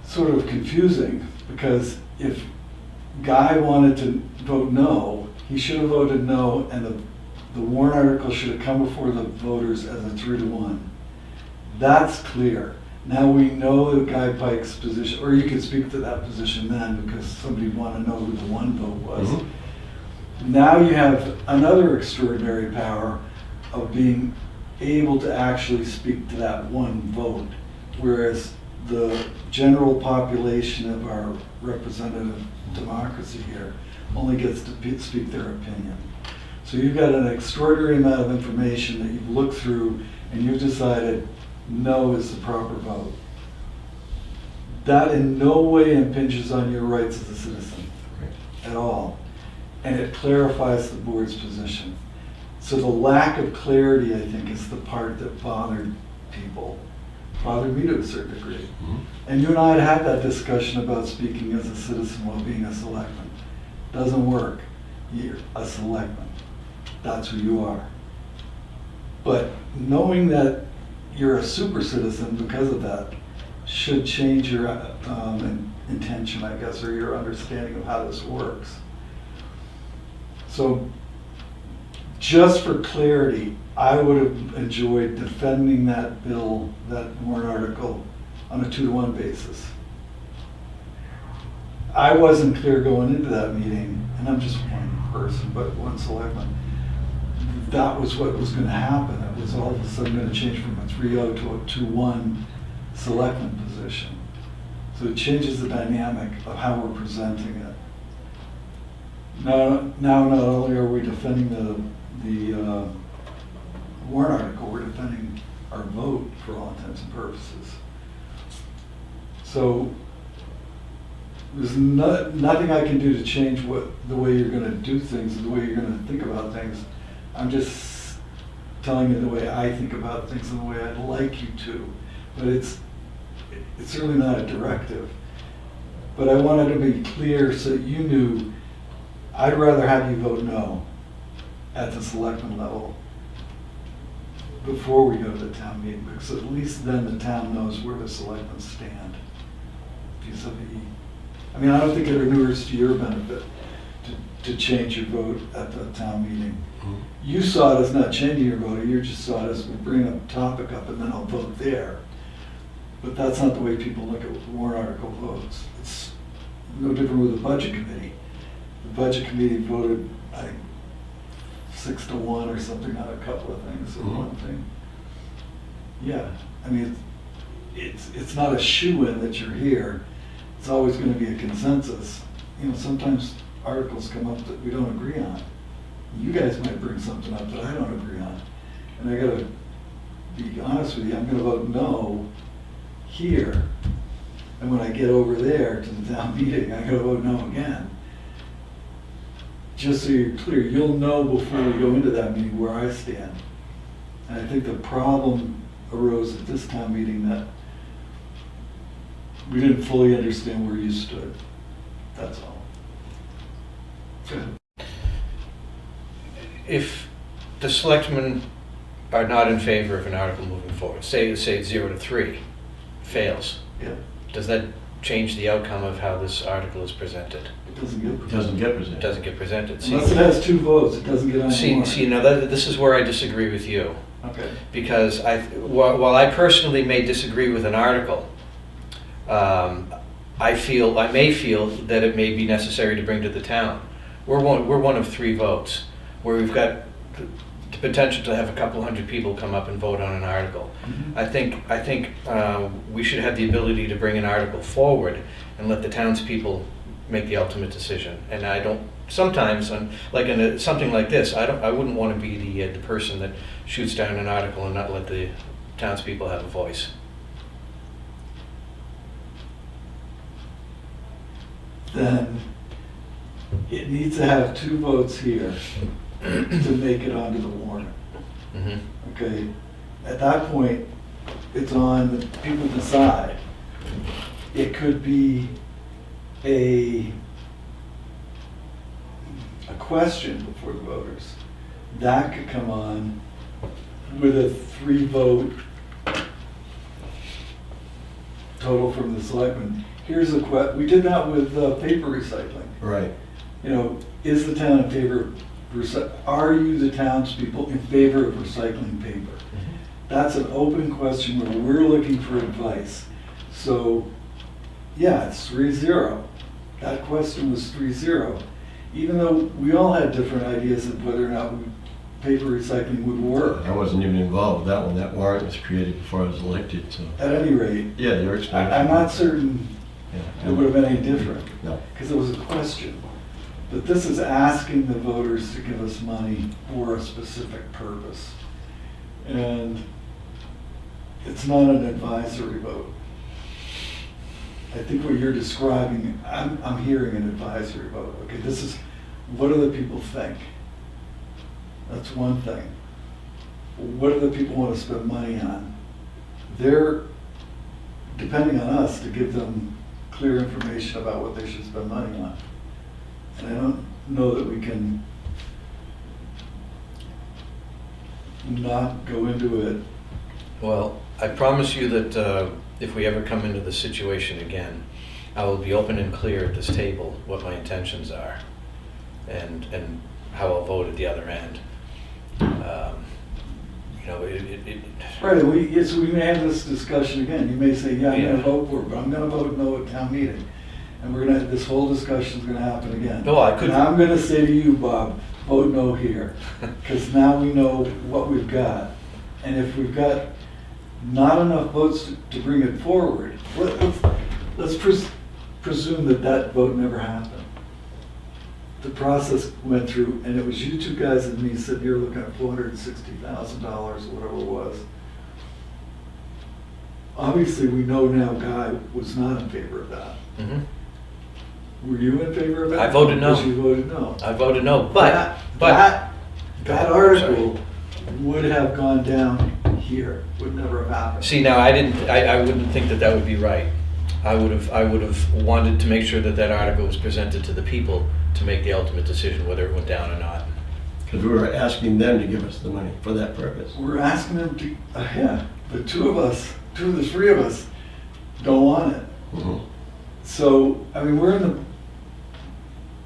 sort of confusing, because if Guy wanted to vote no, he should have voted no, and the warrant article should have come before the voters as a 3-to-1. That's clear. Now we know that Guy Pike's position, or you could speak to that position then, because somebody would want to know who the one vote was. Mhm. Now you have another extraordinary power of being able to actually speak to that one vote, whereas the general population of our representative democracy here only gets to speak their opinion. So you've got an extraordinary amount of information that you've looked through and you've decided no is the proper vote. That in no way impinges on your rights as a citizen at all. And it clarifies the board's position. So the lack of clarity, I think, is the part that bothered people, bothered me to a certain degree. And you and I had that discussion about speaking as a citizen while being a selectman. Doesn't work. You're a selectman. That's who you are. But knowing that you're a super citizen because of that should change your intention, I guess, or your understanding of how this works. So just for clarity, I would have enjoyed defending that bill, that warrant article, on a 2-to-1 basis. I wasn't clear going into that meeting, and I'm just one person, but one selectman. That was what was going to happen. It was all of a sudden going to change from a 3-0 to a 2-1 selectman position. So it changes the dynamic of how we're presenting it. Now not only are we defending the warrant article, we're defending our vote for all intents and purposes. So there's nothing I can do to change the way you're going to do things, the way you're going to think about things. I'm just telling you the way I think about things and the way I'd like you to. But it's really not a directive. But I wanted to be clear so that you knew I'd rather have you vote no at the selectman level before we go to the town meeting, because at least then the town knows where the selectmen stand. Vis-a-vis. I mean, I don't think it inures to your benefit to change your vote at the town meeting. You saw it as not changing your vote, you just saw it as bringing a topic up and then I'll vote there. But that's not the way people look at warrant article votes. It's no different with the budget committee. The budget committee voted, I think, 6-to-1 or something on a couple of things, or one thing. Yeah, I mean, it's not a shoo-in that you're here. It's always going to be a consensus. You know, sometimes articles come up that we don't agree on. You guys might bring something up that I don't agree on. And I gotta be honest with you, I'm gonna vote no here. And when I get over there to the town meeting, I gotta vote no again. Just so you're clear, you'll know before we go into that meeting where I stand. And I think the problem arose at this town meeting that we didn't fully understand where you stood. That's all. Good. If the selectmen are not in favor of an article moving forward, say it's 0-3, fails, Yeah, does that change the outcome of how this article is presented? it doesn't get. It doesn't get It presented. doesn't get presented. See, Unless it has 2 votes, it doesn't get on the warrant. see, now this is where I disagree with you. Okay. Because while I personally may disagree with an article, I may feel that it may be necessary to bring to the town. We're one of 3 votes, where we've got the potential to have a couple hundred people come up and vote on an article. Mhm. I think we should have the ability to bring an article forward and let the townspeople make the ultimate decision. And I don't, sometimes, like in something like this, I wouldn't want to be the person that shoots down an article and not let the townspeople have a voice. Then it needs to have 2 votes here to make it onto the warrant. Mhm. Okay? At that point, it's on the people to decide. It could be a question before the voters. that could come on with a 3-vote total from the selectmen. Here's a we did that with paper recycling. Right. You know, is the town in favor of, are you the townspeople in favor of recycling paper? That's an open question where we're looking for advice. So, yeah, it's 3-0. That question was 3-0. Even though we all had different ideas of whether or not paper recycling would work. I wasn't even involved with that one. That warrant was created before I was elected, so. At any rate, Yeah, you're explaining. I'm not certain Yeah. it would have been any different, No. because it was a question. But this is asking the voters to give us money for a specific purpose. And it's not an advisory vote. I think what you're describing, I'm hearing an advisory vote. Okay, this is, what do the people think? That's one thing. What do the people want to spend money on? They're depending on us to give them clear information about what they should spend money on. And I don't know that we can not go into it. Well, I promise you that if we ever come into the situation again, I will be open and clear at this table what my intentions are and how I'll vote at the other end. You know, Right, so we may have this discussion again. You may say, yeah, I'm gonna vote for it, but I'm gonna vote no at town meeting. And we're gonna, this whole discussion's gonna happen again. No, I couldn't. And I'm gonna say to you, Bob, vote no here, because now we know what we've got. And if we've got not enough votes to bring it forward, let's presume that that vote never happened. The process went through, and it was you two guys and me sitting here looking at $460,000 or whatever it was. Obviously, we know now Guy was not in favor of that. Mhm. Were you in favor of it? I voted no. Because you voted no. I voted no, but That article would have gone down here, would never have happened. see, now I wouldn't think that would be right. I would have wanted to make sure that that article was presented to the people to make the ultimate decision whether it went down or not. Because we were asking them to give us the money for that purpose. We're asking them to, yeah, but two of the three of us don't want it. Mhm. So, I mean, we're in the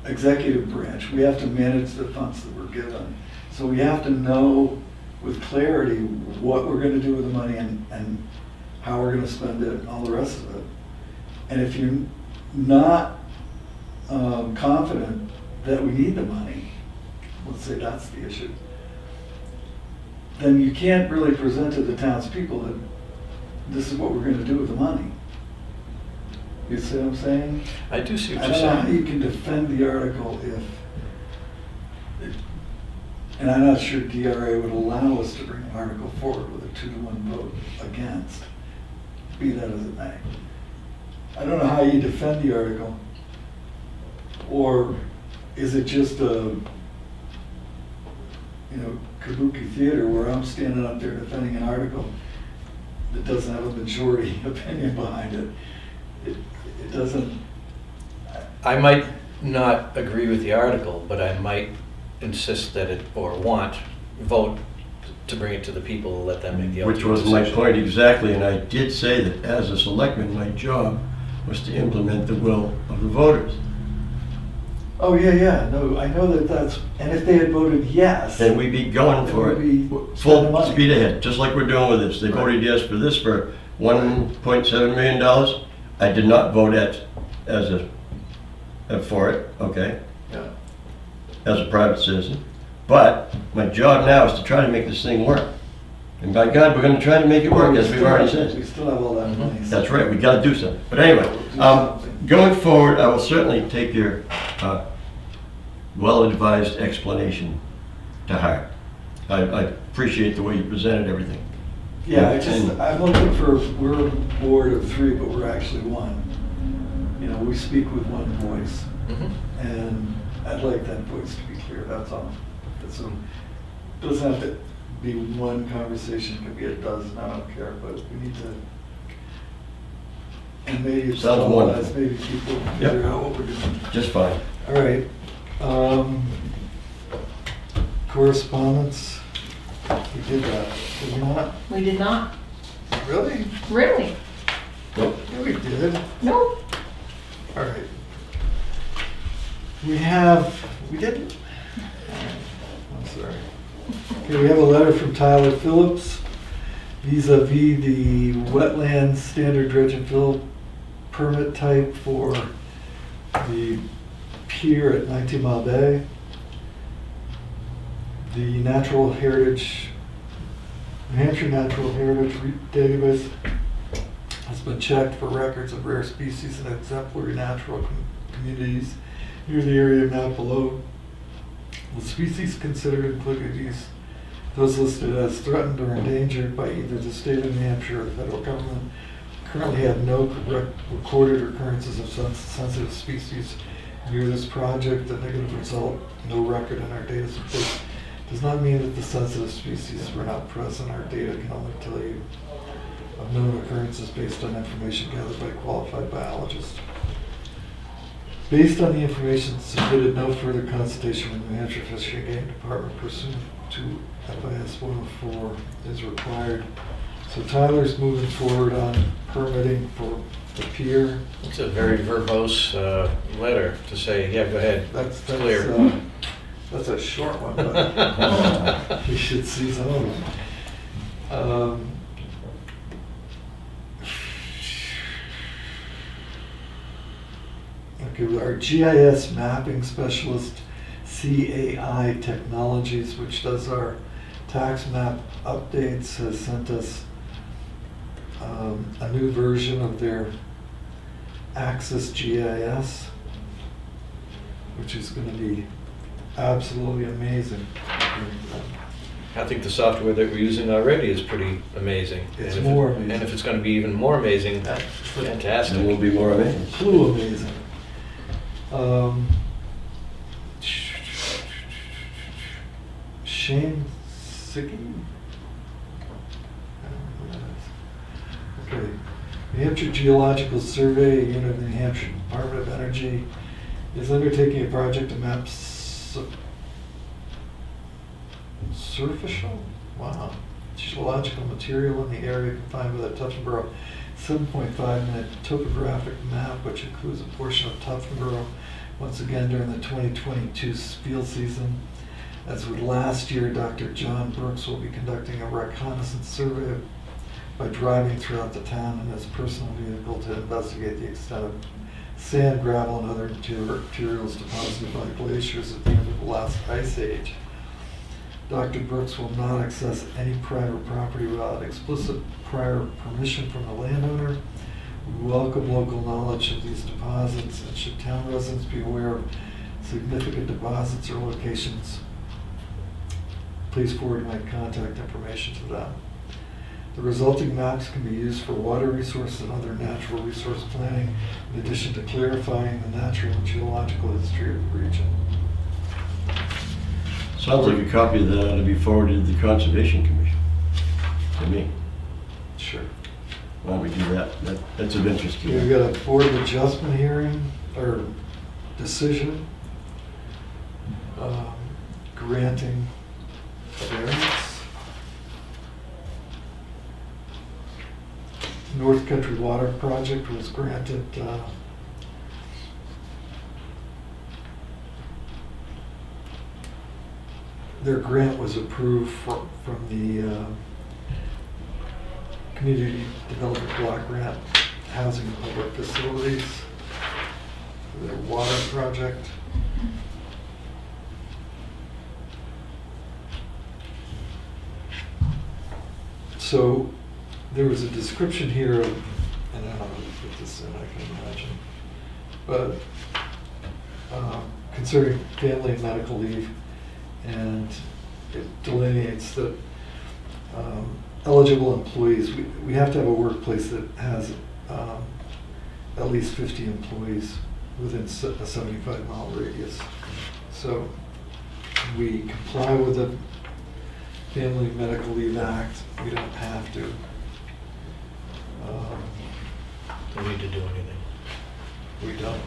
executive branch. We have to manage the funds that we're given. So we have to know with clarity what we're gonna do with the money and how we're gonna spend it and all the rest of it. And if you're not confident that we need the money, let's say that's the issue, then you can't really present to the townspeople that this is what we're gonna do with the money. You see what I'm saying? I do see what I you're don't know how you saying. can defend the article and I'm not sure DRA would allow us to bring an article forward with a 2-to-1 vote against, be that as it may. I don't know how you defend the article, or is it just a, kabuki theater where I'm standing up there defending an article that doesn't have a majority opinion behind it? It doesn't. I might not agree with the article, but I might insist that vote to bring it to the people and let them make the ultimate Which was decision. my point exactly, and I did say that as a selectman, my job was to implement the will of the voters. Oh, yeah, no, I know that's, and if they had voted yes. And we'd be going for Then we'd be it, spending full money. speed ahead, just like we're doing with this. They voted yes for this for $1.7 million. I did not vote for it, okay, Yeah. as a private citizen. But my job now is to try to make this thing work. And by God, we're gonna try to make it work, as we've already said. We still have all that money. so- That's right, we gotta do something. But anyway, going forward, I will certainly take your well-advised explanation to heart. I appreciate the way you presented everything. Yeah, I'm looking for, we're a board of 3, but we're actually 1. We speak with one voice, Mhm. and I'd like that voice to be clear, that's all. So, it doesn't have to be one conversation, it could be a dozen, I don't care, but we need to, and maybe it's Sounds wonderful. maybe people Yep. figure out what we're doing. Just fine. All right. Correspondence, we did that, did we not? We did not. Really? Really? Nope. Yeah, we did. Nope. All right. We didn't? I'm sorry. Okay, we have a letter from Tyler Phillips vis-à-vis the wetlands standard dredge and fill permit type for the pier at 19 Mile Bay. The New Hampshire Natural Heritage Database has been checked for records of rare species and exemplary natural communities near the area map below. The species considered include those listed as threatened or endangered by either the state of New Hampshire or the federal government. Currently have no recorded occurrences of sensitive species near this project. The negative result, no record in our data space, does not mean that the sensitive species were not present. Our data can only tell you of known occurrences based on information gathered by qualified biologists. Based on the information submitted, no further consultation with the New Hampshire Fish and Game Department pursuant to FIS 104 is required. So Tyler's moving forward on permitting for the pier. It's a very verbose letter to say, yeah, go ahead. That's clear. That's a short one, but you should see some of them. Okay, our GIS mapping specialist, CAI Technologies, which does our tax map updates, has sent us a new version of their Axis GIS, which is going to be absolutely amazing. I think the software that we're using already is pretty amazing. It's And if more it- amazing. And if it's going to be even more amazing, fantastic. There will be more amazing. Clue amazing. Shane Sicky? I don't know who that is. Okay. New Hampshire Geological Survey, a unit of the New Hampshire Department of Energy, is undertaking a project to map superficial? Wow. Geological material in the area confined by the Tuftonboro 7.5-minute topographic map, which includes a portion of Tuftonboro, once again during the 2022 field season. As with last year, Dr. John Brooks will be conducting a reconnaissance survey by driving throughout the town in his personal vehicle to investigate the extent of sand, gravel, and other materials deposited by glaciers at the end of the last ice age. Dr. Brooks will not access any private property without explicit prior permission from the landowner. We welcome local knowledge of these deposits, and should town residents be aware of significant deposits or locations, please forward my contact information to them. The resulting maps can be used for water resource and other natural resource planning, in addition to clarifying the natural and geological history of the region. Sounds like a copy of that ought to be forwarded to the Conservation Commission, to me. Sure. Why don't we do that? That's of interest to Okay, we've me. got a board adjustment hearing, or decision, granting a variance. North Country Water Project was granted their grant was approved from the Community Development Block Grant, Housing and Public Facilities, for their water project. So there was a description here of, and I don't know how to put this in, I can imagine, but concerning family and medical leave, and it delineates that eligible employees, we have to have a workplace that has at least 50 employees within a 75-mile radius. So we comply with the Family Medical Leave Act. We don't have to. Don't need to do anything. We don't.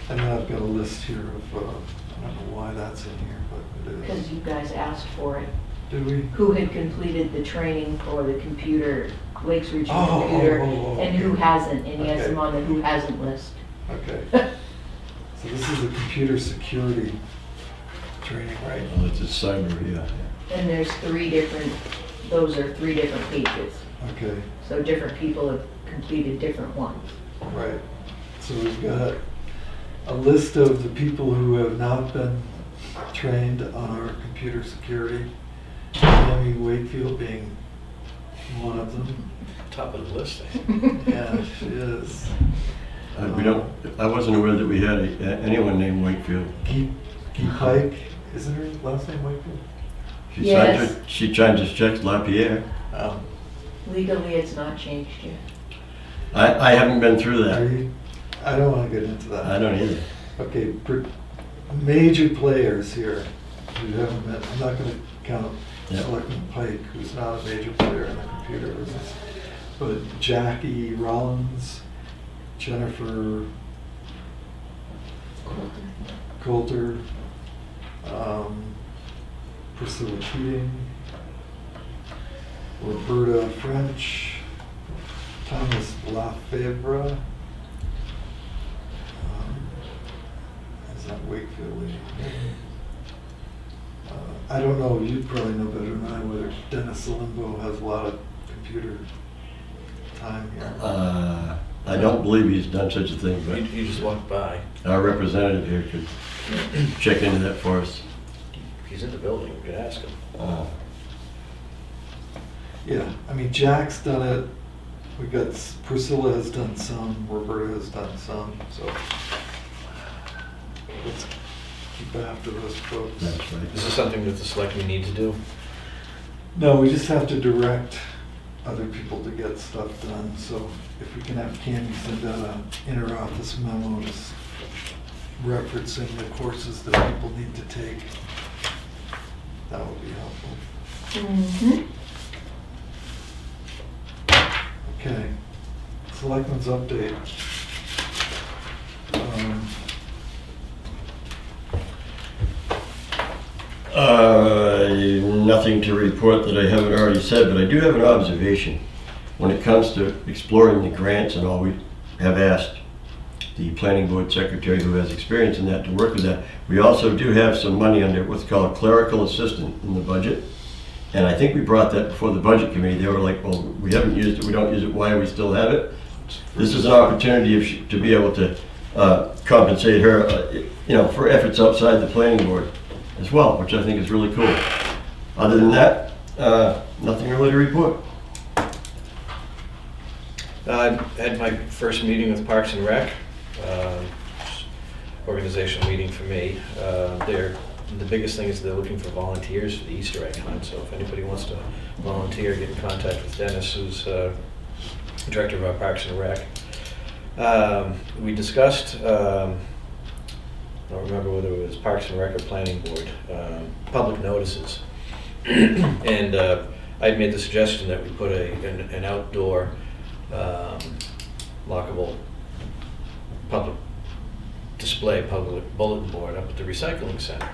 And then I've got a list here of, I don't know why that's in here, but it is. Because you guys asked for it. Did we? Who had completed the training for the computer, Lakes Region Oh, computer, okay. and who hasn't, and he has Okay. them on the who hasn't list. Okay. So this is the computer security training, right? Well, it's a cyber, yeah. And there's those are 3 different pages. Okay, So different people have completed different ones. right. So we've got a list of the people who have not been trained on our computer security. Tammy Wakefield being one of them. Top of the list, I think. Yeah, she is. I wasn't aware that we had anyone named Wakefield. Guy Pike, isn't her last name Wakefield? Yes. She signed his checks Lapierre. Legally, it's not changed yet. I haven't been through Are that. you, I don't want to get into that. I don't either. Okay, major players here who haven't been, I'm not going to count Yeah. Selectman Pike, who's not a major player in the computer business, but Jackie Rollins, Jennifer Coulter, Priscilla Keating, Roberta French, Thomas Lafevre. Is that Wakefield lady? I don't know, you probably know better than I whether Dennis Salimbo has a lot of computer time here. I don't believe he's done such a thing, but You just walked by. our representative here could check into that for us. He's in the building, we could ask him. Yeah, I mean, Jack's done it, we got, Priscilla has done some, Roberta has done some, so let's keep after those folks. That's right. Is this something that the selectmen need to do? No, we just have to direct other people to get stuff done, so if we can have Candy send out an inter-office memo just referencing the courses that people need to take, that would be helpful. Mm-hmm. Okay, Selectmen's update. Nothing to report that I haven't already said, but I do have an observation. When it comes to exploring the grants and all, we have asked the planning board secretary who has experience in that to work with that. We also do have some money under what's called clerical assistant in the budget. And I think we brought that before the budget committee. They were like, well, we haven't used it, we don't use it, why do we still have it? This is an opportunity to be able to compensate her, for efforts outside the planning board as well, which I think is really cool. Other than that, nothing really to report. I had my first meeting with Parks and Rec, organizational meeting for me. The biggest thing is they're looking for volunteers for the Easter egg hunt, so if anybody wants to volunteer, get in contact with Dennis, who's director of our Parks and Rec. We discussed, I don't remember whether it was Parks and Rec or Planning Board, public notices. And I'd made the suggestion that we put an outdoor lockable public display, public bulletin board up at the recycling center.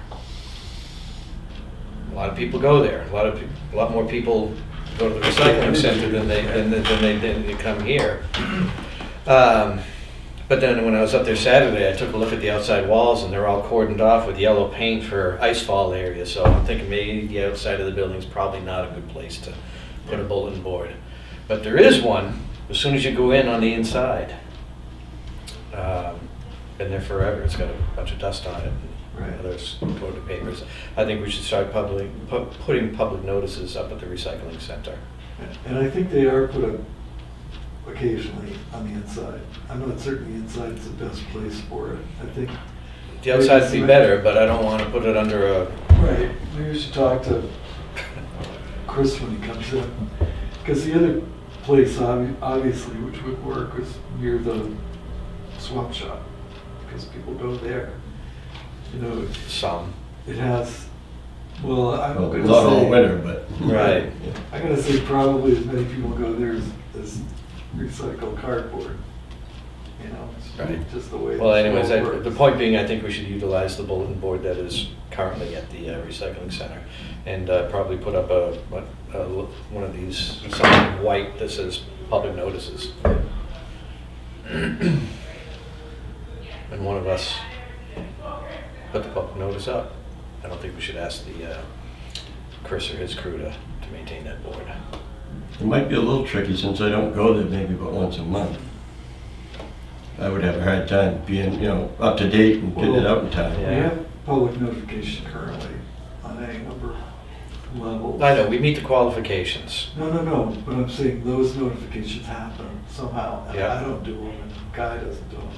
A lot of people go there. A lot more people go to the recycling center than they come here. But then when I was up there Saturday, I took a look at the outside walls and they're all cordoned off with yellow paint for ice fall area. So I'm thinking maybe the outside of the building is probably not a good place to put a bulletin board. But there is one as soon as you go in on the inside. Been there forever. It's got a bunch of dust on it. Right. Other coated papers. I think we should start putting public notices up at the recycling center. And I think they are put up occasionally on the inside. I'm not certain the inside is the best place for it. I think. The outside would be better, but I don't want to put it under a. Right, maybe we should talk to Chris when he comes in. Because the other place, obviously, which would work, is near the swap shop. Because people go there. Some. It has, well, I'm Well, gonna not all say. winter, but. Right. I'm gonna say probably as many people go there as recycle cardboard. you know, it's Right. just the way. Well, this anyways, world works. the point being, I think we should utilize the bulletin board that is currently at the recycling center, and probably put up one of these, something white that says public notices. And one of us put the public notice up. I don't think we should ask the Chris or his crew to maintain that board. It might be a little tricky since I don't go there maybe but once a month. I would have a hard time being, up to date and getting it out in time. We Yeah. have public notification currently on any number of levels. I know, we meet the qualifications. No, but I'm saying those notifications happen somehow, and Yeah. I don't do them, and Guy doesn't do them.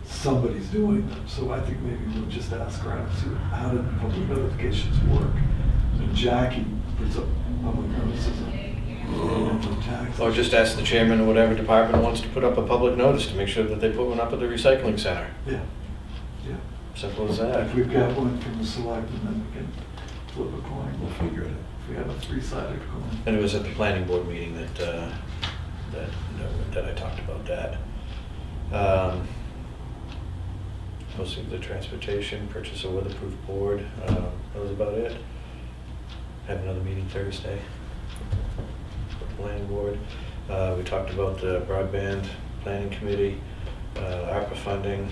Somebody's doing them, so I think maybe we'll just ask around, see how do public notifications work? And Jackie puts up public notices on taxes. Or just ask the chairman of whatever department wants to put up a public notice to make sure that they put one up at the recycling center. Yeah. Simple as If that. we've got one from the selectmen, then we can flip a coin. We'll figure it out. If we have a three-sided coin. And it was at the planning board meeting that I talked about that. Posting the transportation, purchase a weatherproof board, that was about it. Have another meeting Thursday. With the planning board. We talked about the broadband planning committee, ARPA funding.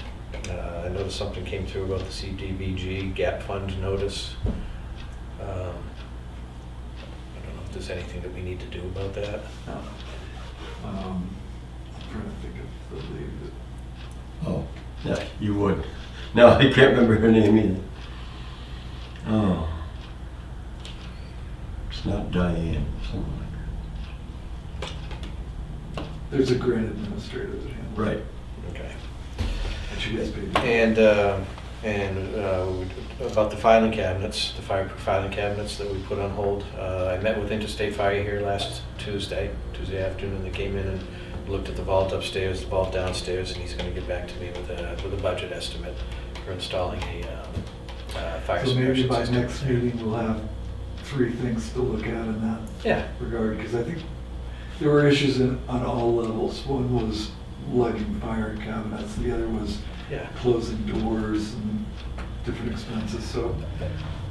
I noticed something came through about the CDBG gap fund notice. I don't know if there's anything that we need to do about that. No. I'm trying to think of the league that. Oh, yeah, you would. No, I can't remember her name either. Oh. It's not Diane, something like There's a grant administrator that handles it. Right. Okay. And she gets paid. And about the filing cabinets, the fireproof filing cabinets that we put on hold. I met with Interstate Fire here last Tuesday afternoon. They came in and looked at the vault upstairs, the vault downstairs, and he's going to get back to me with a budget estimate for installing a fire So maybe suppression by system. next meeting, we'll have 3 things to look at in that Yeah. regard, because I think there were issues on all levels. One was lugging fire cabinets, the other was Yeah. closing doors and different expenses, so.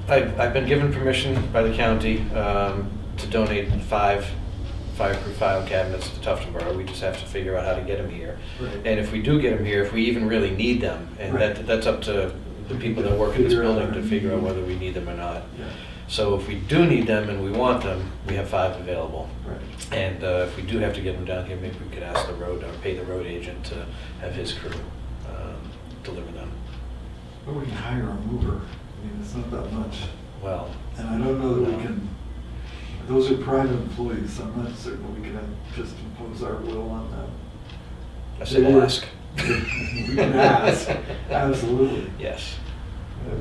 I've been given permission by the county to donate 5 fireproof file cabinets to Tuftonboro. We just have to figure out how to get them here. Right. And if we do get them here, if we even really need them, and Right. that's up to the people that work in this Figure out building to our figure out need. whether we need them or not. Yeah, So if we do need them and we want them, we have 5 available. right. And if we do have to get them down here, maybe we could ask the road, or pay the road agent to have his crew deliver them. Or we can hire a mover. I mean, it's not that much. Well, And I don't know that we No. can, those are private employees, so I'm not certain we can just impose our will on them. I said They were- ask. We can ask, absolutely. Yes.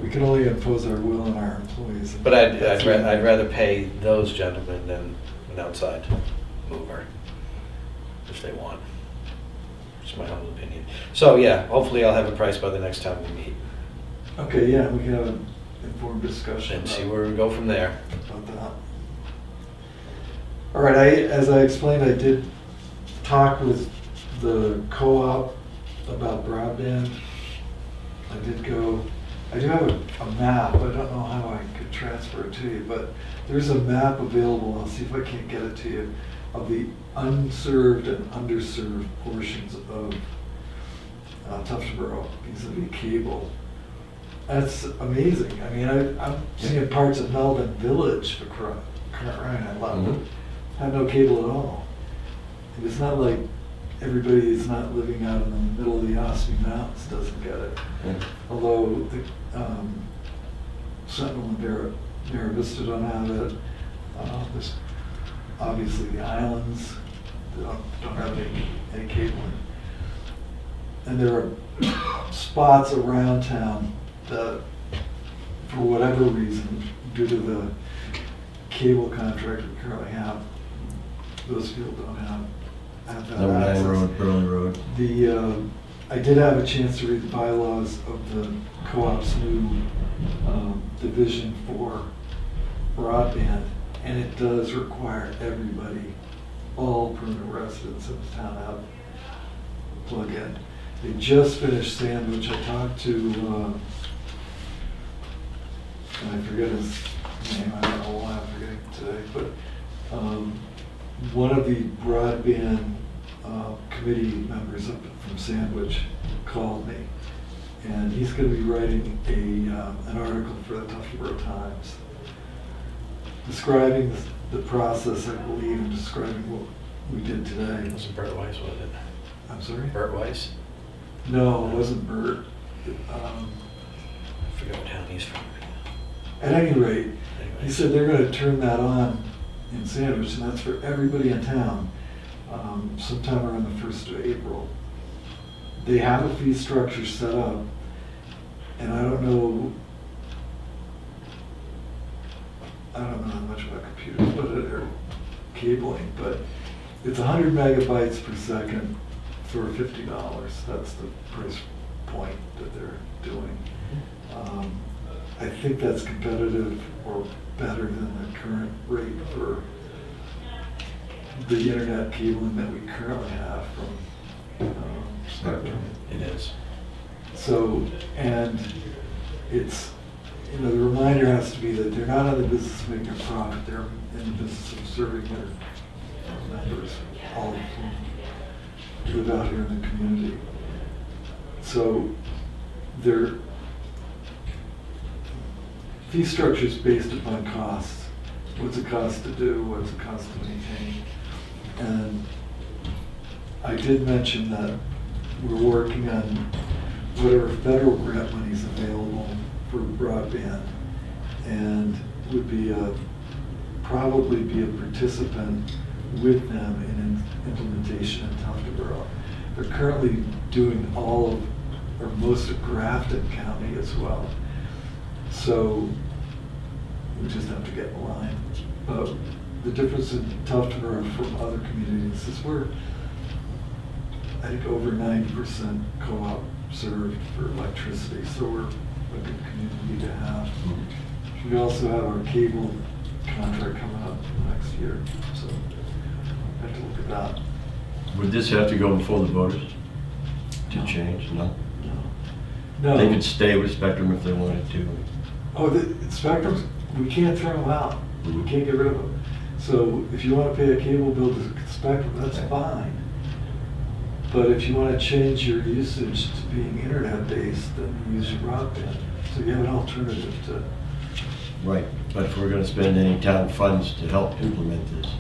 We can only impose our will on our employees. But I'd rather pay those gentlemen than an outside mover, if they want. It's my humble opinion. So yeah, hopefully I'll have a price by the next time we meet, Okay, yeah, we can have an informed discussion and see about where we go from there. that. All right, as I explained, I did talk with the co-op about broadband. I do have a map, I don't know how I could transfer it to you, but there's a map available, I'll see if I can't get it to you, of the unserved and underserved portions of Tuftonboro vis-a-vis cable. That's amazing. I mean, I'm seeing parts of Melvin Village for crying out loud, have no cable at all. And it's not like everybody is not living out in the middle of the Ospey Mountains doesn't get it. Yeah. Although the Sentinel and Vera Vista don't have it. There's obviously the islands that don't have any cabling. And there are spots around town that, for whatever reason, due to the cable contract we currently have, those people don't have that Number 9 access. Road, Burley Road. I did have a chance to read the bylaws of the co-op's new division for broadband, and it does require everybody, all permanent residents of the town, to have a plug-in. They just finished Sandwich. I talked to, and I forget his name, I don't know why I'm forgetting today, but one of the broadband committee members up from Sandwich called me, and he's going to be writing an article for the Tuftonboro Times describing the process, I believe, and describing what we did today. It wasn't Bert Weiss, was it? I'm sorry? Bert Weiss? No, it wasn't Bert. I forget what town he's from. At any rate, Anyway. he said they're going to turn that on in Sandwich, and that's for everybody in town, sometime around the 1st of April. They have a fee structure set up, and I don't know that much about computers, or cabling, but it's 100 megabytes per second for $50. That's the price point that they're doing. I think that's competitive or better than the current rate for the internet cabling that we currently have from Spectrum. It is. So, and it's, the reminder has to be that they're not in the business of making a profit, they're in the business of serving their members, all of whom live out here in the community. So their fee structure is based upon costs. What's it cost to do, what's it cost to maintain? And I did mention that we're working on whatever federal grant money is available for broadband, and would be probably be a participant with them in implementation in Tuftonboro. They're currently doing all of, or most of Grafton County as well. So we just have to get in line. But the difference in Tuftonboro from other communities is we're, I think, over 90% co-op served for electricity, so we're a good community to have. We also have our cable contract coming up next year, so I have to look at that. Would this have to go before the voters to change? No? No. They could stay with Spectrum if they wanted to. Oh, the Spectrums, we can't throw them out. We can't get rid of them. So if you want to pay a cable bill to Spectrum, that's fine. But if you want to change your usage to being internet-based, then you use your broadband. So you have an alternative to. Right, but if we're gonna spend any town funds to help implement this,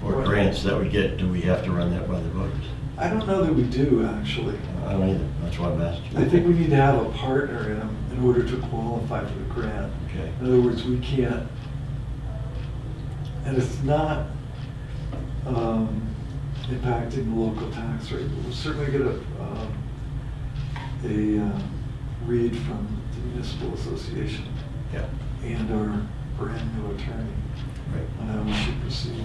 or Right. grants that we get, do we have to run that by the voters? I don't know that we do, actually. I don't either, that's why I'm asking. I think we need to have a partner in them in order to qualify for the grant. Okay. In other words, we can't, and it's not impacting the local tax rate. We'll certainly get a read from the Municipal Association Yeah, and our brand new attorney right. on how we should proceed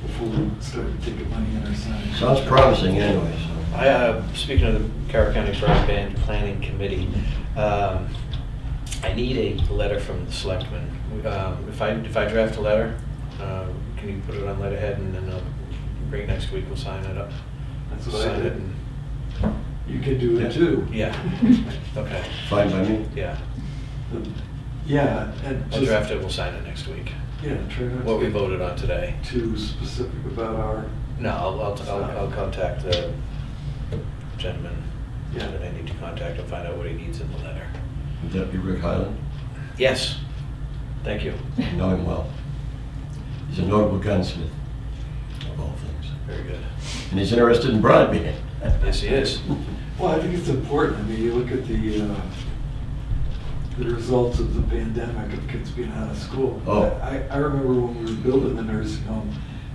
before we start taking money in our sign. Sounds promising anyway, so. Speaking of the Carroll County Broadband Planning Committee, I need a letter from the Selectmen. If I draft a letter, can you put it on letterhead, and then bring it next week, we'll sign it up? That's what I Sign it did. and- You can do it too. Yeah, okay, Fine by me. yeah. Yeah, and I'll just, draft it, we'll sign it next week. yeah, try not What to we get voted on today. too specific about our, No, I'll contact the gentleman Yeah. that I need to contact and find out what he needs in the letter. Would that be Rick Highland? Yes, thank you. I know him well. He's a notable gunsmith, of all things. Very good. And he's interested in broadband. Yes, he is. well, I think it's important. I mean, you look at the results of the pandemic of kids being out of school. Oh. I remember when we were building the nursing home,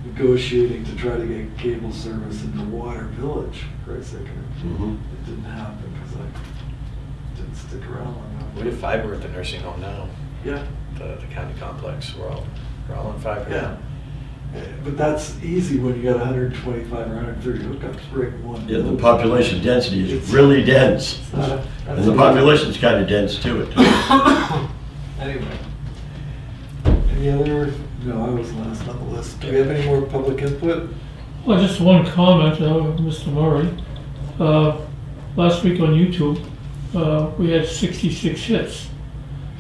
negotiating to try to get cable service into Water Village. For Christ's sake, Mhm. it didn't happen because I didn't stick around long enough. We have fiber at the nursing home now, Yeah, the county complex. We're all on fiber yeah. now. But that's easy when you got 125 or 130 hookups right in one. Yeah, the building. population density is really dense. It's not a- And the population's kind of dense too. Anyway. Any other, no, I was last on the list. Do we have any more public input? Well, just one comment, Mr. Murray. last week on YouTube, we had 66 hits.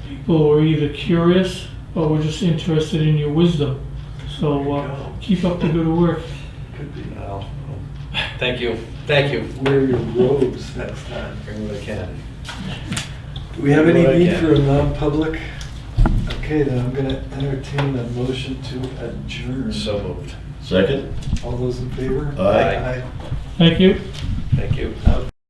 People were either curious or were just interested in your wisdom. So keep up the good work. Could be. Well, thank you, thank you. Wear your robes next time. Bring what I can. Do we have any What I need can. for a non-public? Okay, then I'm gonna entertain a motion to adjourn. So moved. Second? All those in favor? Aye. Thank you. Thank you. Out